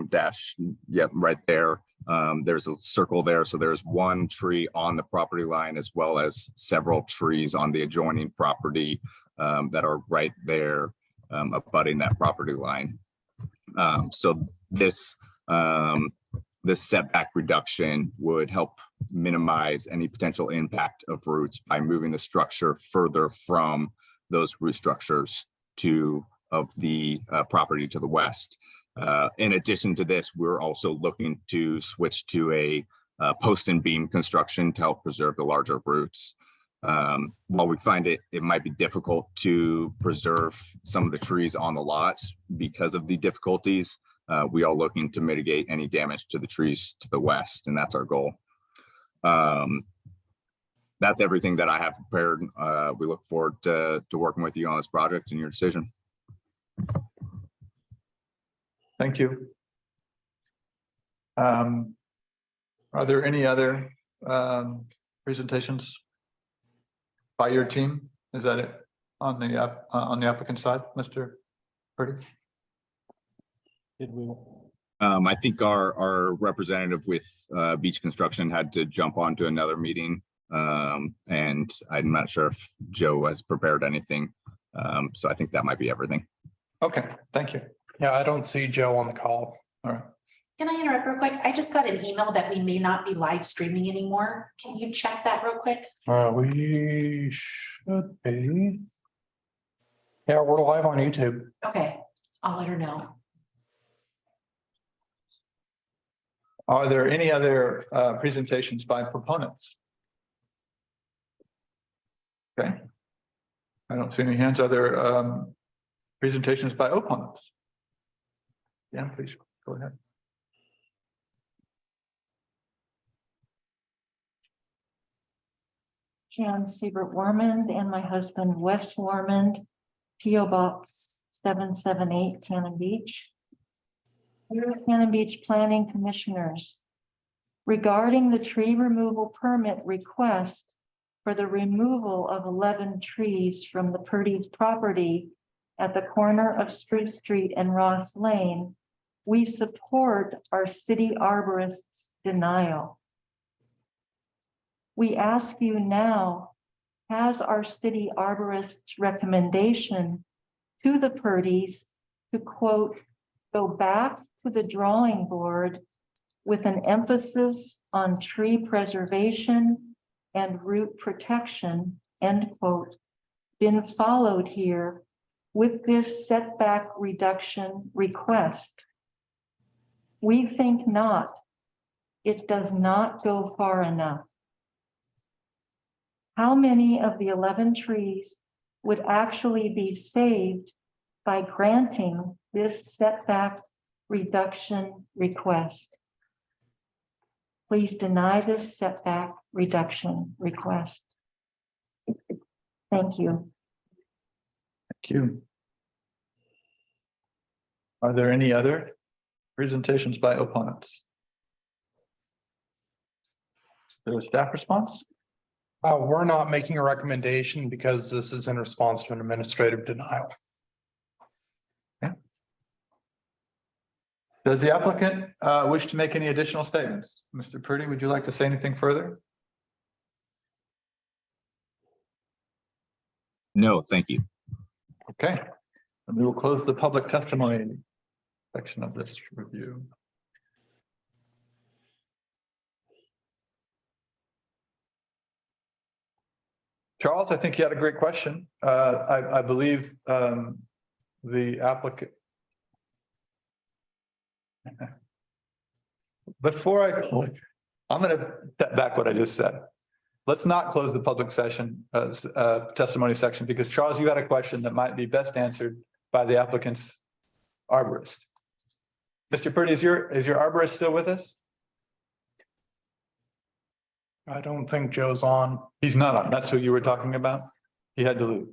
dash, right there. There's a circle there, so there's one tree on the property line as well as several trees on the adjoining property that are right there abutting that property line. So this setback reduction would help minimize any potential impact of roots by moving the structure further from those root structures of the property to the west. In addition to this, we're also looking to switch to a post and beam construction to help preserve the larger roots. While we find it might be difficult to preserve some of the trees on the lot because of the difficulties, we are looking to mitigate any damage to the trees to the west, and that's our goal. That's everything that I have prepared. We look forward to working with you on this project and your decision. Thank you. Are there any other presentations by your team? Is that it on the applicant side, Mr. Purdy? Did we? I think our representative with Beach Construction had to jump on to another meeting, and I'm not sure if Joe has prepared anything. So I think that might be everything. Okay, thank you. Yeah, I don't see Joe on the call. All right. Can I interrupt real quick? I just got an email that we may not be live streaming anymore. Can you check that real quick? We should be. Yeah, we're live on YouTube. Okay, I'll let her know. Are there any other presentations by proponents? Okay. I don't see any hands. Are there presentations by opponents? Yeah, please go ahead. Jan Siebert Warmond and my husband Wes Warmond, P.O. Box 778, Cannon Beach. Dear Cannon Beach Planning Commissioners, regarding the tree removal permit request for the removal of 11 trees from the Purdy's property at the corner of Spruce Street and Ross Lane, we support our city arborist's denial. We ask you now, has our city arborist's recommendation to the Purdy's to quote, go back to the drawing board with an emphasis on tree preservation and root protection, end quote, been followed here with this setback reduction request? We think not. It does not go far enough. How many of the 11 trees would actually be saved by granting this setback reduction request? Please deny this setback reduction request. Thank you. Thank you. Are there any other presentations by opponents? There a staff response? We're not making a recommendation because this is in response to an administrative denial. Does the applicant wish to make any additional statements? Mr. Purdy, would you like to say anything further? No, thank you. Okay, and we will close the public testimony section of this review. Charles, I think you had a great question. I believe the applicant. Before I'm going to step back what I just said. Let's not close the public session testimony section because Charles, you had a question that might be best answered by the applicant's arborist. Mr. Purdy, is your arborist still with us? I don't think Joe's on. He's not on. That's who you were talking about. He had to leave.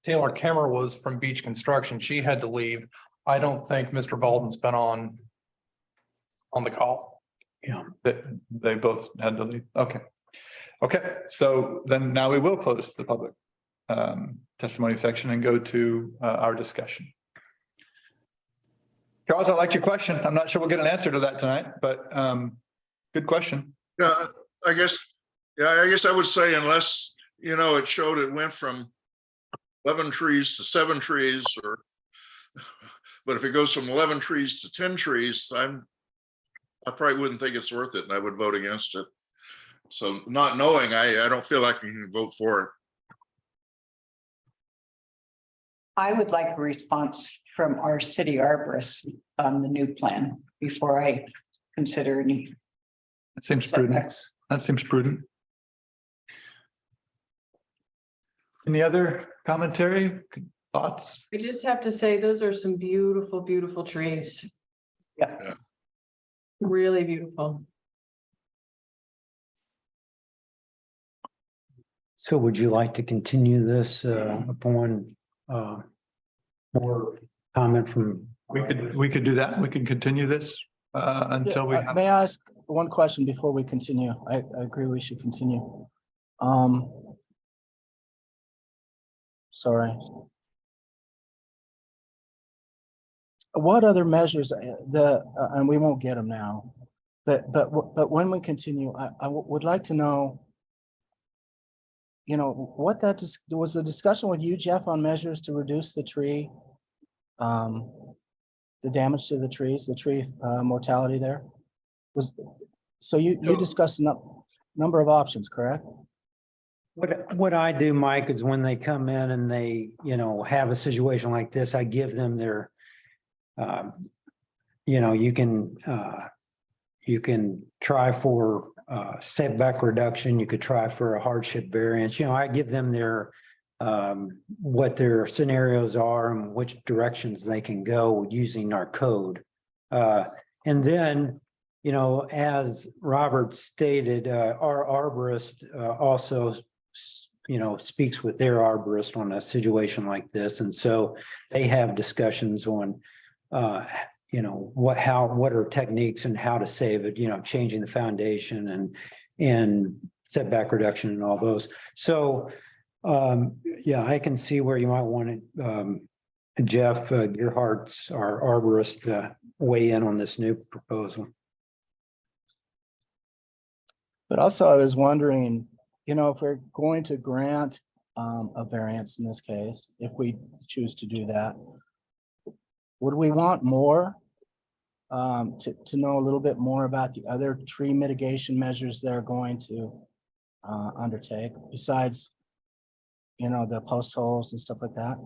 Taylor Kemmer was from Beach Construction. She had to leave. I don't think Mr. Baldwin's been on the call. Yeah, they both had to leave. Okay. Okay, so then now we will close the public testimony section and go to our discussion. Charles, I like your question. I'm not sure we'll get an answer to that tonight, but good question. Yeah, I guess I would say unless, you know, it showed it went from 11 trees to 7 trees but if it goes from 11 trees to 10 trees, I probably wouldn't think it's worth it and I would vote against it. So not knowing, I don't feel like I can vote for it. I would like a response from our city arborist on the new plan before I consider any. That seems prudent. setbacks. That seems prudent. Any other commentary, thoughts? We just have to say, those are some beautiful, beautiful trees. Yeah. Really beautiful. So would you like to continue this upon more comment from? We could do that. We can continue this until we have. May I ask one question before we continue? I agree we should continue. Sorry. What other measures and we won't get them now, but when we continue, I would like to know, you know, what that was the discussion with you, Jeff, on measures to reduce the tree the damage to the trees, the tree mortality there? So you discussed a number of options, correct? What I do, Mike, is when they come in and they, have a situation like this, I give them their, you can try for setback reduction, you could try for a hardship variance, I give them their, what their scenarios are and which directions they can go using our code. And then, as Robert stated, our arborist also speaks with their arborist on a situation like this. And so they have discussions on, what are techniques and how to save it, changing the foundation and setback reduction and all those. So, I can see where you might want it. Jeff Gearhart's our arborist weigh in on this new proposal. But also I was wondering, if we're going to grant a variance in this case, if we choose to do that, would we want more to know a little bit more about the other tree mitigation measures they're going to undertake besides, the post holes and stuff like that?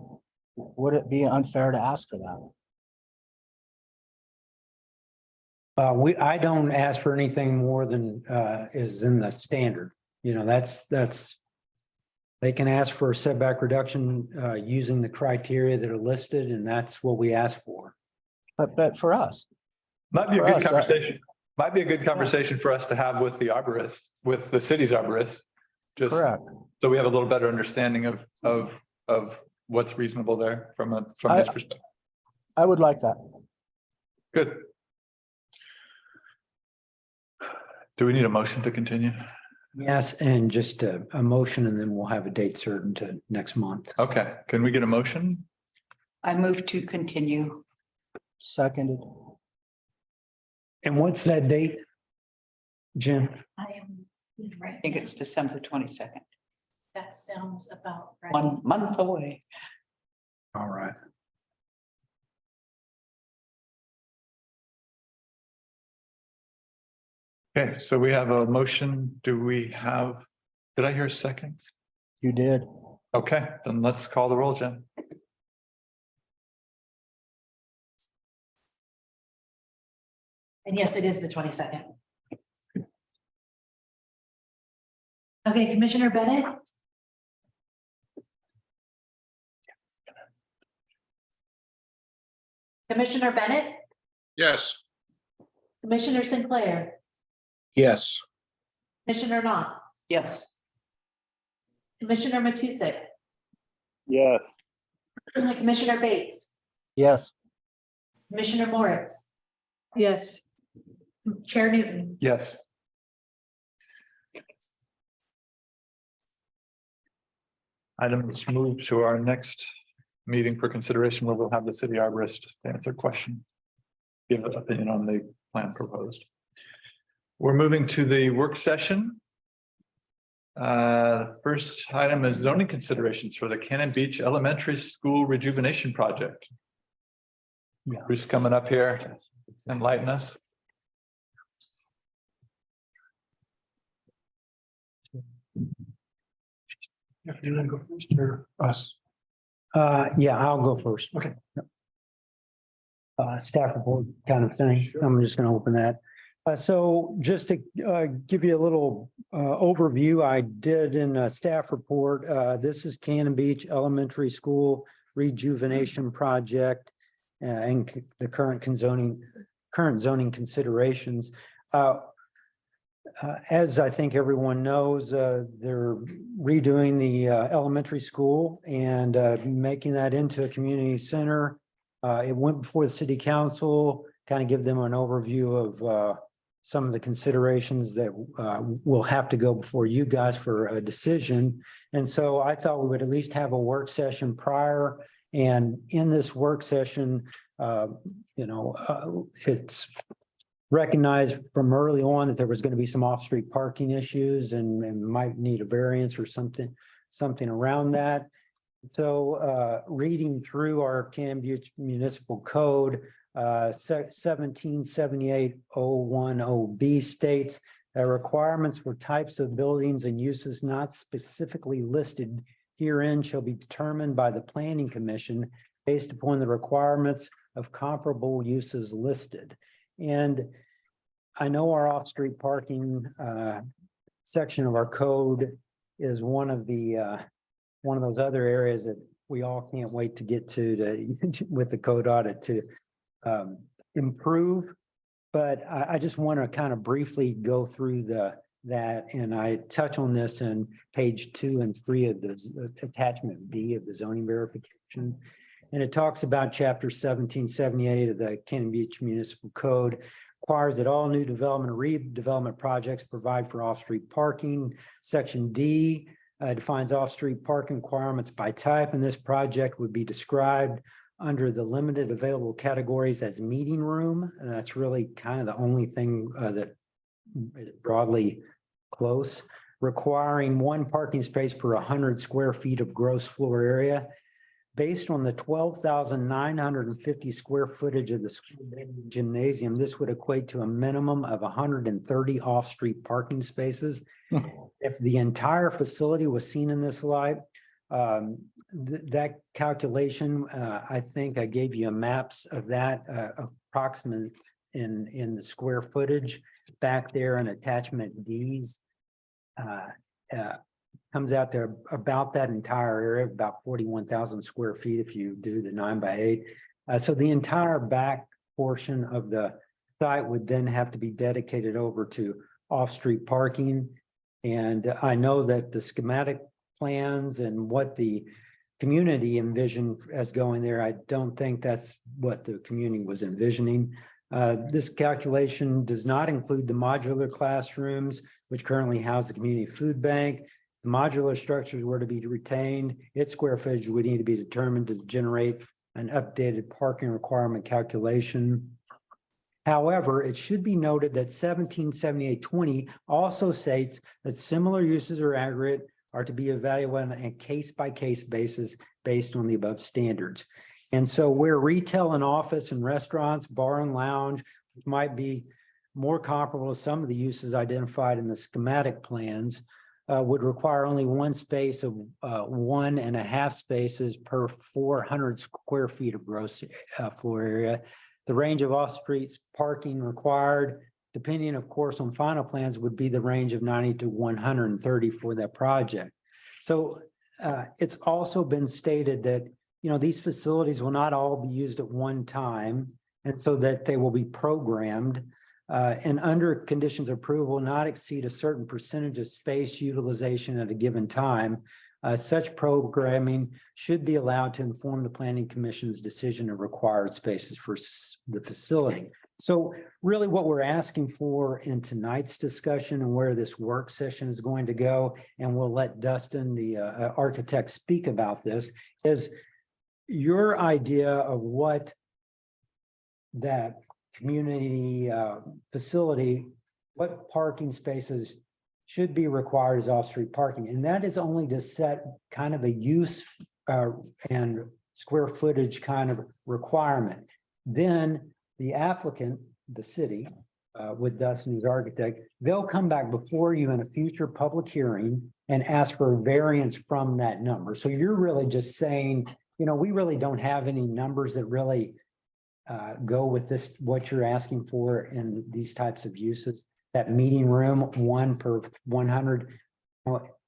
Would it be unfair to ask for that? I don't ask for anything more than is in the standard. That's they can ask for a setback reduction using the criteria that are listed, and that's what we ask for. But for us, Might be a For good us, conversation. Might be a good conversation for us to have with the arborist, with the city's arborist. Just correct. so we have a little better understanding of what's reasonable there from this perspective. I would like that. Good. Do we need a motion to continue? Yes, and just a motion, and then we'll have a date certain to next month. Okay, can we get a motion? I move to continue. Seconded. And what's that date, Jim? I am right. I think it's December 22nd, That sounds about right. 1 month away. All right. Okay, so we have a motion. Did I hear a second? You did. Okay, then let's call the roll, Jen. And yes, it is the 22nd. Okay, Commissioner Bennett? Commissioner Bennett? Yes. Commissioner Sinclair? Yes. Commissioner Knopf? Yes. Commissioner Matusek? Yes. Commissioner Bates? Yes. Commissioner Moritz? Yes. Chair Newton? Yes. Items move to our next meeting for consideration where we'll have the city arborist answer questions. Give an opinion on the plan proposed. We're moving to the work session. First item is zoning considerations for the Cannon Beach Elementary School Rejuvenation Project. Bruce coming up here to enlighten us. You want to go first or us? Yeah, I'll go first. Okay. Staff report kind of thing. I'm just going to open that. So just to give you a little overview, I did in a staff report. This is Cannon Beach Elementary School Rejuvenation Project and the current zoning considerations. As I think everyone knows, they're redoing the elementary school and making that into a community center. It went before the city council, kind of give them an overview of some of the considerations that will have to go before you guys for a decision. And so I thought we would at least have a work session prior. And in this work session, it's recognized from early on that there was going to be some off-street parking issues and might need a variance or something around that. So reading through our Cannon Beach Municipal Code, 1778 010B states that requirements for types of buildings and uses not specifically listed herein shall be determined by the planning commission based upon the requirements of comparable uses listed. And I know our off-street parking section of our code is one of those other areas that we all can't wait to get to with the code audit to improve. But I just want to kind of briefly go through that, and I touch on this in page 2 and 3 of the attachment B of the zoning verification. And it talks about chapter 1778 of the Cannon Beach Municipal Code, requires that all new development or redevelopment projects provide for off-street parking. Section D defines off-street parking requirements by type, and this project would be described under the limited available categories as meeting room. And that's really kind of the only thing that is broadly close, requiring 1 parking space per 100 square feet of gross floor area. Based on the 12,950 square footage of the school gymnasium, this would equate to a minimum of 130 off-street parking spaces. If the entire facility was seen in this light, that calculation, I think I gave you a maps of that approximate in the square footage back there in attachment D's. Comes out to about that entire area, about 41,000 square feet if you do the 9x8. So the entire back portion of the site would then have to be dedicated over to off-street parking. And I know that the schematic plans and what the community envisioned as going there, I don't think that's what the community was envisioning. This calculation does not include the modular classrooms, which currently house the community food bank. The modular structures were to be retained. Its square footage would need to be determined to generate an updated parking requirement calculation. However, it should be noted that 1778-20 also states that similar uses or aggregate are to be evaluated on a case-by-case basis based on the above standards. And so where retail and office and restaurants, bar and lounge might be more comparable to some of the uses identified in the schematic plans, would require only 1 space of 1.5 spaces per 400 square feet of gross floor area. The range of off-street parking required, depending of course on final plans, would be the range of 90 to 130 for that project. So it's also been stated that, you know, these facilities will not all be used at one time, and so that they will be programmed. And under conditions of approval, not exceed a certain percentage of space utilization at a given time. Such programming should be allowed to inform the planning commission's decision of required spaces for the facility. So really what we're asking for in tonight's discussion and where this work session is going to go, and we'll let Dustin, the architect, speak about this, is your idea of what that community facility, what parking spaces should be required as off-street parking. And that is only to set kind of a use and square footage kind of requirement. Then the applicant, the city, with Dustin as architect, they'll come back before you in a future public hearing and ask for a variance from that number. So you're really just saying, you know, we really don't have any numbers that really go with this, what you're asking for in these types of uses. That meeting room, 1 per 100,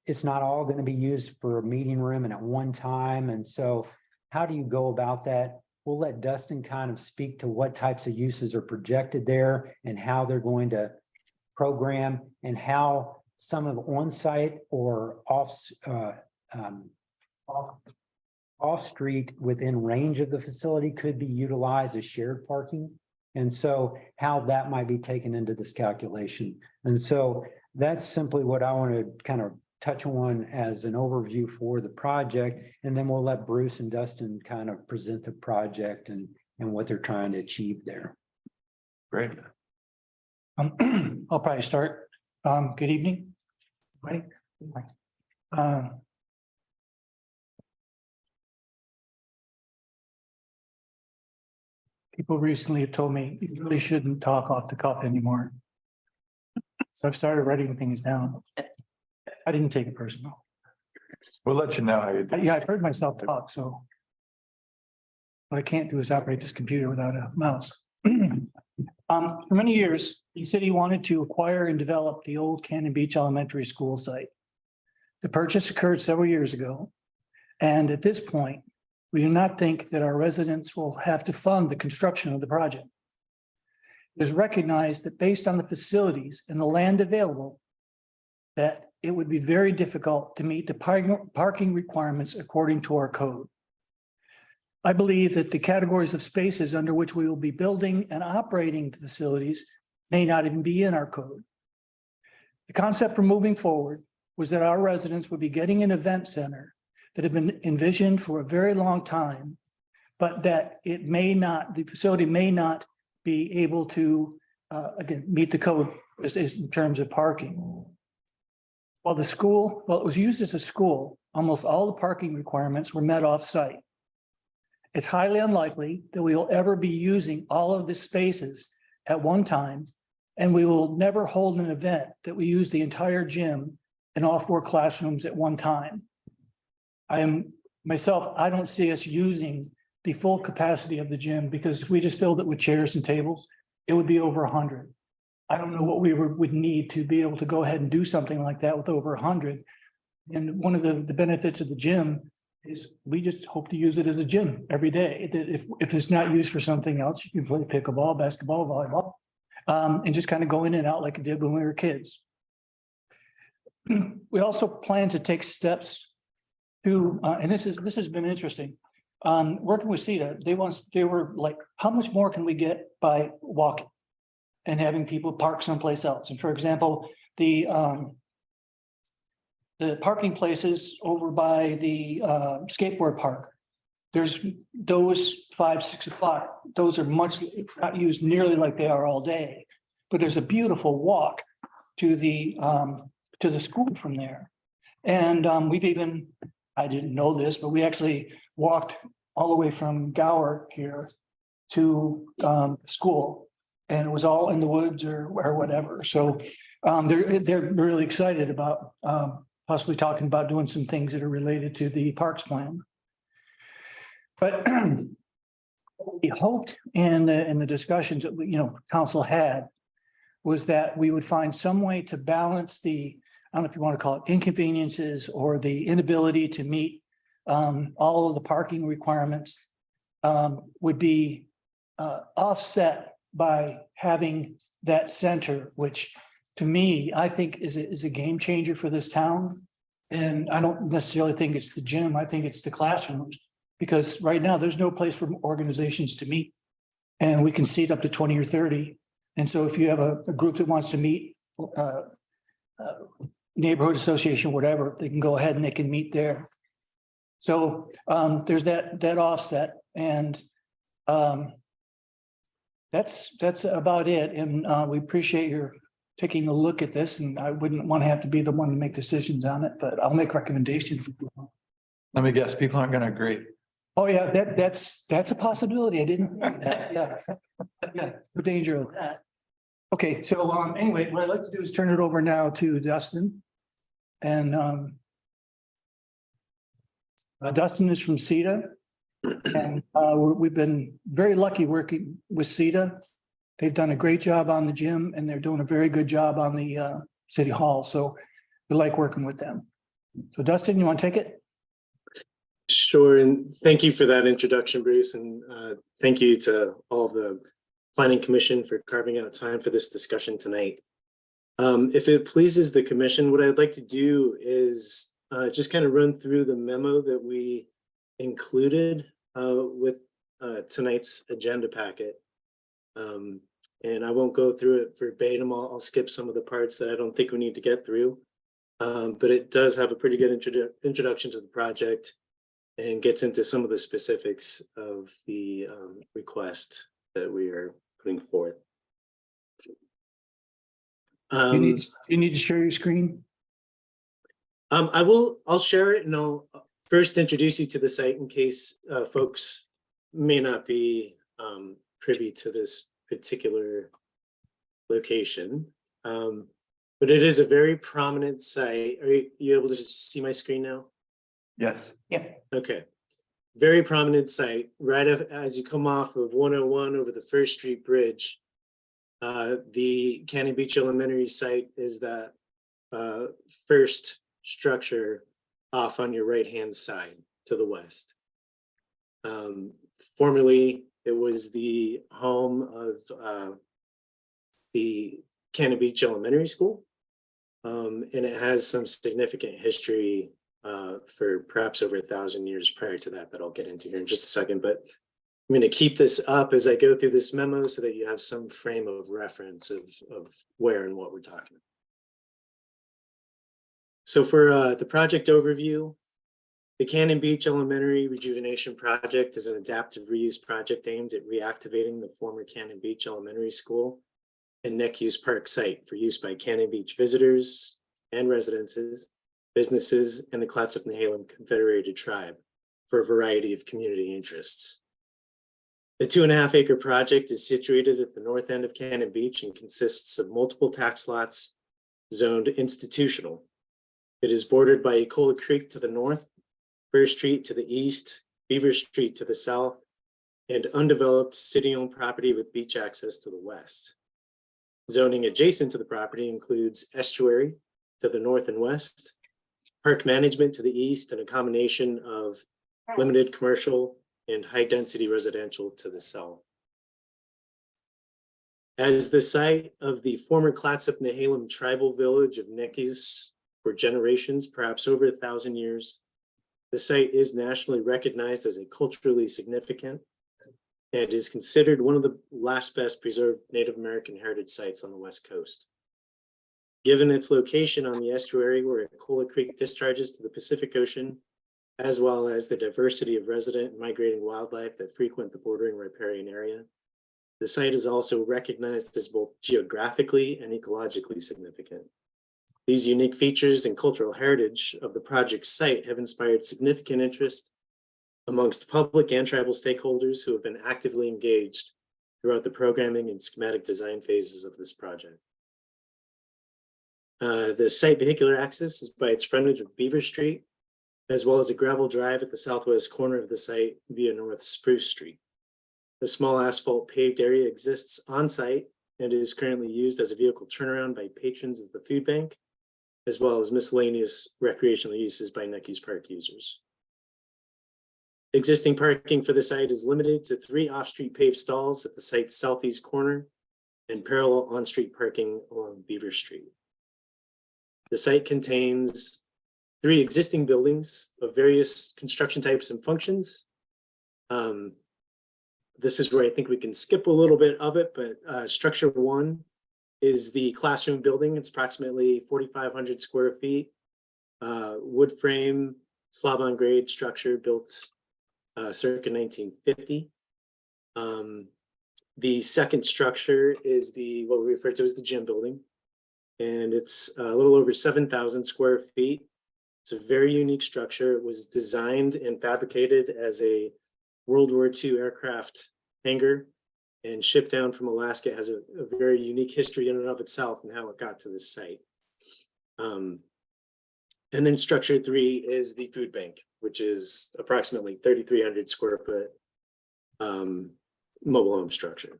it's not all going to be used for a meeting room and at one time. And so how do you go about that? We'll let Dustin kind of speak to what types of uses are projected there and how they're going to program, and how some of on-site or off-street within range of the facility could be utilized as shared parking. And so how that might be taken into this calculation. And so that's simply what I want to kind of touch on as an overview for the project. And then we'll let Bruce and Dustin kind of present the project and what they're trying to achieve there. Great. I'll probably start. Good evening. Right. people recently have told me you really shouldn't talk off the cuff anymore. So I've started writing things down. I didn't take it personal. We'll let you know how you do. Yeah, I've heard myself talk, so. What I can't do is operate this computer without a mouse. For many years, the city wanted to acquire and develop the old Cannon Beach Elementary School site. The purchase occurred several years ago. And at this point, we do not think that our residents will have to fund the construction of the project. It is recognized that based on the facilities and the land available, that it would be very difficult to meet the parking requirements according to our code. I believe that the categories of spaces under which we will be building and operating the facilities may not even be in our code. The concept for moving forward was that our residents would be getting an event center that had been envisioned for a very long time, but that it may not, the facility may not be able to, again, meet the code as in terms of parking. While the school, well, it was used as a school, almost all the parking requirements were met off-site. It's highly unlikely that we will ever be using all of the spaces at one time, and we will never hold an event that we use the entire gym and all 4 classrooms at one time. I don't see us using the full capacity of the gym, because if we just filled it with chairs and tables, it would be over 100. I don't know what we would need to be able to go ahead and do something like that with over 100. And one of the benefits of the gym is we just hope to use it as a gym every day. If it's not used for something else, you can play pickleball, basketball, volleyball, and just kind of go in and out like it did when we were kids. We also plan to take steps to, and this has been interesting. Working with CETA, they were like, how much more can we get by walking and having people park someplace else? And for example, the parking places over by the skateboard park, there's those 5, 6 o'clock, those are much not used nearly like they are all day, but there's a beautiful walk to the school from there. And we've even, I didn't know this, but we actually walked all the way from Gower here to school, and it was all in the woods or whatever. So they're really excited about possibly talking about doing some things that are related to the parks plan. But we hoped in the discussions that council had was that we would find some way to balance the, I don't know if you want to call it inconveniences or the inability to meet all of the parking requirements would be offset by having that center, which to me, I think is a game changer for this town. And I don't necessarily think it's the gym. I think it's the classrooms, because right now there's no place for organizations to meet. And we can seat up to 20 or 30. And so if you have a group that wants to meet, neighborhood association, whatever, they can go ahead and they can meet there. So there's that offset, and that's about it. And we appreciate your taking a look at this, and I wouldn't want to have to be the one to make decisions on it, but I'll make recommendations. Let me guess, people aren't going to agree. Oh, yeah, that's a possibility. I didn't, yeah, no danger of that. Okay, so anyway, what I'd like to do is turn it over now to Dustin. And Dustin is from CETA. And we've been very lucky working with CETA. They've done a great job on the gym, and they're doing a very good job on the city hall. So we like working with them. So Dustin, you want to take it? Sure, and thank you for that introduction, Bruce, and thank you to all of the Planning Commission for carving out time for this discussion tonight. If it pleases the commission, what I'd like to do is just kind of run through the memo that we included with tonight's agenda packet. And I won't go through it verbatim. I'll skip some of the parts that I don't think we need to get through. But it does have a pretty good introduction to the project and gets into some of the specifics of the request that we are putting forth. You need to share your screen? I'll share it, and I'll first introduce you to the site in case folks may not be privy to this particular location. But it is a very prominent site. Are you able to see my screen now? Yes. Okay. Very prominent site, right up as you come off of 101 over the First Street Bridge. The Cannon Beach Elementary site is that first structure off on your right-hand side to the west. Formerly, it was the home of the Cannon Beach Elementary School. And it has some significant history for perhaps over 1,000 years prior to that I'll get into here in just a second. But I'm going to keep this up as I go through this memo so that you have some frame of reference of where and what we're talking about. So for the project overview, the Cannon Beach Elementary Rejuvenation Project is an adaptive reuse project aimed at reactivating the former Cannon Beach Elementary School and Neck-Use Park site for use by Cannon Beach visitors and residences, businesses, and the Clatsop-Nehalem Confederated Tribe for a variety of community interests. The 2.5 acre project is situated at the north end of Cannon Beach and consists of multiple tax lots zoned institutional. It is bordered by Ecola Creek to the north, First Street to the east, Beaver Street to the south, and undeveloped city-owned property with beach access to the west. Zoning adjacent to the property includes estuary to the north and west, park management to the east, and a combination of limited commercial and high-density residential to the south. As the site of the former Clatsop-Nehalem tribal village of Neck-Use for generations, perhaps over 1,000 years, the site is nationally recognized as a culturally significant and is considered one of the last best preserved Native American heritage sites on the West Coast. Given its location on the estuary where Ecola Creek discharges to the Pacific Ocean, as well as the diversity of resident and migrating wildlife that frequent the bordering riparian area, the site is also recognized as both geographically and ecologically significant. These unique features and cultural heritage of the project site have inspired significant interest amongst public and tribal stakeholders who have been actively engaged throughout the programming and schematic design phases of this project. The site vehicular access is by its frontage of Beaver Street, as well as a gravel drive at the southwest corner of the site via North Spruce Street. A small asphalt paved area exists on site and is currently used as a vehicle turnaround by patrons of the food bank, as well as miscellaneous recreational uses by Neck-Use Park users. Existing parking for the site is limited to 3 off-street paved stalls at the site's southeast corner and parallel on-street parking along Beaver Street. The site contains 3 existing buildings of various construction types and functions. This is where I think we can skip a little bit of it, but structure 1 is the classroom building. It's approximately 4,500 square feet, wood frame, slab on grade structure built circa 1950. The second structure is what we refer to as the gym building, and it's a little over 7,000 square feet. It's a very unique structure. It was designed and fabricated as a World War II aircraft hangar and shipped down from Alaska. It has a very unique history in and of itself and how it got to this site. And then structure 3 is the food bank, which is approximately 3,300 square foot mobile home structure.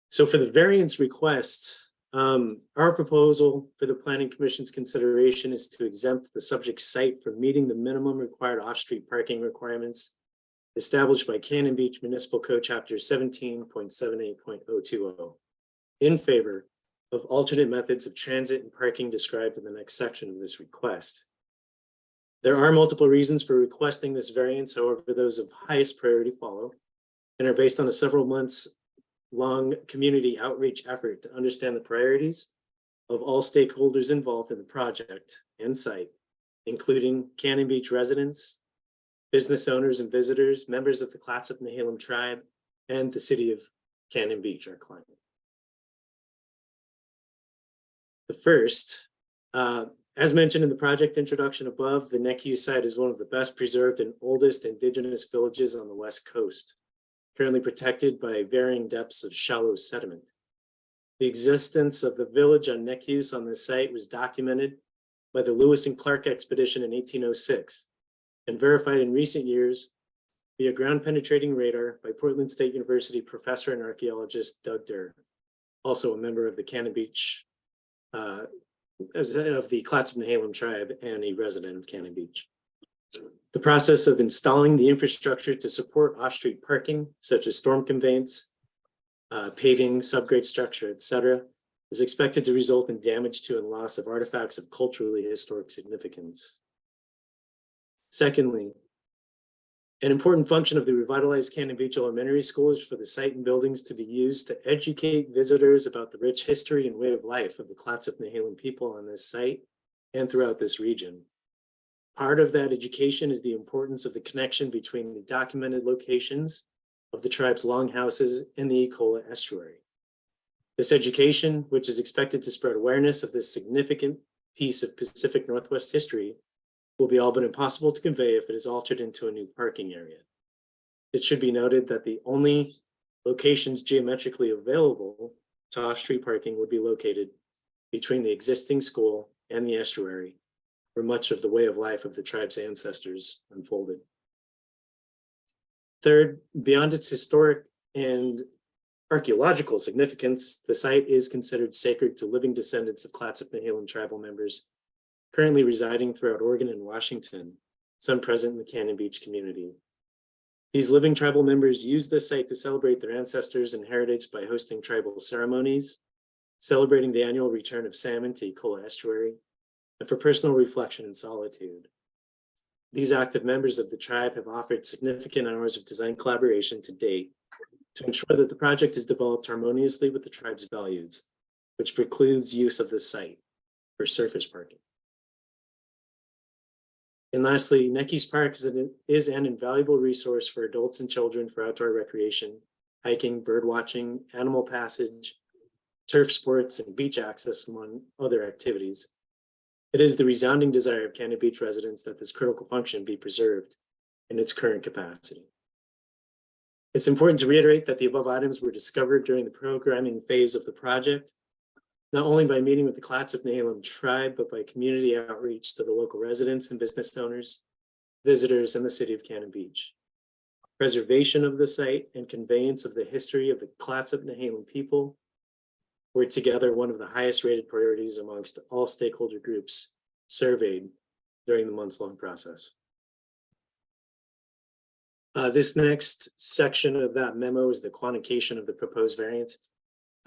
So for the variance request, our proposal for the Planning Commission's consideration is to exempt the subject site from meeting the minimum required off-street parking requirements established by Cannon Beach Municipal Code Chapter 17.78.020 in favor of alternate methods of transit and parking described in the next section of this request. There are multiple reasons for requesting this variance, however, those of highest priority follow and are based on a several months long community outreach effort to understand the priorities of all stakeholders involved in the project and site, including Cannon Beach residents, business owners and visitors, members of the Clatsop-Nehalem tribe, and the city of Cannon Beach, our client. The first, as mentioned in the project introduction above, the Neck-Use site is one of the best preserved and oldest indigenous villages on the West Coast. currently protected by varying depths of shallow sediment. The existence of the village on neck use on this site was documented by the Lewis and Clark expedition in 1806 and verified in recent years via ground penetrating radar by Portland State University professor and archaeologist Doug Durr, also a member of the Cannon Beach, of the Clatsop-Nehalem tribe and a resident of Cannon Beach. The process of installing the infrastructure to support off-street parking, such as storm conveyance, paving, subgrade structure, etc., is expected to result in damage to and loss of artifacts of culturally historic significance. Secondly, an important function of the revitalized Cannon Beach Elementary School is for the site and buildings to be used to educate visitors about the rich history and way of life of the Clatsop-Nehalem people on this site and throughout this region. Part of that education is the importance of the connection between the documented locations of the tribe's longhouses and the Ecola estuary. This education, which is expected to spread awareness of this significant piece of Pacific Northwest history, will be all but impossible to convey if it is altered into a new parking area. It should be noted that the only locations geometrically available to off-street parking would be located between the existing school and the estuary, where much of the way of life of the tribe's ancestors unfolded. Third, beyond its historic and archaeological significance, the site is considered sacred to living descendants of Clatsop-Nehalem tribal members currently residing throughout Oregon and Washington, some present in the Cannon Beach community. These living tribal members use this site to celebrate their ancestors and heritage by hosting tribal ceremonies, celebrating the annual return of salmon to Ecola estuary, and for personal reflection and solitude. These active members of the tribe have offered significant hours of design collaboration to date to ensure that the project is developed harmoniously with the tribe's values, which precludes use of this site for surface parking. And lastly, Necky's Park is an invaluable resource for adults and children for outdoor recreation, hiking, bird watching, animal passage, turf sports, and beach access, among other activities. It is the resounding desire of Cannon Beach residents that this critical function be preserved in its current capacity. It's important to reiterate that the above items were discovered during the programming phase of the project, not only by meeting with the Clatsop-Nehalem tribe, but by community outreach to the local residents and business owners, visitors, and the city of Cannon Beach. Preservation of the site and conveyance of the history of the Clatsop-Nehalem people were together one of the highest rated priorities amongst all stakeholder groups surveyed during the months-long process. This next section of that memo is the quantification of the proposed variance.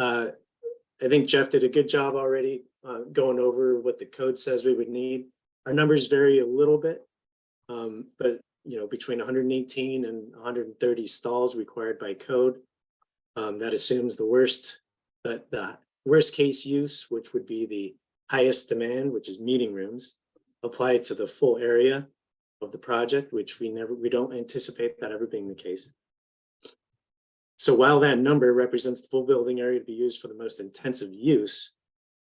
I think Jeff did a good job already going over what the code says we would need. Our numbers vary a little bit, but between 118 and 130 stalls required by code. That assumes the worst case use, which would be the highest demand, which is meeting rooms, applied to the full area of the project, which we don't anticipate that ever being the case. So while that number represents the full building area to be used for the most intensive use,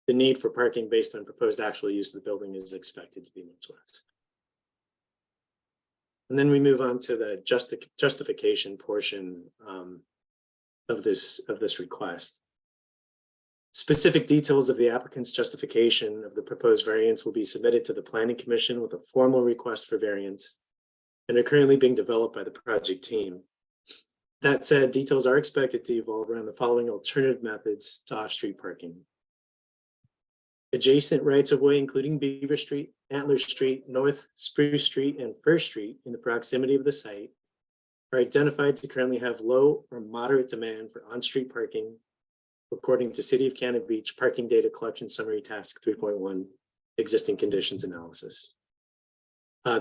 the need for parking based on proposed actual use of the building is expected to be much less. And then we move on to the justification portion of this request. Specific details of the applicant's justification of the proposed variance will be submitted to the Planning Commission with a formal request for variance and are currently being developed by the project team. That said, details are expected to evolve around the following alternative methods to off-street parking. Adjacent rights-of-way, including Beaver Street, Antler Street, North Spruce Street, and First Street in the proximity of the site, are identified to currently have low or moderate demand for on-street parking, according to City of Cannon Beach Parking Data Collection Summary Task 3.1 Existing Conditions Analysis.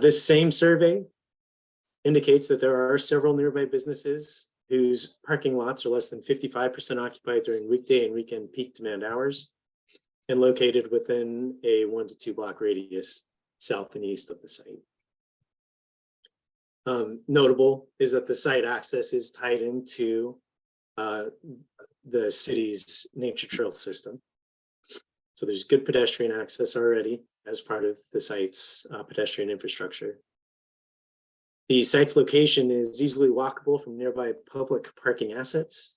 This same survey indicates that there are several nearby businesses whose parking lots are less than 55% occupied during weekday and weekend peak demand hours and located within a 1 to 2 block radius south and east of the site. Notable is that the site access is tied into the city's nature trail system. So there's good pedestrian access already as part of the site's pedestrian infrastructure. The site's location is easily walkable from nearby public parking assets.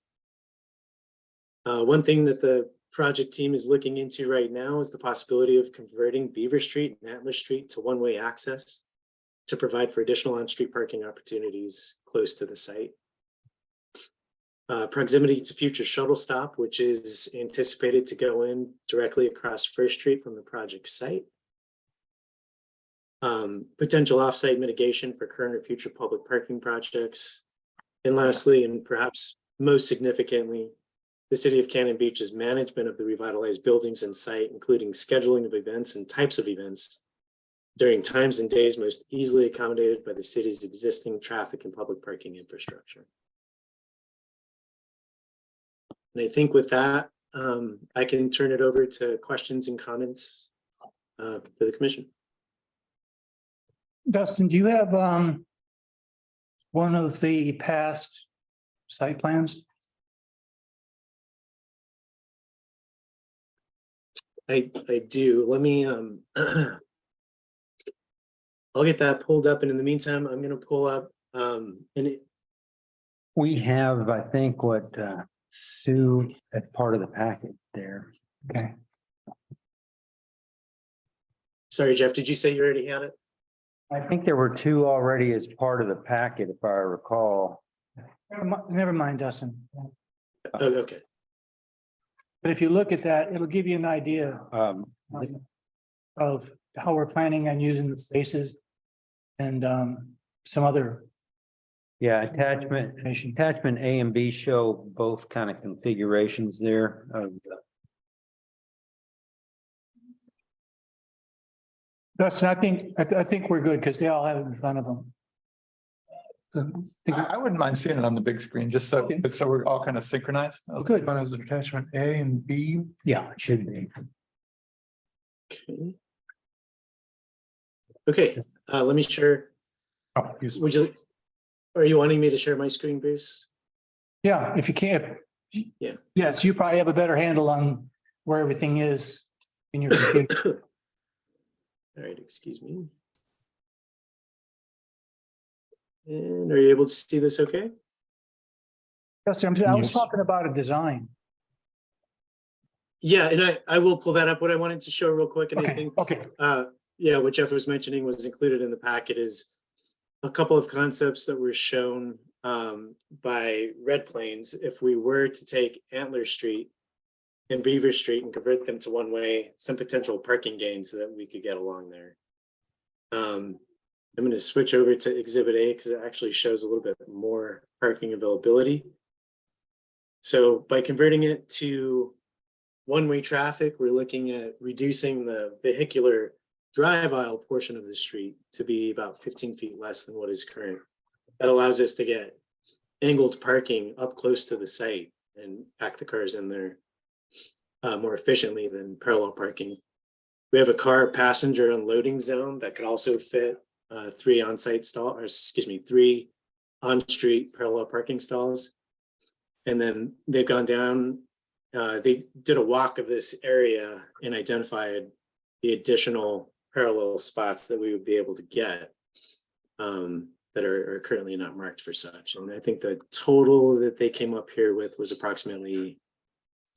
One thing that the project team is looking into right now is the possibility of converting Beaver Street and Antler Street to one-way access to provide for additional on-street parking opportunities close to the site. Proximity to future shuttle stop, which is anticipated to go in directly across First Street from the project site. Potential offsite mitigation for current or future public parking projects. And lastly, and perhaps most significantly, the City of Cannon Beach's management of the revitalized buildings and site, including scheduling of events and types of events during times and days most easily accommodated by the city's existing traffic and public parking infrastructure. And I think with that, I can turn it over to questions and comments for the commission. Dustin, do you have one of the past site plans? I do. Let me I'll get that pulled up, and in the meantime, I'm gonna pull up We have, I think, what Sue as part of the packet there. Okay. sorry, Jeff, did you say you already had it? I think there were two already as part of the packet, if I recall. Never mind, Dustin. Oh, okay. But if you look at that, it'll give you an idea of how we're planning on using the spaces and some other. Yeah, attachment A and B show both kind of configurations there of Dustin, I think we're good because they all have it in front of them. I wouldn't mind seeing it on the big screen, just so we're all kind of synchronized. Good. One is attachment A and B. Yeah, it should be. Okay, let me share. Oh, Are you wanting me to share my screen, Bruce? Yeah, if you can. Yeah. Yes, you probably have a better handle on where everything is in your computer. All right, excuse me. And are you able to see this okay? Dustin, I was talking about a design. Yeah, and I will pull that up. What I wanted to show real quick, and I think, yeah, what Jeff was mentioning was included in the packet is a couple of concepts that were shown by Red Plains. If we were to take Antler Street and Beaver Street and convert them to one way, some potential parking gains that we could get along there. I'm going to switch over to Exhibit A because it actually shows a little bit more parking availability. So by converting it to one-way traffic, we're looking at reducing the vehicular drive aisle portion of the street to be about 15 feet less than what is current. That allows us to get angled parking up close to the site and pack the cars in there more efficiently than parallel parking. We have a car passenger unloading zone that could also fit three on-street parallel parking stalls. And then they've gone down, they did a walk of this area and identified the additional parallel spots that we would be able to get that are currently not marked for such. And I think the total that they came up here with was approximately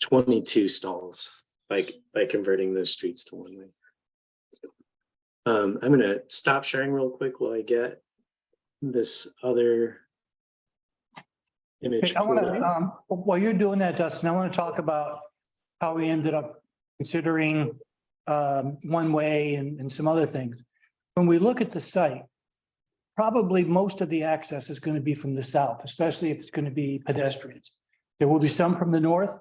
22 stalls by converting those streets to one way. I'm going to stop sharing real quick while I get this other image. I want to, while you're doing that, Dustin, I want to talk about how we ended up considering one way and some other things. When we look at the site, probably most of the access is going to be from the south, especially if it's going to be pedestrians. There will be some from the north,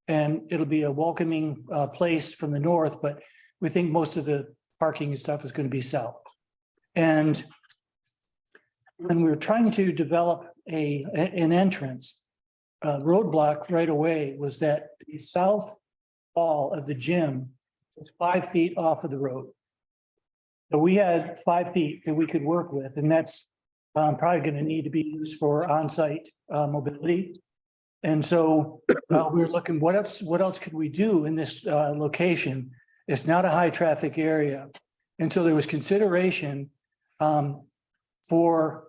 and it'll be a welcoming place from the north, but we think most of the parking and stuff is going to be south. And when we're trying to develop an entrance, roadblock right away was that the south wall of the gym is 5 feet off of the road. So we had 5 feet that we could work with, and that's probably going to need to be used for on-site mobility. And so we were looking, what else could we do in this location? It's not a high traffic area. And so there was consideration for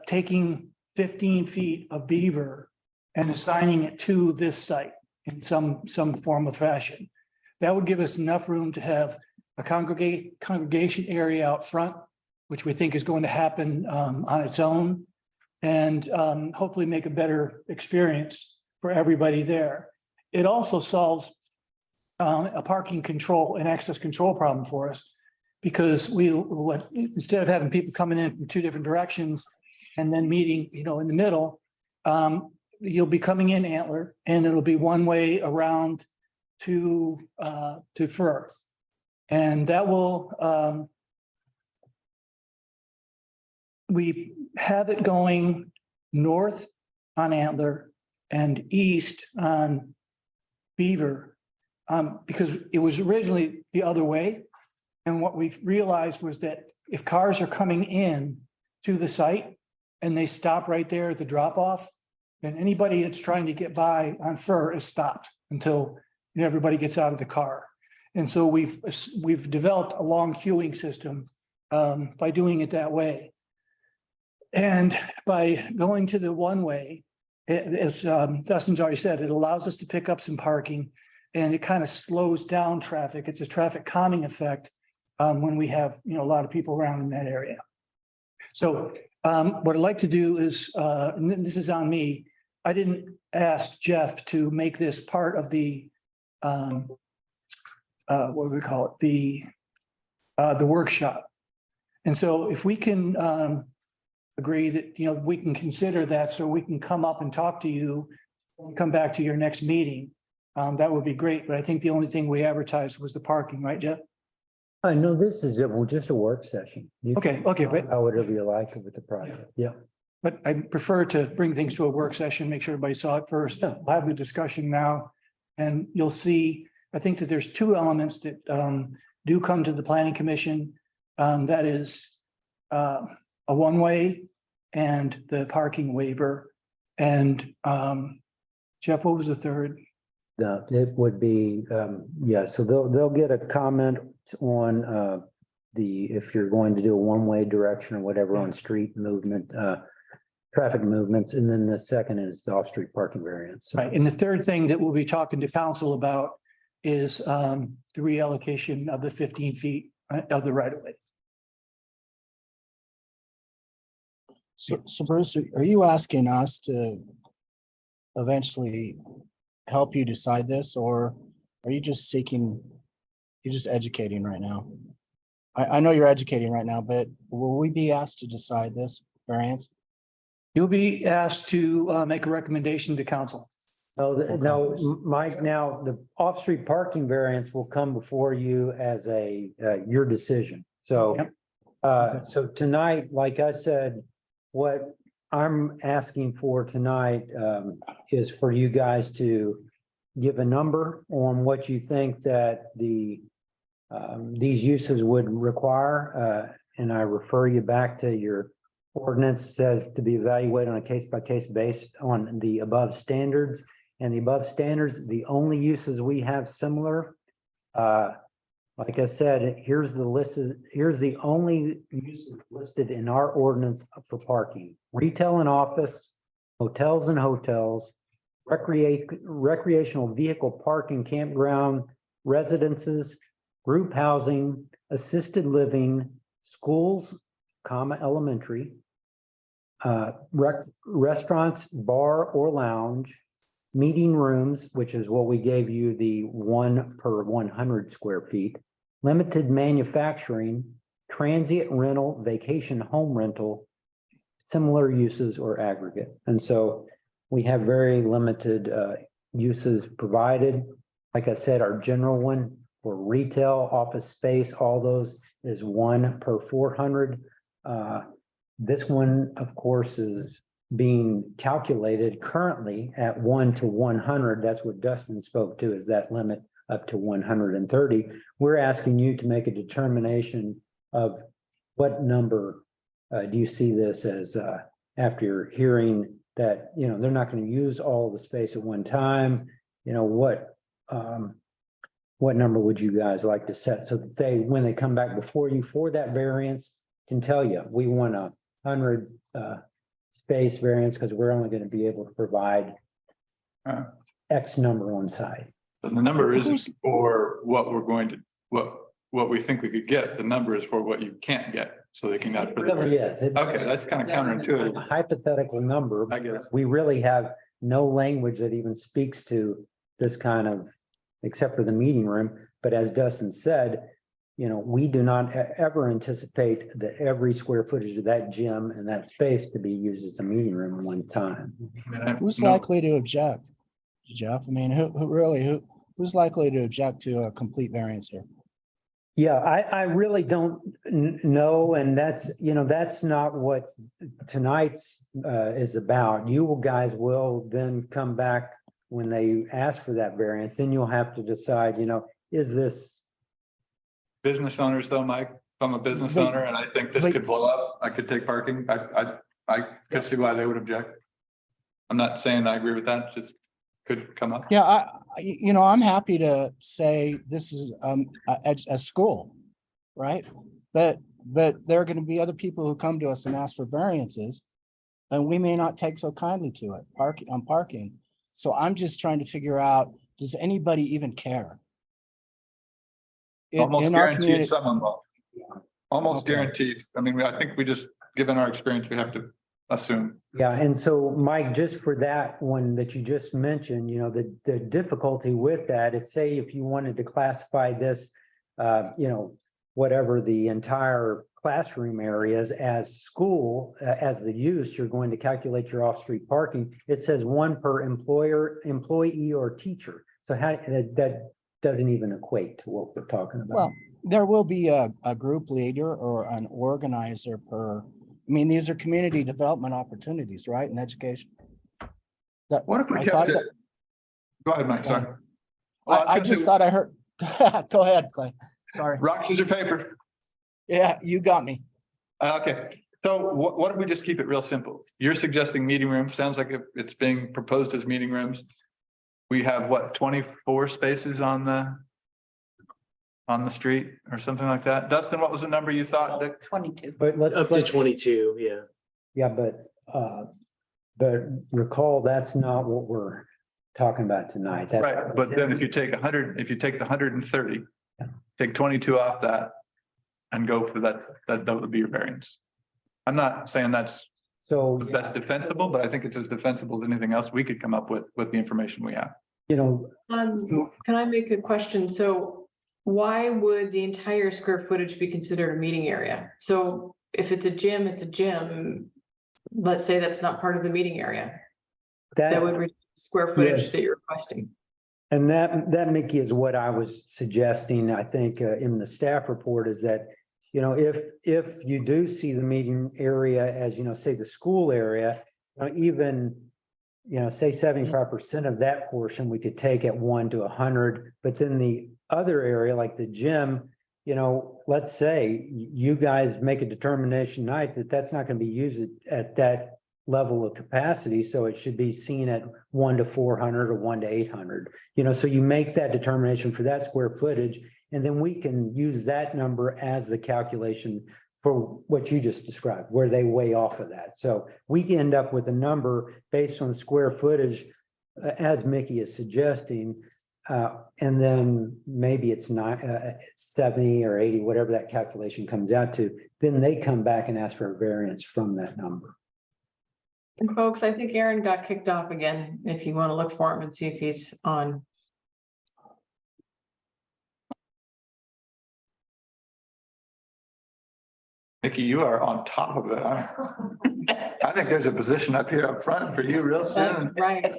taking 15 feet of beaver and assigning it to this site in some form of fashion. That would give us enough room to have a congregation area out front, which we think is going to happen on its own, and hopefully make a better experience for everybody there. It also solves a parking control and access control problem for us, because instead of having people coming in from two different directions and then meeting, in the middle, you'll be coming in Antler, and it'll be one way around to Fir. And that will, we have it going north on Antler and east on Beaver, because it was originally the other way. And what we've realized was that if cars are coming in to the site and they stop right there at the drop off, then anybody that's trying to get by on Fir is stopped until everybody gets out of the car. And so we've developed a long queuing system by doing it that way. And by going to the one way, as Dustin's already said, it allows us to pick up some parking, and it kind of slows down traffic. It's a traffic calming effect when we have, a lot of people around in that area. So what I'd like to do is, and this is on me, I didn't ask Jeff to make this part of the, what do we call it? The workshop. And so if we can agree that, we can consider that, so we can come up and talk to you, come back to your next meeting, that would be great. But I think the only thing we advertised was the parking, right, Jeff? I know this is just a work session. You Okay, but whatever you like with the project. Yeah. But I prefer to bring things to a work session, make sure everybody saw it first. We'll have the discussion now. And you'll see, I think that there's two elements that do come to the planning commission. That is a one-way and the parking waiver. And Jeff, what was the third? It would be, so they'll get a comment on if you're going to do a one-way direction or whatever on street movement, traffic movements, and then the second is the off-street parking variance. Right, and the third thing that we'll be talking to council about is the reallocation of the 15 feet of the right of way. So Bruce, are you asking us to eventually help you decide this, or are you just you're just educating right now? I know you're educating right now, but will we be asked to decide this variance? You'll be asked to make a recommendation to council. No, Mike, now the off-street parking variance will come before you as your decision. So, so tonight, like I said, what I'm asking for tonight is for you guys to give a number on what you think that these uses would require. And I refer you back to your ordinance says to be evaluated on a case-by-case based on the above standards. And the above standards, the only uses we have similar, like I said, here's the list. Here's the only uses listed in our ordinance for parking: retail and office, hotels and hotels, recreational vehicle parking, campground, residences, group housing, assisted living, schools, elementary, restaurants, bar or lounge, meeting rooms, which is what we gave you, the 1 per 100 square feet, limited manufacturing, transient rental, vacation home rental, similar uses or aggregate. And so we have very limited uses provided. Like I said, our general one for retail, office space, all those is 1 per 400. This one, of course, is being calculated currently at 1 to 100. That's what Dustin spoke to, is that limit up to 130. We're asking you to make a determination of what number do you see this as after you're hearing that, they're not going to use all the space at one time. What number would you guys like to set so that when they come back before you for that variance, can tell you, we want hundred space variance because we're only going to be able to provide X number on site. So the number isn't for what we're going to, what we think we could get. The number is for what you can't get. So they can. Yes. Okay, that's kind of counterintuitive. A hypothetical number. I guess. We really have no language that even speaks to this kind of, except for the meeting room. But as Dustin said, you know, we do not ever anticipate that every square footage of that gym and that space to be used as a meeting room at one time. Who's likely to object? Jeff, I mean, who's likely to object to a complete variance here? Yeah, I really don't know, and that's, you know, that's not what tonight's is about. You guys will then come back when they ask for that variance, then you'll have to decide, you know, is this. Business owners though, Mike, if I'm a business owner and I think this could blow up, I could take parking. I could see why they would object. I'm not saying I agree with that, just could come up. Yeah, you know, I'm happy to say this is a school, right? But there are going to be other people who come to us and ask for variances, and we may not take so kindly to it, parking. So I'm just trying to figure out, does anybody even care? Almost in our guaranteed community- someone will. Almost Okay. guaranteed. I mean, I think we just, given our experience, we have to assume. Yeah, and so Mike, just for that one that you just mentioned, you know, the difficulty with that is, say if you wanted to classify this, you know, whatever the entire classroom areas as school, as the use, you're going to calculate your off-street parking. It says one per employee or teacher. So how, that doesn't even equate to what we're talking about. Well, there will be a group leader or an organizer per, I mean, these are community development opportunities, right, in education? What if we I kept thought it? that- Go ahead, Mike, sorry. Well, I just thought I heard, go ahead, Clay, sorry. Rock, scissors, paper. Yeah, you got me. Okay, so what if we just keep it real simple? You're suggesting meeting rooms, sounds like it's being proposed as meeting rooms. We have what, 24 spaces on the street or something like that? Dustin, what was the number you thought that? 22. But Up to 22, yeah. Yeah, but recall, that's not what we're talking about tonight. That's- Right, but then if you take 100, if you take the 130, take 22 off that and go for that would be your variance. I'm not saying that's defensible, but I think it's as defensible as anything else we could come up with the information we have. You know, Can I make a question? So why would the entire square footage be considered a meeting area? So if it's a gym, it's a gym. Let's say that's not part of the meeting area. That would reduce the square footage Yes. that you're requesting. And that, Mickey, is what I was suggesting, I think, in the staff report, is that, you know, if you do see the meeting area as, you know, say the school area, even, you know, say 75% of that portion, we could take at 1 to 100, but then the other area, like the gym, you know, let's say you guys make a determination tonight that that's not going to be used at that level of capacity, so it should be seen at 1 to 400 or 1 to 800. You know, so you make that determination for that square footage, and then we can use that number as the calculation for what you just described, where they weigh off of that. So we end up with a number based on square footage, as Mickey is suggesting, and then maybe it's not 70 or 80, whatever that calculation comes out to. Then they come back and ask for a variance from that number. And folks, I think Aaron got kicked off again, if you want to look for him and see if he's on. Nikki, you are on top of it. I think there's a position up here up front for you real That's soon. right.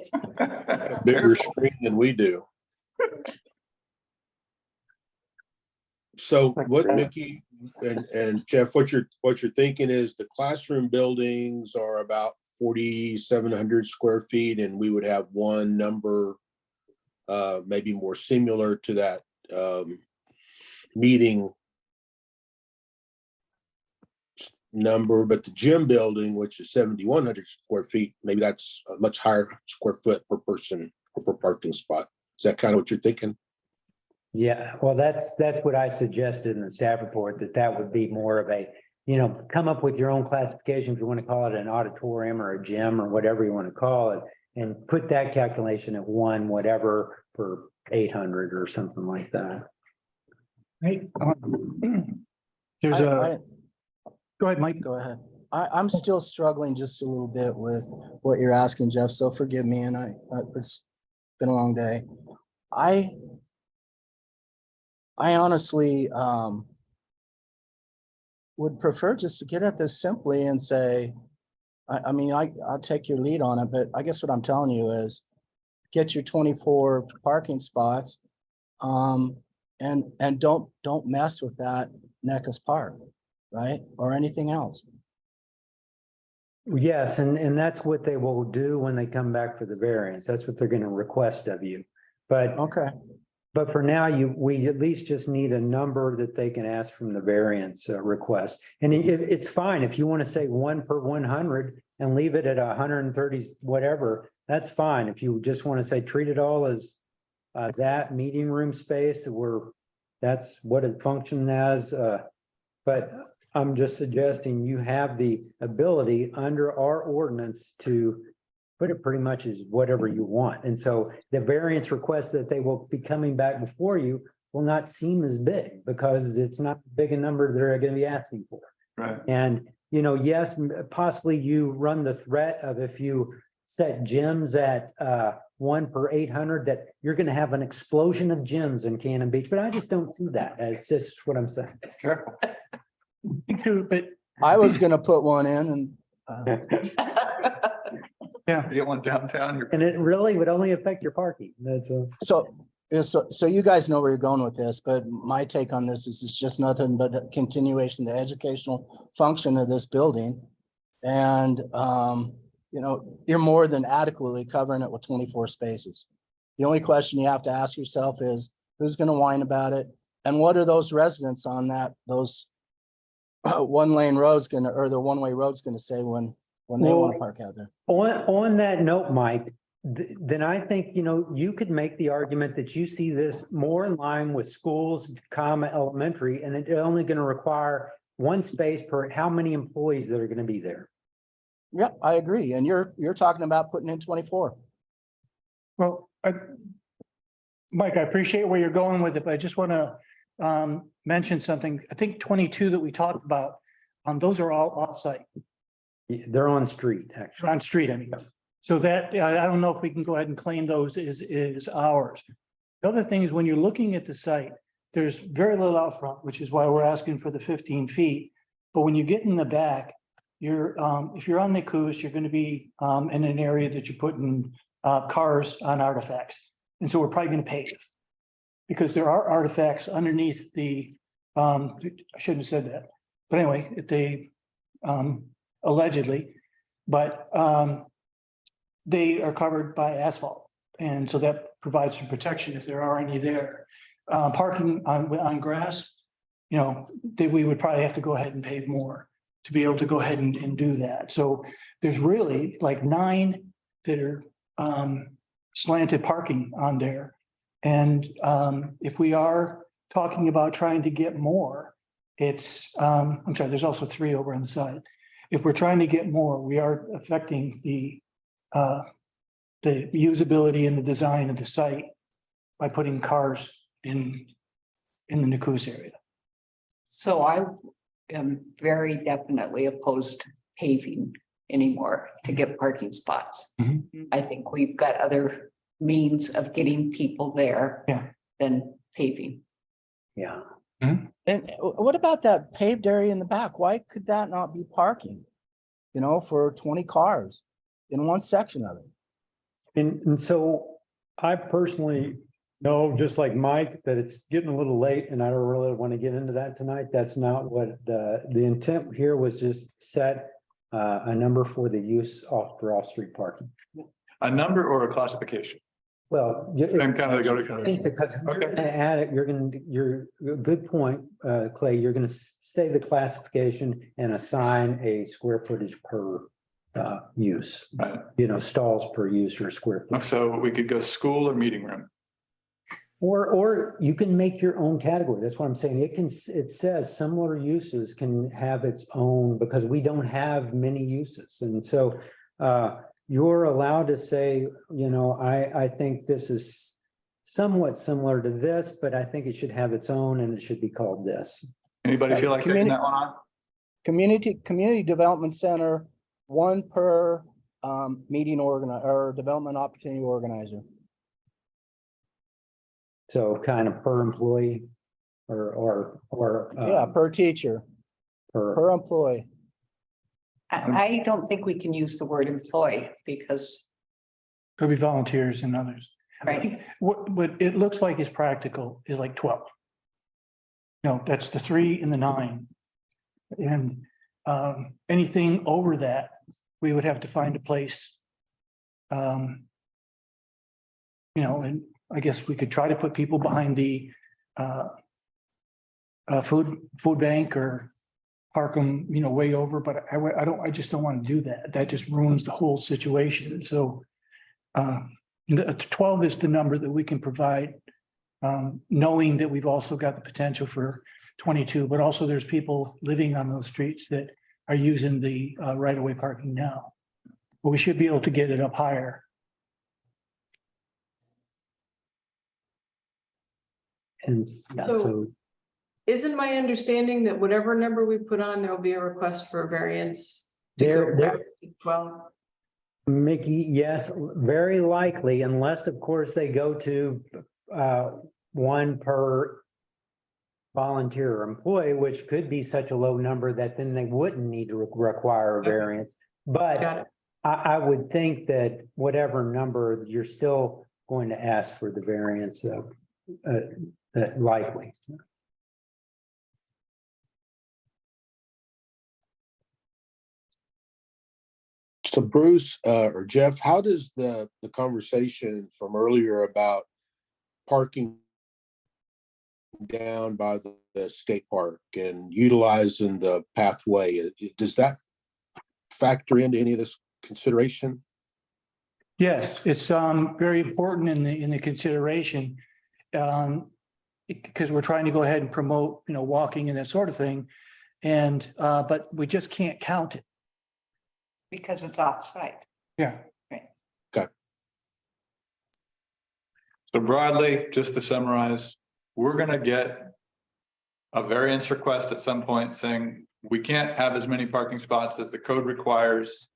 Bigger screen than we do. So what Mickey and Jeff, what you're thinking is the classroom buildings are about 4,700 square feet, and we would have one number maybe more similar to that meeting number, but the gym building, which is 7,100 square feet, maybe that's a much higher square foot per person or per parking spot. Is that kind of what you're thinking? Yeah, well, that's what I suggested in the staff report, that would be more of a come up with your own classification, if you want to call it an auditorium or a gym or whatever you want to call it, and put that calculation at one, whatever, per 800 or something like that. Right. There's a, go ahead, Mike. Go ahead. I'm still struggling just a little bit with what you're asking, Jeff, so forgive me, and it's been a long day. I honestly, would prefer just to get at this simply and say, I'll take your lead on it, but I guess what I'm telling you is get your 24 parking spots, and don't mess with that Neckus Park, right? Or anything else. Yes, and that's what they will do when they come back for the variance. That's what they're going to request of you. But okay. But for now, we at least just need a number that they can ask from the variance request. And it's fine if you want to say 1 per 100 and leave it at 130, whatever, that's fine. If you just want to say treat it all as that meeting room space that's what it functions as. But I'm just suggesting you have the ability under our ordinance to put it pretty much as whatever you want. And so the variance request that they will be coming back before you will not seem as big because it's not big a number they're going to be asking for. Right. And, yes, possibly you run the threat of if you set gyms at 1 per 800, that you're going to have an explosion of gyms in Cannon Beach, but I just don't see that. That's just what I'm saying. Careful. But I was gonna put one in and yeah, You get one downtown, you're And it really would only affect your parking. That's so you guys know where you're going with this, but my take on this is it's just nothing but a continuation, the educational function of this building. And, you're more than adequately covering it with 24 spaces. The only question you have to ask yourself is who's going to whine about it? And what are those residents on those one-lane roads or the one-way roads gonna say when they want to park out there? On that note, Mike, then I think, you could make the argument that you see this more in line with schools, elementary, and it's only going to require one space per how many employees that are going to be there. Yeah, I agree. And you're talking about putting in 24. well, Mike, I appreciate where you're going with it, but I just want to mention something. I think 22 that we talked about, those are all offsite. They're on street, actually. On street, I mean. So that, I don't know if we can go ahead and claim those is ours. The other thing is when you're looking at the site, there's very little out front, which is why we're asking for the 15 feet. But when you get in the back, if you're on the Neckus, you're going to be in an area that you're putting cars on artifacts. And so we're probably going to pave because there are artifacts underneath I shouldn't have said that, but anyway, allegedly, but they are covered by asphalt. And so that provides some protection if there are any there. Parking on grass, we would probably have to go ahead and pave more to be able to go ahead and do that. So there's really like 9 that are slanted parking on there. And if we are talking about trying to get more, it's, I'm sorry, there's also 3 over on the side. If we're trying to get more, we are affecting the usability and the design of the site by putting cars in the Neckus area. So I am very definitely opposed to paving anymore to get parking spots. I think we've got other means of getting people there than paving. Yeah. And what about that paved area in the back? Why could that not be parking? For 20 cars in one section of it? And so I personally know, just like Mike, that it's getting a little late and I don't really want to get into that tonight. That's not what the intent here was, just set a number for the use for off-street parking. A number or a classification? Well, Same kind of go because you're going to add it, you're a good point, Clay. You're going to say the classification and assign a square footage per use, Right. stalls per use or square footage. So we could go school or meeting room. Or you can make your own category. That's what I'm saying. It says similar uses can have its own, because we don't have many uses. And so you're allowed to say, you know, I think this is somewhat similar to this, but I think it should have its own and it should be called this. Anybody feel like taking that one on? Community Development Center, one per meeting or development opportunity organizer. So kind of per employee or Yeah, per teacher, per employee. I don't think we can use the word employee because, Could be volunteers and others. right, What it looks like is practical is like 12. No, that's the 3 and the 9. And anything over that, we would have to find a place. You know, and I guess we could try to put people behind the food bank or park them, you know, way over, but I just don't want to do that. That just ruins the whole situation. So 12 is the number that we can provide, knowing that we've also got the potential for 22, but also there's people living on those streets that are using the right-of-way parking now. But we should be able to get it up higher. And yeah, so Isn't my understanding that whatever number we put on, there'll be a request for a variance? To go There- back to 12? Mickey, yes, very likely, unless of course they go to one per volunteer or employee, which could be such a low number that then they wouldn't need to require a variance. Got But it. I would think that whatever number, you're still going to ask for the variance of likely. So Bruce or Jeff, how does the conversation from earlier about parking down by the skate park and utilizing the pathway, does that factor into any of this consideration? Yes, it's very important in the consideration. Because we're trying to go ahead and promote, you know, walking and that sort of thing. And but we just can't count it. because it's off-site. Yeah. So broadly, just to summarize, we're gonna get a variance request at some point saying we can't have as many parking spots as the code requires.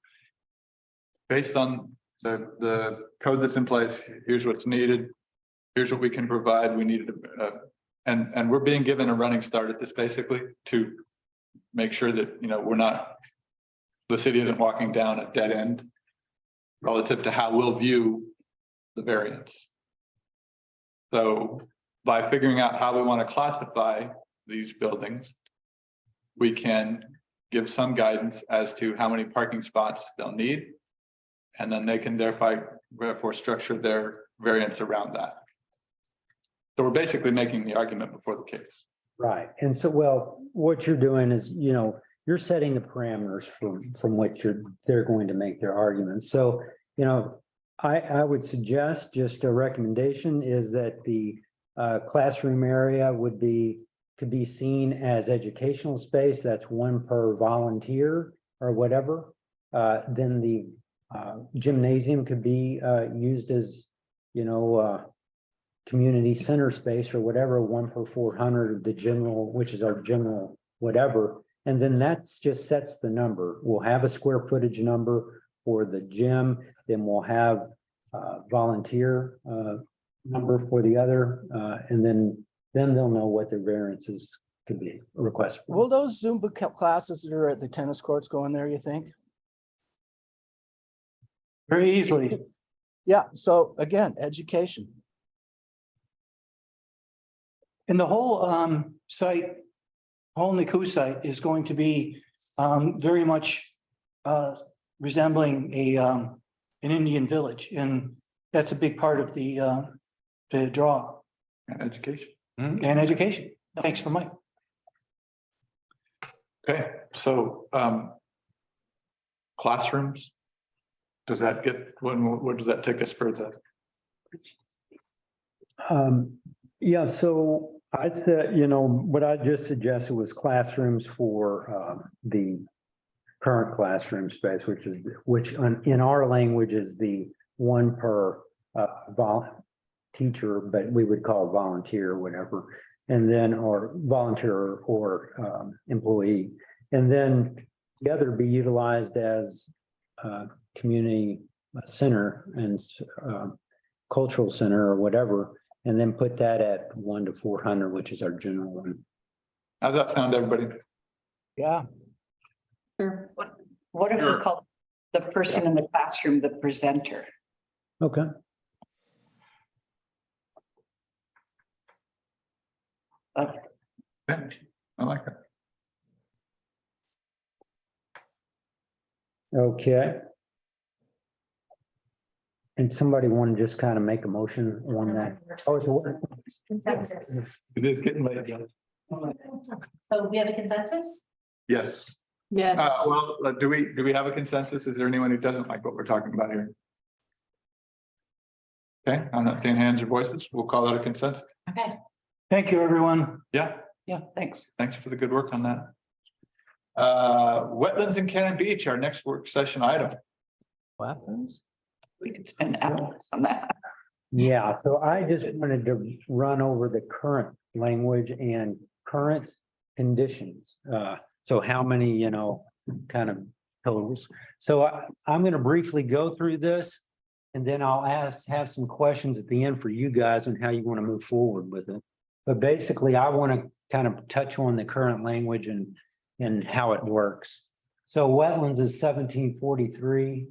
Based on the code that's in place, here's what's needed. Here's what we can provide. We needed, and we're being given a running start at this basically to make sure that, you know, the city isn't walking down a dead end relative to how we'll view the variance. So by figuring out how we want to classify these buildings, we can give some guidance as to how many parking spots they'll need. And then they can therefore structure their variance around that. So we're basically making the argument before the case. Right. And so, well, what you're doing is, you know, you're setting the parameters from which they're going to make their arguments. So, you know, I would suggest just a recommendation is that the classroom area could be seen as educational space. That's one per volunteer or whatever. Then the gymnasium could be used as, you know, community center space or whatever, 1 per 400 of the general, which is our general whatever. And then that just sets the number. We'll have a square footage number for the gym, then we'll have volunteer number for the other, and then they'll know what their variances could be requested. Will those Zumba classes that are at the tennis courts go in there, you think? Very easily. Yeah, so again, education. And the whole site, whole Niku site is going to be very much resembling an Indian village, and that's a big part of the draw. And education. And education. Thanks for Mike. Okay, so classrooms. Does that get, what does that take us further? Yeah, so I said, what I just suggested was classrooms for the current classroom space, in our language is the one per teacher, but we would call it volunteer or whatever, and then or volunteer or employee, and then the other be utilized as community center and cultural center or whatever, and then put that at 1 to 400, which is our general one. How's that sound, everybody? Yeah. Sure. What if we call the person in the classroom the presenter? Okay. Yeah, I like that. Okay. And somebody want to just kind of make a motion on that? Oh, it's a- Consensus. It is getting late. So we have a consensus? Yes. Yes. Well, do we have a consensus? Is there anyone who doesn't like what we're talking about here? Okay, I'm not seeing hands or voices. We'll call that a consensus. Okay. Thank you, everyone. Yeah, Yeah, thanks. thanks for the good work on that. Wetlands in Cannon Beach, our next work session item. Weapons? We could spend hours on that. Yeah, so I just wanted to run over the current language and current conditions. So how many, kind of totals. So I'm going to briefly go through this. And then I'll have some questions at the end for you guys on how you want to move forward with it. But basically, I want to kind of touch on the current language and how it works. So wetlands is 1743,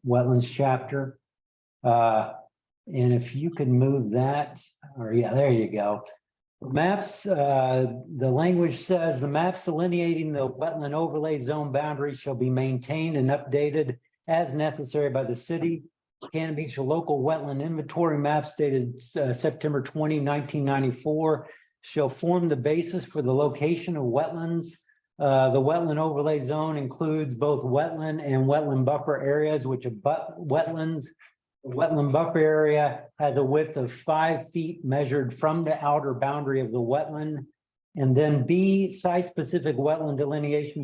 wetlands chapter. And if you could move that, or yeah, there you go. Maps, the language says the maps delineating the wetland overlay zone boundaries shall be maintained and updated as necessary by the city. Cannon Beach local wetland inventory maps dated September 20, 1994 shall form the basis for the location of wetlands. The wetland overlay zone includes both wetland and wetland buffer areas, which abut wetlands. The wetland buffer area has a width of 5 feet measured from the outer boundary of the wetland. And then B, site-specific wetland delineation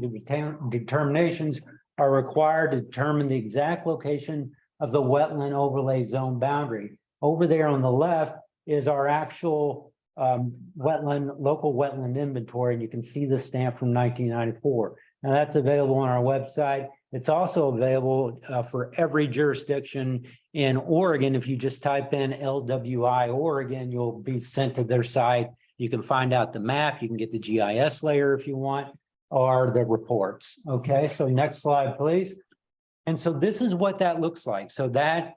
determinations are required to determine the exact location of the wetland overlay zone boundary. Over there on the left is our actual local wetland inventory, and you can see the stamp from 1994. Now that's available on our website. It's also available for every jurisdiction in Oregon. If you just type in LWI Oregon, you'll be sent to their site. You can find out the map, you can get the GIS layer if you want, or the reports. Okay, so next slide, please. And so this is what that looks like. So that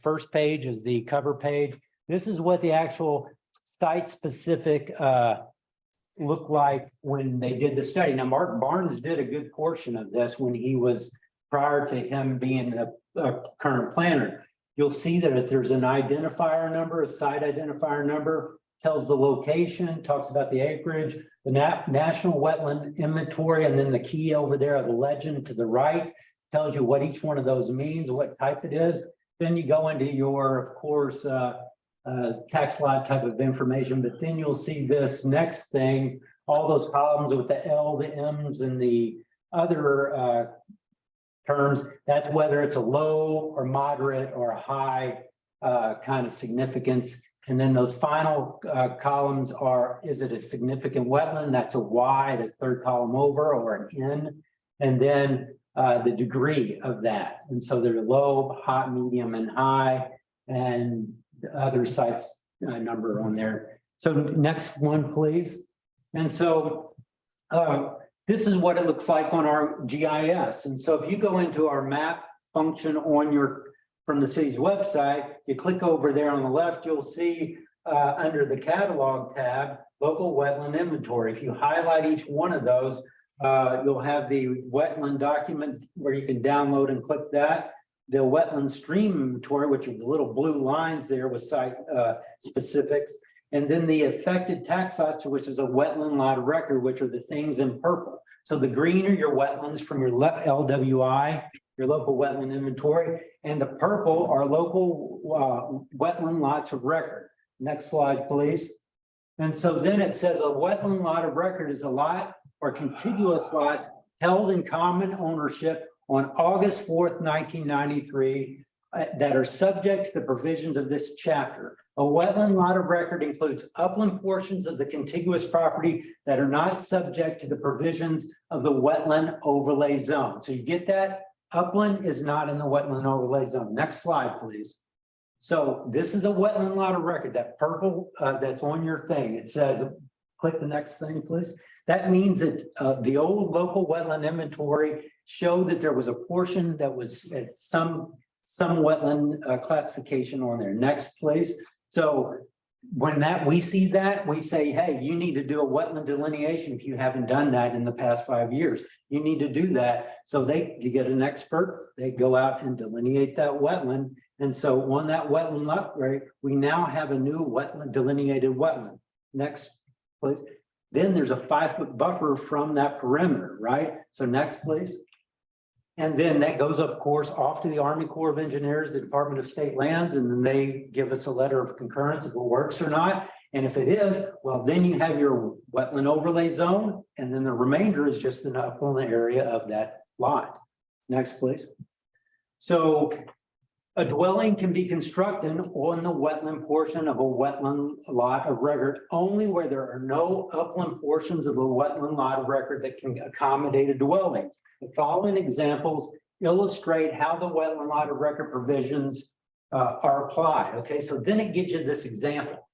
first page is the cover page. This is what the actual site-specific looked like when they did the study. Now, Mark Barnes did a good portion of this when he was prior to him being a current planner. You'll see that if there's an identifier number, a site identifier number, tells the location, talks about the acreage, the National Wetland Inventory, and then the key over there, the legend to the right, tells you what each one of those means, what type it is. Then you go into your, of course, tax lot type of information, but then you'll see this next thing, all those columns with the L, the M's, and the other terms. That's whether it's a low or moderate or a high kind of significance. And then those final columns are, is it a significant wetland? That's a Y, that's third column over, or an N. And then the degree of that. And so they're low, hot, medium, and high, and the other sites number on there. So next one, please. And so this is what it looks like on our GIS. And so if you go into our map function on your, from the city's website, you click over there on the left, you'll see under the catalog tab, local wetland inventory. If you highlight each one of those, you'll have the wetland document where you can download and click that. The wetland stream inventory, which are the little blue lines there with site specifics. And then the affected tax lots, which is a wetland lot of record, which are the things in purple. So the green are your wetlands from your LWI, your local wetland inventory, and the purple are local wetland lots of record. Next slide, please. And so then it says a wetland lot of record is a lot or contiguous lots held in common ownership on August 4th, 1993, that are subject to the provisions of this chapter. A wetland lot of record includes upland portions of the contiguous property that are not subject to the provisions of the wetland overlay zone. So you get that? Upland is not in the wetland overlay zone. Next slide, please. So this is a wetland lot of record, that purple that's on your thing. It says, click the next thing, please. That means that the old local wetland inventory showed that there was a portion that was at some wetland classification on there. Next, please. So when we see that, we say, hey, you need to do a wetland delineation if you haven't done that in the past 5 years. You need to do that. So you get an expert, they go out and delineate that wetland. And so on that wetland lot, right, we now have a new wetland delineated wetland. Next, please. Then there's a 5-foot buffer from that perimeter, right? So next, please. And then that goes, of course, off to the Army Corps of Engineers, the Department of State Lands, and then they give us a letter of concurrence if it works or not. And if it is, well, then you have your wetland overlay zone, and then the remainder is just an upland area of that lot. Next, please. So a dwelling can be constructed on the wetland portion of a wetland lot of record only where there are no upland portions of a wetland lot of record that can accommodate a dwelling. The following examples illustrate how the wetland lot of record provisions are applied. Okay, so then it gives you this example.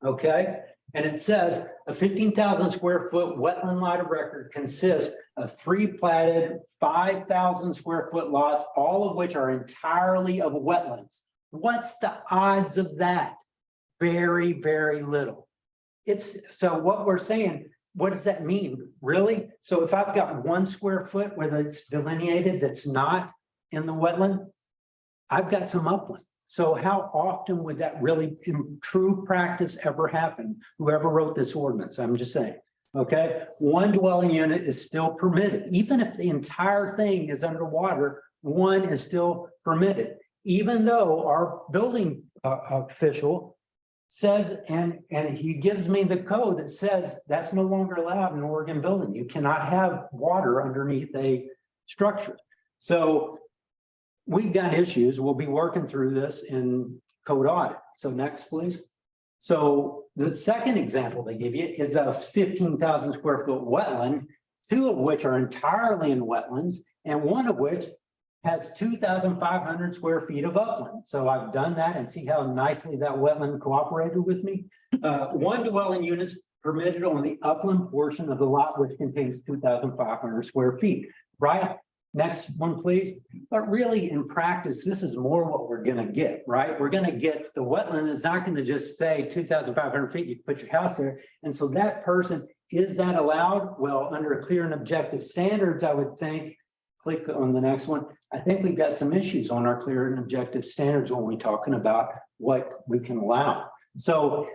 Okay, and it says a 15,000 square foot wetland lot of record consists of 3 platted 5,000 square foot lots, all of which are entirely of wetlands. What's the odds of that? Very, very little. So what we're saying, what does that mean? Really? So if I've got 1 square foot where it's delineated that's not in the wetland, I've got some upland. So how often would that really in true practice ever happen? Whoever wrote this ordinance, I'm just saying. Okay, 1 dwelling unit is still permitted. Even if the entire thing is underwater, 1 is still permitted. Even though our building official says, and he gives me the code that says that's no longer allowed in Oregon building. You cannot have water underneath a structure. So we've got issues. We'll be working through this in code audit. So next, please. So the second example they give you is a 15,000 square foot wetland, 2 of which are entirely in wetlands, and 1 of which has 2,500 square feet of upland. So I've done that and see how nicely that wetland cooperated with me. 1 dwelling unit is permitted on the upland portion of the lot, which contains 2,500 square feet, right? Next one, please. But really, in practice, this is more what we're going to get, right? We're going to get the wetland is not going to just say 2,500 feet, you put your house there. And so that person, is that allowed? Well, under clear and objective standards, I would think, click on the next one. I think we've got some issues on our clear and objective standards when we're talking about what we can allow. So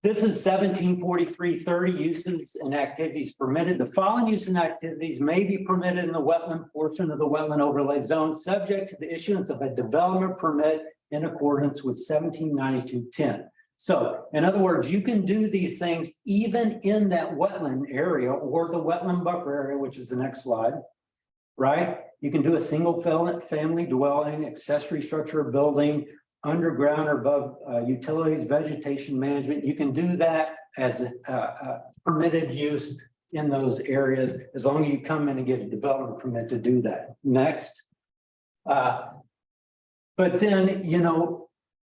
this is 1743-30 uses and activities permitted. The following use and activities may be permitted in the wetland portion of the wetland overlay zone, subject to the issuance of a development permit in accordance with 1792-10. So in other words, you can do these things even in that wetland area or the wetland buffer area, which is the next slide, right? You can do a single family dwelling, accessory structure building, underground or above utilities, vegetation management. You can do that as a permitted use in those areas as long as you come in and get a development permit to do that. Next. But then, you know,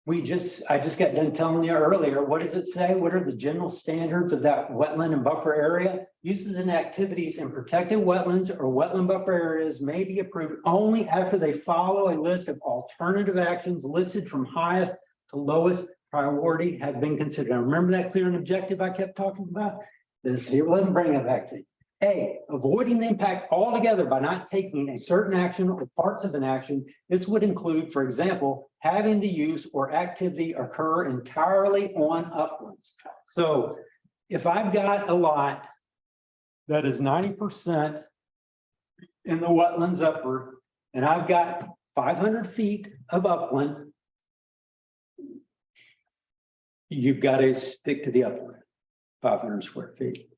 I just got done telling you earlier, what does it say? What are the general standards of that wetland and buffer area? Uses and activities in protected wetlands or wetland buffer areas may be approved only after they follow a list of alternative actions listed from highest to lowest priority have been considered. Now, remember that clear and objective I kept talking about? This here, let me bring it back to you. A, avoiding the impact altogether by not taking a certain action or parts of an action. This would include, for example, having the use or activity occur entirely on uplands. So if I've got a lot that is 90% in the wetlands upper, and I've got 500 feet of upland, you've got to stick to the upland, 500 square feet.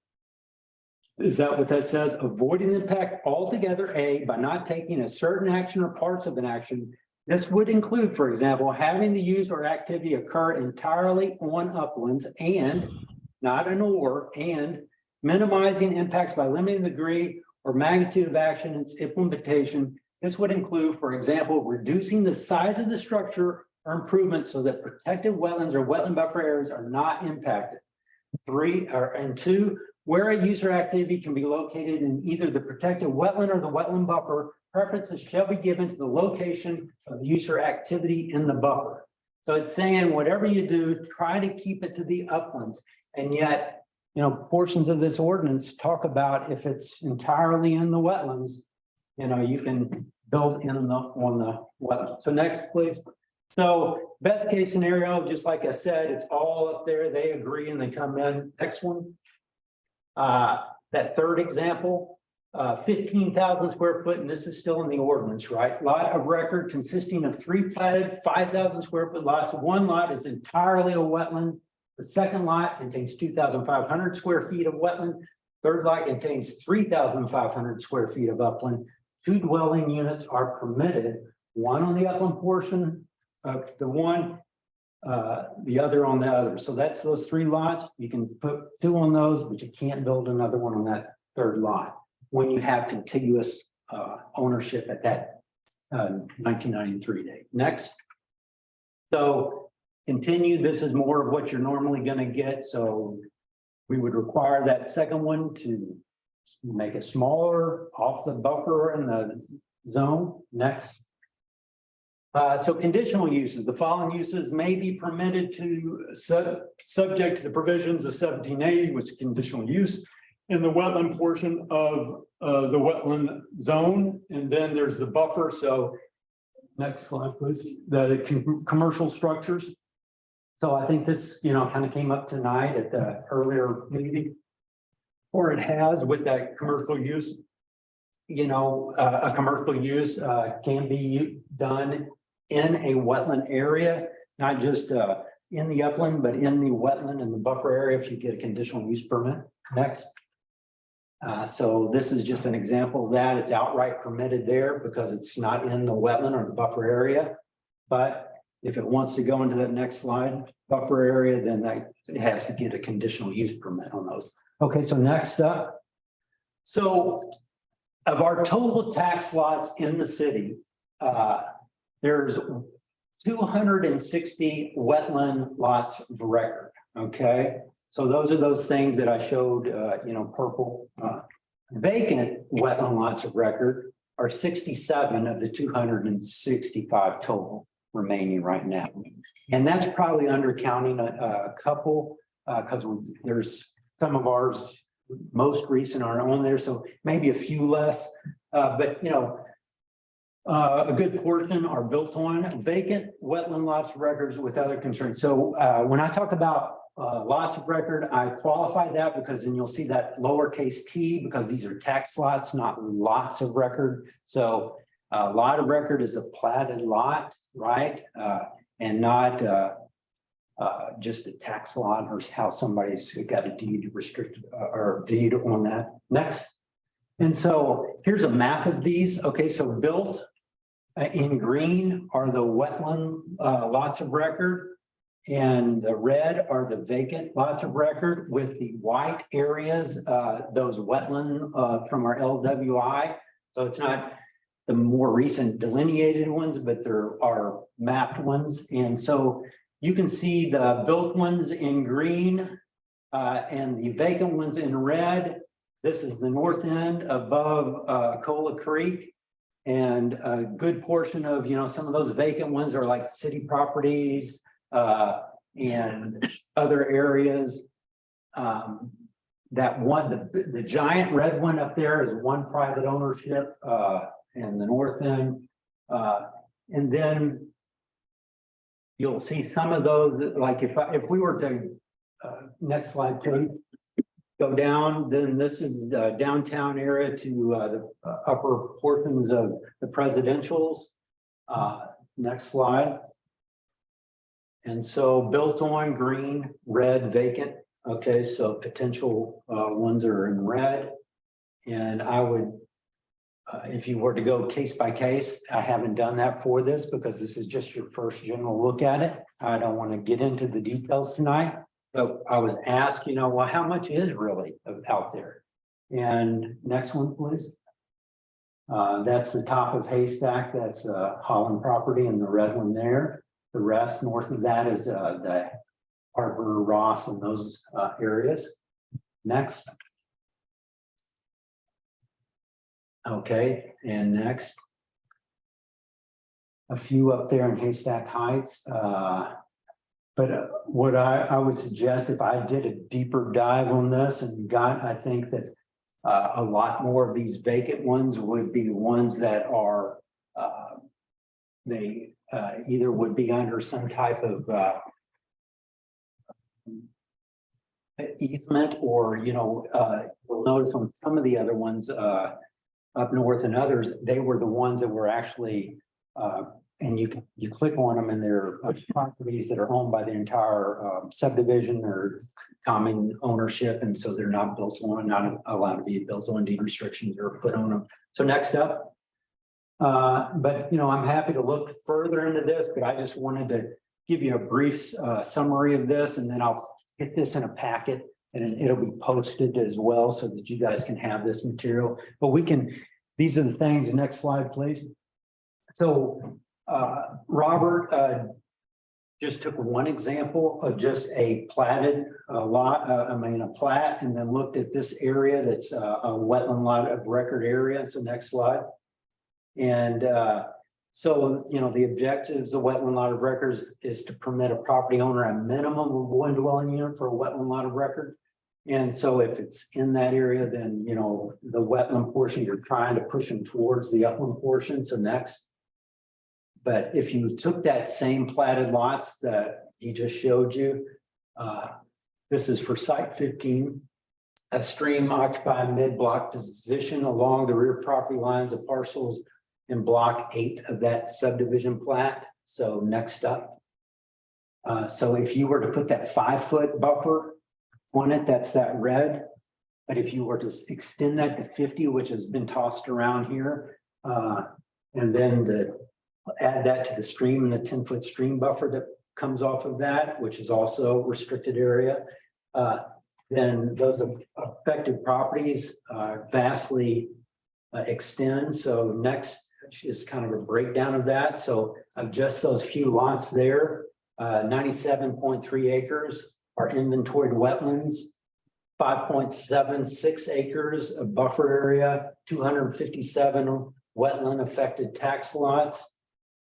Is that what that says? Avoiding the impact altogether, A, by not taking a certain action or parts of an action. This would include, for example, having the use or activity occur entirely on uplands and not an or, and minimizing impacts by limiting the degree or magnitude of action and its implementation. This would include, for example, reducing the size of the structure or improvements so that protected wetlands or wetland buffer areas are not impacted. 3, and 2, where a use or activity can be located in either the protected wetland or the wetland buffer, preferences shall be given to the location of the use or activity in the buffer. So it's saying whatever you do, try to keep it to the uplands. And yet, you know, portions of this ordinance talk about if it's entirely in the wetlands, you know, you can build on the wetland. So next, please. So best case scenario, just like I said, it's all up there. They agree and they come in. Next one. That third example, 15,000 square foot, and this is still in the ordinance, right? Lot of record consisting of 3 platted 5,000 square foot lots. One lot is entirely a wetland. The second lot contains 2,500 square feet of wetland. Third lot contains 3,500 square feet of upland. 2 dwelling units are permitted, one on the upland portion of the one, the other on the other. So that's those 3 lots. You can put 2 on those, but you can't build another one on that third lot when you have contiguous ownership at that 1993 date. Next. So continue. This is more of what you're normally going to get. So we would require that second one to make it smaller off the buffer in the zone. Next. So conditional uses, the following uses may be permitted to subject to the provisions of 1780, which is conditional use in the wetland portion of the wetland zone. And then there's the buffer. So next slide, please. The commercial structures. So I think this, you know, kind of came up tonight at the earlier meeting, or it has with that commercial use. You know, a commercial use can be done in a wetland area, not just in the upland, but in the wetland and the buffer area if you get a conditional use permit. Next. So this is just an example of that. It's outright permitted there because it's not in the wetland or the buffer area. But if it wants to go into that next slide, buffer area, then it has to get a conditional use permit on those. Okay, so next up. So of our total tax lots in the city, there's 260 wetland lots of record. Okay, so those are those things that I showed, you know, purple. Vacant wetland lots of record are 67 of the 265 total remaining right now. And that's probably undercounting a couple because there's some of ours, most recent are on there. So maybe a few less, but you know, a good portion are built on vacant wetland lots of records with other concerns. So when I talk about lots of record, I qualify that because then you'll see that lowercase t because these are tax lots, not lots of record. So a lot of record is a platted lot, right? And not just a tax lot or how somebody's got a deed restricted or deed on that. Next. And so here's a map of these. Okay, so built in green are the wetland lots of record, and the red are the vacant lots of record, with the white areas, those wetland from our LWI. So it's not the more recent delineated ones, but there are mapped ones. And so you can see the built ones in green and the vacant ones in red. This is the north end above Cola Creek. And a good portion of, you know, some of those vacant ones are like city properties and other areas. That one, the giant red one up there is one private ownership in the north end. And then you'll see some of those, like if we were to, next slide, please. Go down, then this is the downtown area to the upper portions of the presidentials. Next slide. And so built on green, red, vacant. Okay, so potential ones are in red. And I would, if you were to go case by case, I haven't done that for this because this is just your first general look at it. I don't want to get into the details tonight. But I was asked, well, how much is really out there? And next one, please. That's the top of Haystack. That's Holland property and the red one there. The rest north of that is the Harbor, Ross, and those areas. Next. Okay, and next. A few up there in Haystack Heights. But what I would suggest, if I did a deeper dive on this and I think that a lot more of these vacant ones would be ones that are, they either would be under some type of easement, or, you'll notice on some of the other ones up north and others, they were the ones that were actually, and you click on them and they're properties that are owned by the entire subdivision or common ownership. And so they're not built on, not allowed to be built on, deed restrictions are put on them. So next up, but I'm happy to look further into this, but I just wanted to give you a brief summary of this, and then I'll get this in a packet and it'll be posted as well so that you guys can have this material. But these are the things. Next slide, please. So Robert just took one example of just a platted lot, a plat, and then looked at this area that's a wetland lot of record area. So next slide. And so, the objectives of wetland lot of records is to permit a property owner a minimum of one dwelling unit for a wetland lot of record. And so if it's in that area, then, the wetland portion, you're trying to push them towards the upland portion. So next. But if you took that same platted lots that he just showed you, this is for site 15, a stream occupied mid-block position along the rear property lines of parcels in block 8 of that subdivision plat. So next up. So if you were to put that 5-foot buffer on it, that's that red. But if you were to extend that to 50, which has been tossed around here, and then add that to the stream and the 10-foot stream buffer that comes off of that, which is also restricted area, then those affected properties vastly extend. So next is kind of a breakdown of that. So of just those few lots there, 97.3 acres are inventoried wetlands, 5.76 acres of buffer area, 257 wetland affected tax lots,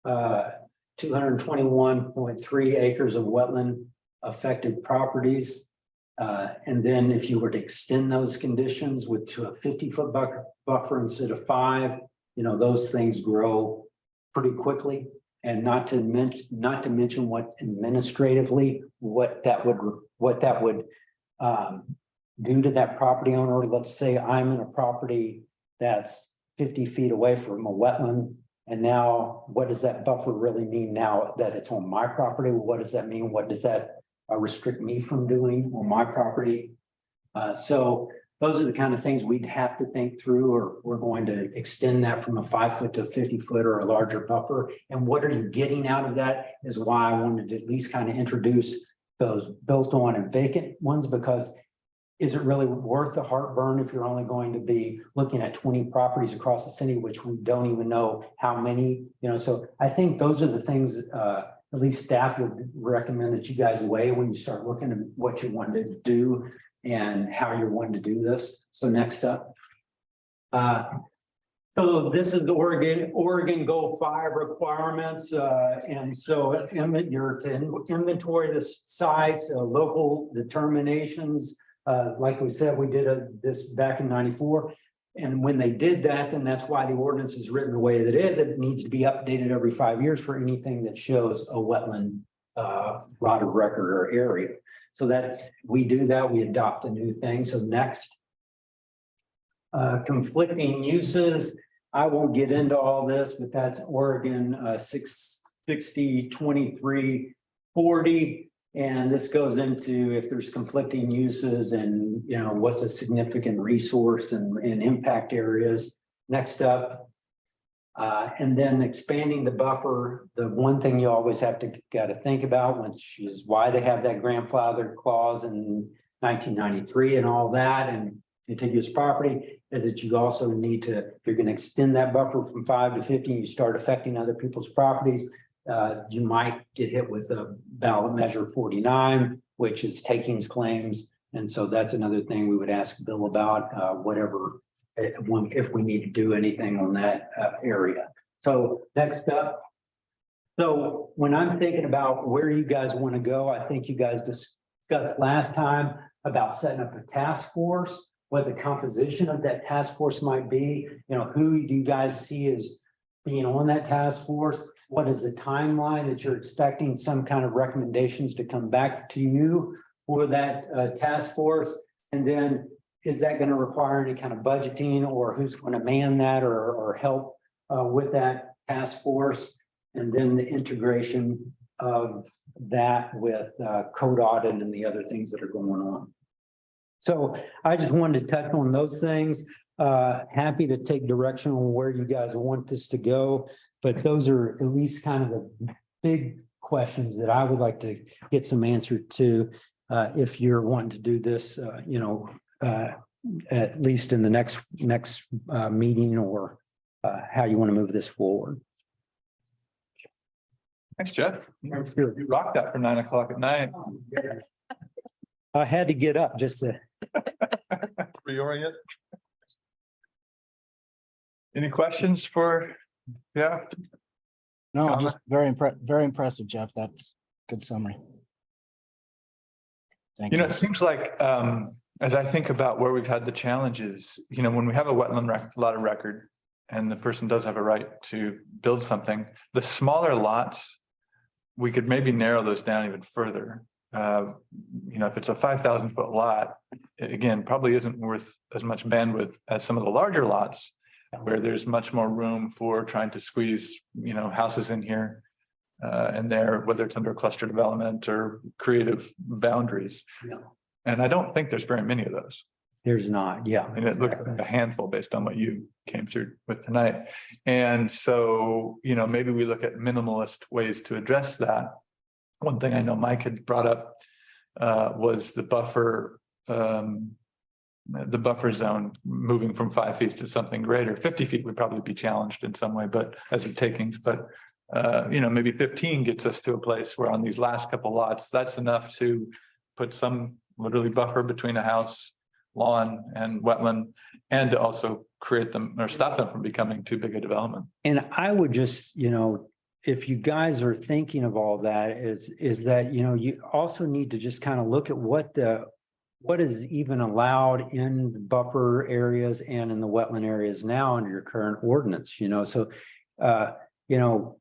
221.3 acres of wetland affected properties. And then if you were to extend those conditions to a 50-foot buffer instead of 5, those things grow pretty quickly. And not to mention what administratively, what that would do to that property owner. Let's say I'm in a property that's 50 feet away from a wetland. And now what does that buffer really mean now that it's on my property? What does that mean? What does that restrict me from doing on my property? So those are the kind of things we'd have to think through, or we're going to extend that from a 5-foot to a 50-foot or a larger buffer. And what are you getting out of that is why I wanted to at least kind of introduce those built on and vacant ones, because is it really worth the heartburn if you're only going to be looking at 20 properties across the city, which we don't even know how many, so I think those are the things at least staff would recommend that you guys weigh when you start looking at what you want to do and how you're wanting to do this. So next up. So this is the Oregon Goal 5 requirements. And so you're to inventory the sites, local determinations. Like we said, we did this back in '94. And when they did that, then that's why the ordinance is written the way that it is. It needs to be updated every 5 years for anything that shows a wetland lot of record or area. So we do that, we adopt a new thing. So next. Conflicting uses. I won't get into all this, but that's Oregon 66023 40. And this goes into if there's conflicting uses and, you know, what's a significant resource and impact areas. Next up. And then expanding the buffer, the one thing you always have to got to think about, which is why they have that grandfather clause in 1993 and all that and contiguous property, is that you also need to, if you're going to extend that buffer from 5 to 50, you start affecting other people's properties. You might get hit with a ballot measure 49, which is takings claims. And so that's another thing we would ask Bill about, whatever, if we need to do anything on that area. So next up. So when I'm thinking about where you guys want to go, I think you guys discussed last time about setting up a task force, what the composition of that task force might be. You know, who do you guys see as being on that task force? What is the timeline that you're expecting some kind of recommendations to come back to you for that task force? And then is that going to require any kind of budgeting, or who's going to man that or help with that task force? And then the integration of that with code audit and the other things that are going on. So I just wanted to touch on those things. Happy to take direction on where you guys want this to go, but those are at least kind of the big questions that I would like to get some answer to. If you're wanting to do this, you know, at least in the next meeting, or how you want to move this forward. Thanks, Jeff. You rocked that for 9 o'clock at night. I had to get up just to Reorient. Any questions for, yeah? No, just very impressive, Jeff. That's good summary. Thank You you. know, it seems like, as I think about where we've had the challenges, you know, when we have a wetland lot of record and the person does have a right to build something, the smaller lots, we could maybe narrow those down even further. You know, if it's a 5,000 foot lot, it, again, probably isn't worth as much bandwidth as some of the larger lots, where there's much more room for trying to squeeze, you know, houses in here and there, whether it's under cluster development or creative boundaries. Yeah. And I don't think there's very many of those. There's not, yeah. And it looked like a handful based on what you came through with tonight. And so, you know, maybe we look at minimalist ways to address that. One thing I know Mike had brought up was the buffer zone moving from 5 feet to something greater. 50 feet would probably be challenged in some way, but as a takings, but you know, maybe 15 gets us to a place where on these last couple lots, that's enough to put some literally buffer between a house, lawn and wetland, and to also create them or stop them from becoming too big a development. And I would just, you know, if you guys are thinking of all that, is that, you know, you also need to just kind of look at what is even allowed in buffer areas and in the wetland areas now under your current ordinance, you know, so, you know,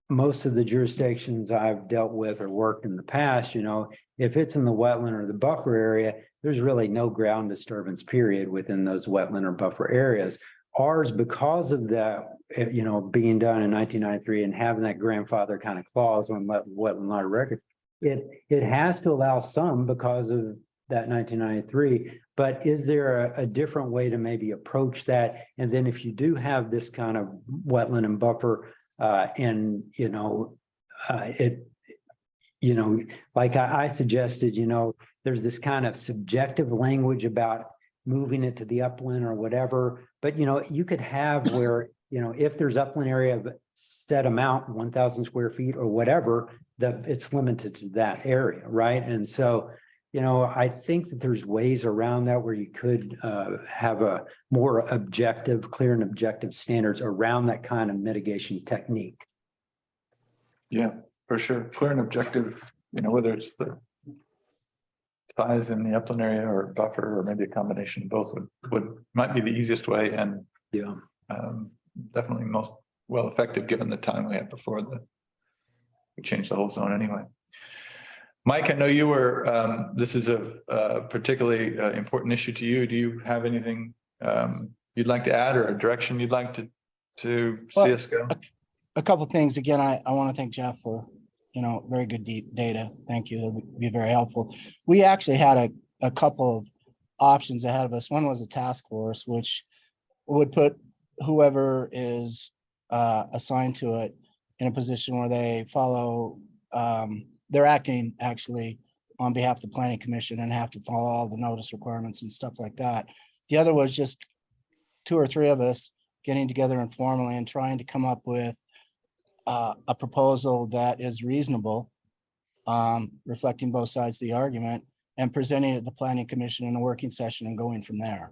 most of the jurisdictions I've dealt with or worked in the past, you know, if it's in the wetland or the buffer area, there's really no ground disturbance period within those wetland or buffer areas. Ours, because of that, you know, being done in 1993 and having that grandfather kind of clause on wetland lot of record, it has to allow some because of that 1993. But is there a different way to maybe approach that? And then if you do have this kind of wetland and buffer, and you know, you know, like I suggested, you know, there's this kind of subjective language about moving it to the upland or whatever. But, you know, you could have where, you know, if there's upland area of set amount, 1,000 square feet or whatever, that it's limited to that area, right? And so, you know, I think that there's ways around that where you could have a more objective, clear and objective standards around that kind of mitigation technique. Yeah, for sure. Clear and objective, you know, whether it's the size in the upland area or buffer, or maybe a combination of both might be the easiest way, and yeah, definitely most well effective given the time we had before we changed the whole zone anyway. Mike, I know you were, this is a particularly important issue to you. Do you have anything you'd like to add or a direction you'd like to see us go? A couple of things. Again, I want to thank Jeff for very good data. Thank you. That would be very helpful. We actually had a couple of options ahead of us. One was a task force, which would put whoever is assigned to it in a position where they follow, they're acting actually on behalf of the planning commission and have to follow all the notice requirements and stuff like that. The other was just 2 or 3 of us getting together informally and trying to come up with a proposal that is reasonable, reflecting both sides of the argument, and presenting it to the planning commission in a working session and going from there.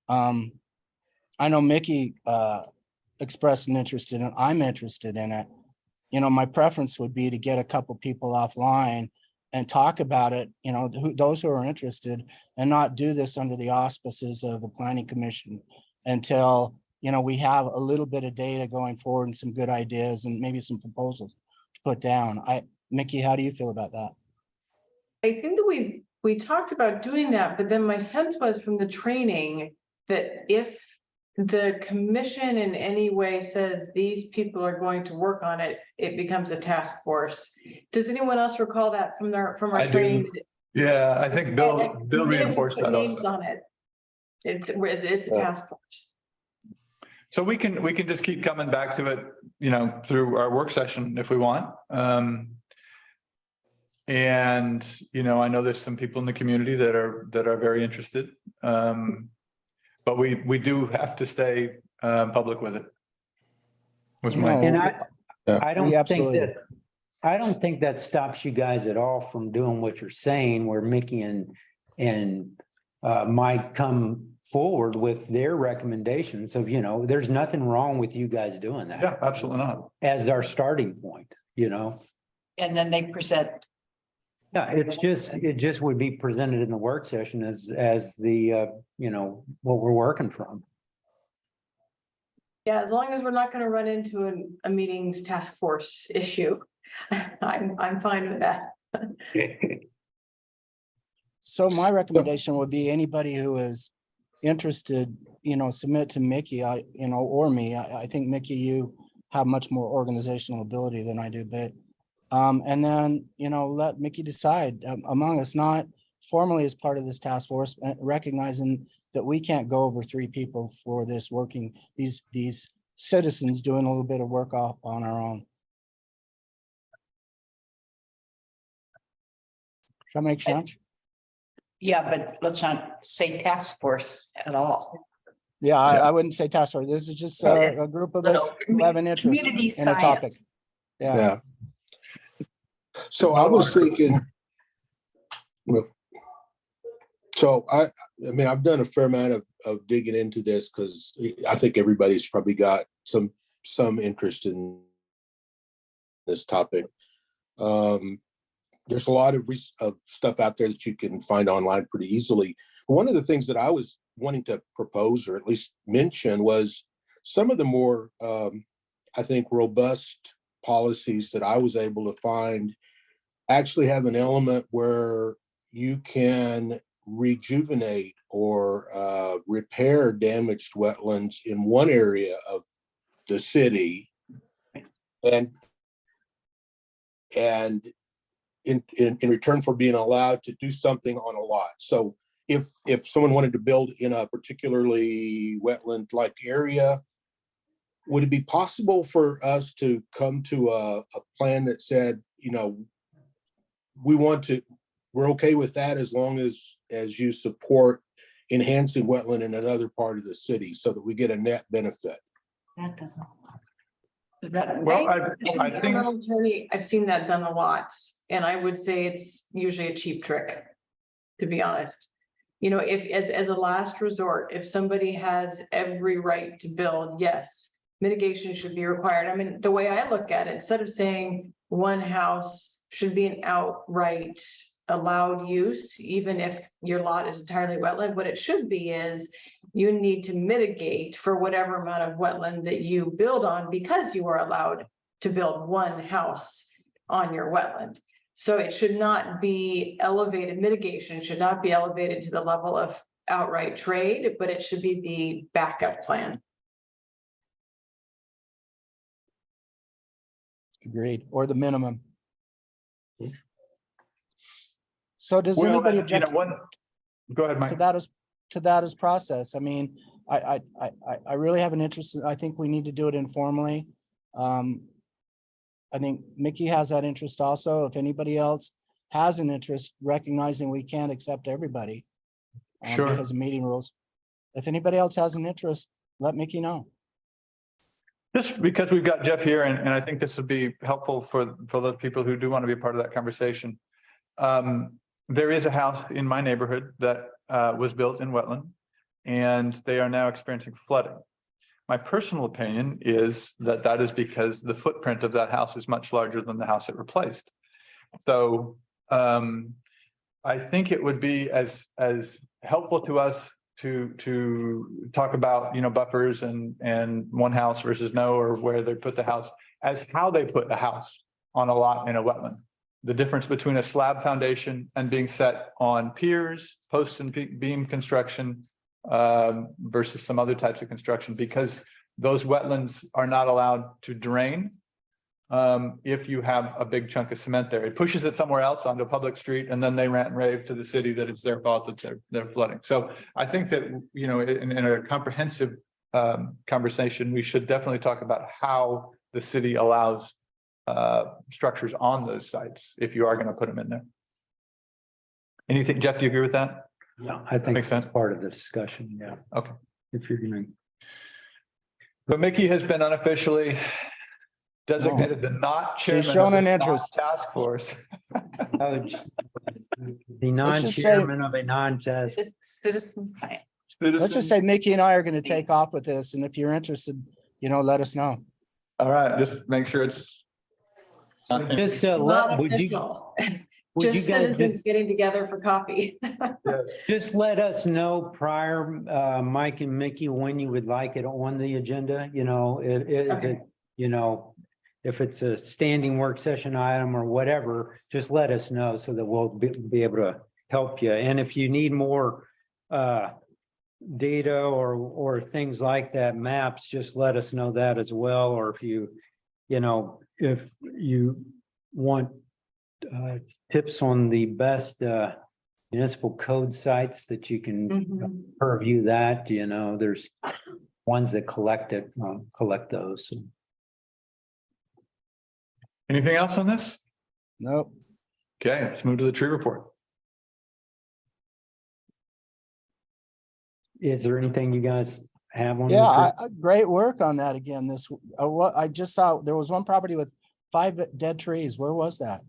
I know Mickey expressed an interest in it. I'm interested in it. My preference would be to get a couple people offline and talk about it, those who are interested, and not do this under the auspices of the planning commission until, we have a little bit of data going forward and some good ideas and maybe some proposals to put down. Mickey, how do you feel about that? I think that we talked about doing that, but then my sense was from the training that if the commission in any way says these people are going to work on it, it becomes a task force. Does anyone else recall that from our I do. training? Yeah, I think Bill reinforced that Names also. on it. It's a task force. So we can just keep coming back to it, through our work session if we want. And, I know there's some people in the community that are very interested. But we do have to stay public with it. And I don't think absolutely. I don't think that stops you guys at all from doing what you're saying, where Mickey and Mike come forward with their recommendations of, there's nothing wrong with you guys doing that. Yeah, absolutely not. As our starting point, And then they present. Yeah, it just would be presented in the work session as the, what we're working from. Yeah, as long as we're not going to run into a meetings task force issue, I'm fine with that. So my recommendation would be anybody who is interested, submit to Mickey, or me. I think Mickey, you have much more organizational ability than I do, but and then, let Mickey decide among us, not formally as part of this task force, recognizing that we can't go over 3 people for this working, these citizens doing a little bit of work off on our own. Does that make sense? Yeah, but let's not say task force at all. Yeah, I wouldn't say task force. This is just a group of us who have an interest Community in a topic. science. Yeah. So I was thinking, so I've done a fair amount of digging into this because I think everybody's probably got some interest in this topic. There's a lot of stuff out there that you can find online pretty easily. One of the things that I was wanting to propose, or at least mention, was some of the more, I think, robust policies that I was able to find actually have an element where you can rejuvenate or repair damaged wetlands in one area of the city, and in return for being allowed to do something on a lot. So if someone wanted to build in a particularly wetland-like area, would it be possible for us to come to a plan that said, we're okay with that as long as you support enhancing wetland in another part of the city so that we get a net benefit? That doesn't. Well, I think, Attorney, I've seen that done a lot, and I would say it's usually a cheap trick, to be honest. If as a last resort, if somebody has every right to build, yes, mitigation should be required. I mean, the way I look at it, instead of saying one house should be an outright allowed use, even if your lot is entirely wetland, what it should be is you need to mitigate for whatever amount of wetland that you build on, because you are allowed to build one house on your wetland. So it should not be elevated, mitigation should not be elevated to the level of outright trade, but it should be the backup plan. Agreed, or the minimum. So does Well, anybody you know, object go ahead, to Mike. that as process? I mean, I really have an interest. I think we need to do it informally. I think Mickey has that interest also. If anybody else has an interest, recognizing we can't accept everybody. Sure. Because of meeting rules. If anybody else has an interest, let Mickey know. Just because we've got Jeff here, and I think this would be helpful for those people who do want to be a part of that conversation. There is a house in my neighborhood that was built in wetland, and they are now experiencing flooding. My personal opinion is that that is because the footprint of that house is much larger than the house it replaced. So I think it would be as helpful to us to talk about, you know, buffers and one house versus no, or where they put the house, as how they put the house on a lot in a wetland. The difference between a slab foundation and being set on piers, posts and beam construction versus some other types of construction, because those wetlands are not allowed to drain if you have a big chunk of cement there. It pushes it somewhere else onto a public street, and then they rant and rave to the city that it's their fault that they're flooding. So I think that, you know, in a comprehensive conversation, we should definitely talk about how the city allows structures on those sites if you are going to put them in there. Anything, Jeff, do you agree with that? Yeah, I think Makes that's sense. part of the discussion, yeah. Okay. If you're gonna. But Mickey has been unofficially designated the not chairman She's shown of an the interest. task force. The Let's just say- non-chairman of a non-task. Citizen science. Let's just say Mickey and I are going to take off with this. And if you're interested, you know, let us know. All right, just make sure it's. Just Not would you, official, would you just guys citizens just, getting together for coffee. just let us know prior, Mike and Mickey, when you would like it on the agenda, you know, is Okay. it, you know, if it's a standing work session item or whatever, just let us know so that we'll be able to help you. And if you need more data or things like that, maps, just let us know that as well. Or if you know, if you want tips on the best municipal code sites that you can purview that, you know, there's ones that collect those. Anything else on this? Nope. Okay, let's move to the tree report. Is there anything you guys have on? the Yeah, tree? great work on that again. What I just saw, there was one property with 5 dead trees. Where was that?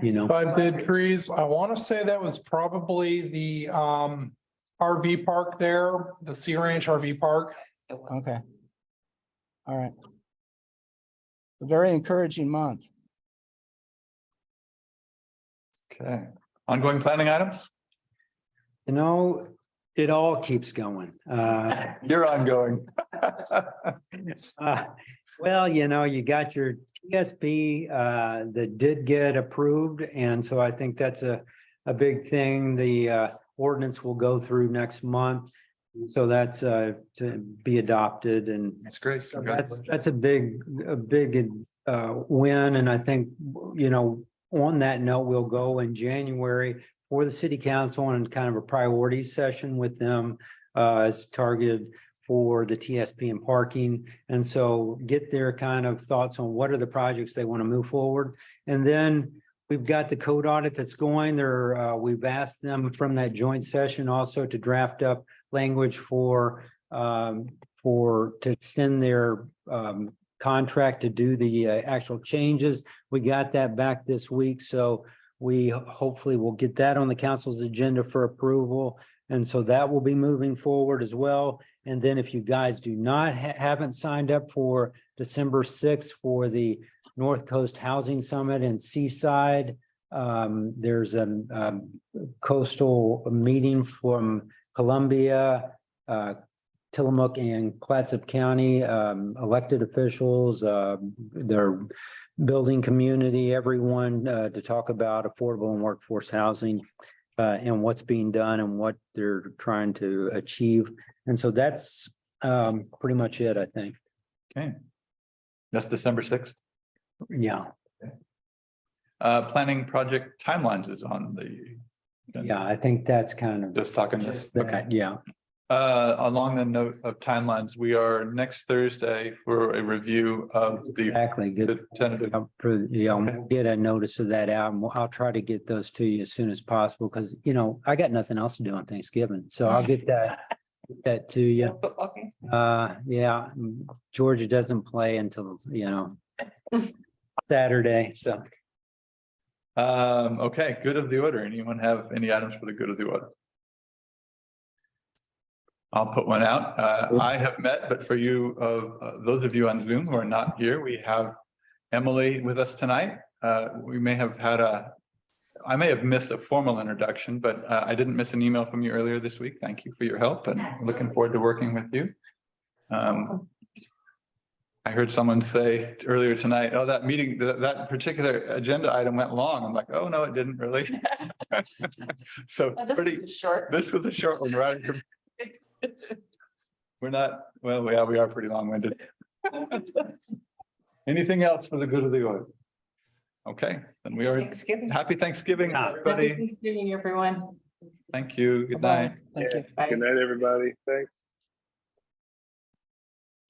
You know, 5 dead trees. I want to say that was probably the RV park there, the Sea Ranch RV park. Okay. All right. A very encouraging month. Okay, ongoing planning items? you know, it all keeps going. You're ongoing. Well, you know, you got your TSP that did get approved, and so I think that's a big thing. The ordinance will go through next month. So that's to be adopted, and That's great. so that's a big win. And I think, you know, on that note, we'll go in January for the city council and kind of a priority session with them as targeted for the TSP and parking. And so get their kind of thoughts on what are the projects they want to move forward. And then we've got the code audit that's going there. We've asked them from that joint session also to draft up language to extend their contract to do the actual changes. We got that back this week, so we hopefully will get that on the council's agenda for approval. And so that will be moving forward as well. And then if you guys do not haven't signed up for December 6th for the North Coast Housing Summit in Seaside, there's a coastal meeting from Columbia, Tillamook and Clatsop County, elected officials, their building community, everyone to talk about affordable and workforce housing and what's being done and what they're trying to achieve. And so that's pretty much it, I think. Okay. That's December 6th. Yeah. Planning project timelines is on the. Yeah, I think that's kind of. Just talking this, okay. that, yeah. Along the note of timelines, we are next Thursday for a review of the Exactly, good. the tentative. Yeah, we'll get a notice of that out and I'll try to get those to you as soon as possible because, you know, I got nothing else to do on Thanksgiving. So I'll get that to you. Football game. Yeah, Georgia doesn't play until, you know, Saturday, so. Okay, good of the order. Anyone have any items for the good of the order? I'll put one out. I have met, but for you, those of you on Zoom who are not here, we have Emily with us tonight. We may have had I may have missed a formal introduction, but I didn't miss an email from you earlier this week. Thank you for your help and looking forward to working with you. I heard someone say earlier tonight, oh, that meeting, that particular agenda item went long. I'm like, oh, no, it didn't really. So Short. this was a short one, right? We're not, well, we are pretty long-winded. Anything else for the good of the order? Okay, then we are. Thanksgiving. Happy Thanksgiving, Happy everybody. Thanksgiving, everyone. Thank you. Good Bye-bye. night. Thank you. Bye. Good night, everybody. Thanks.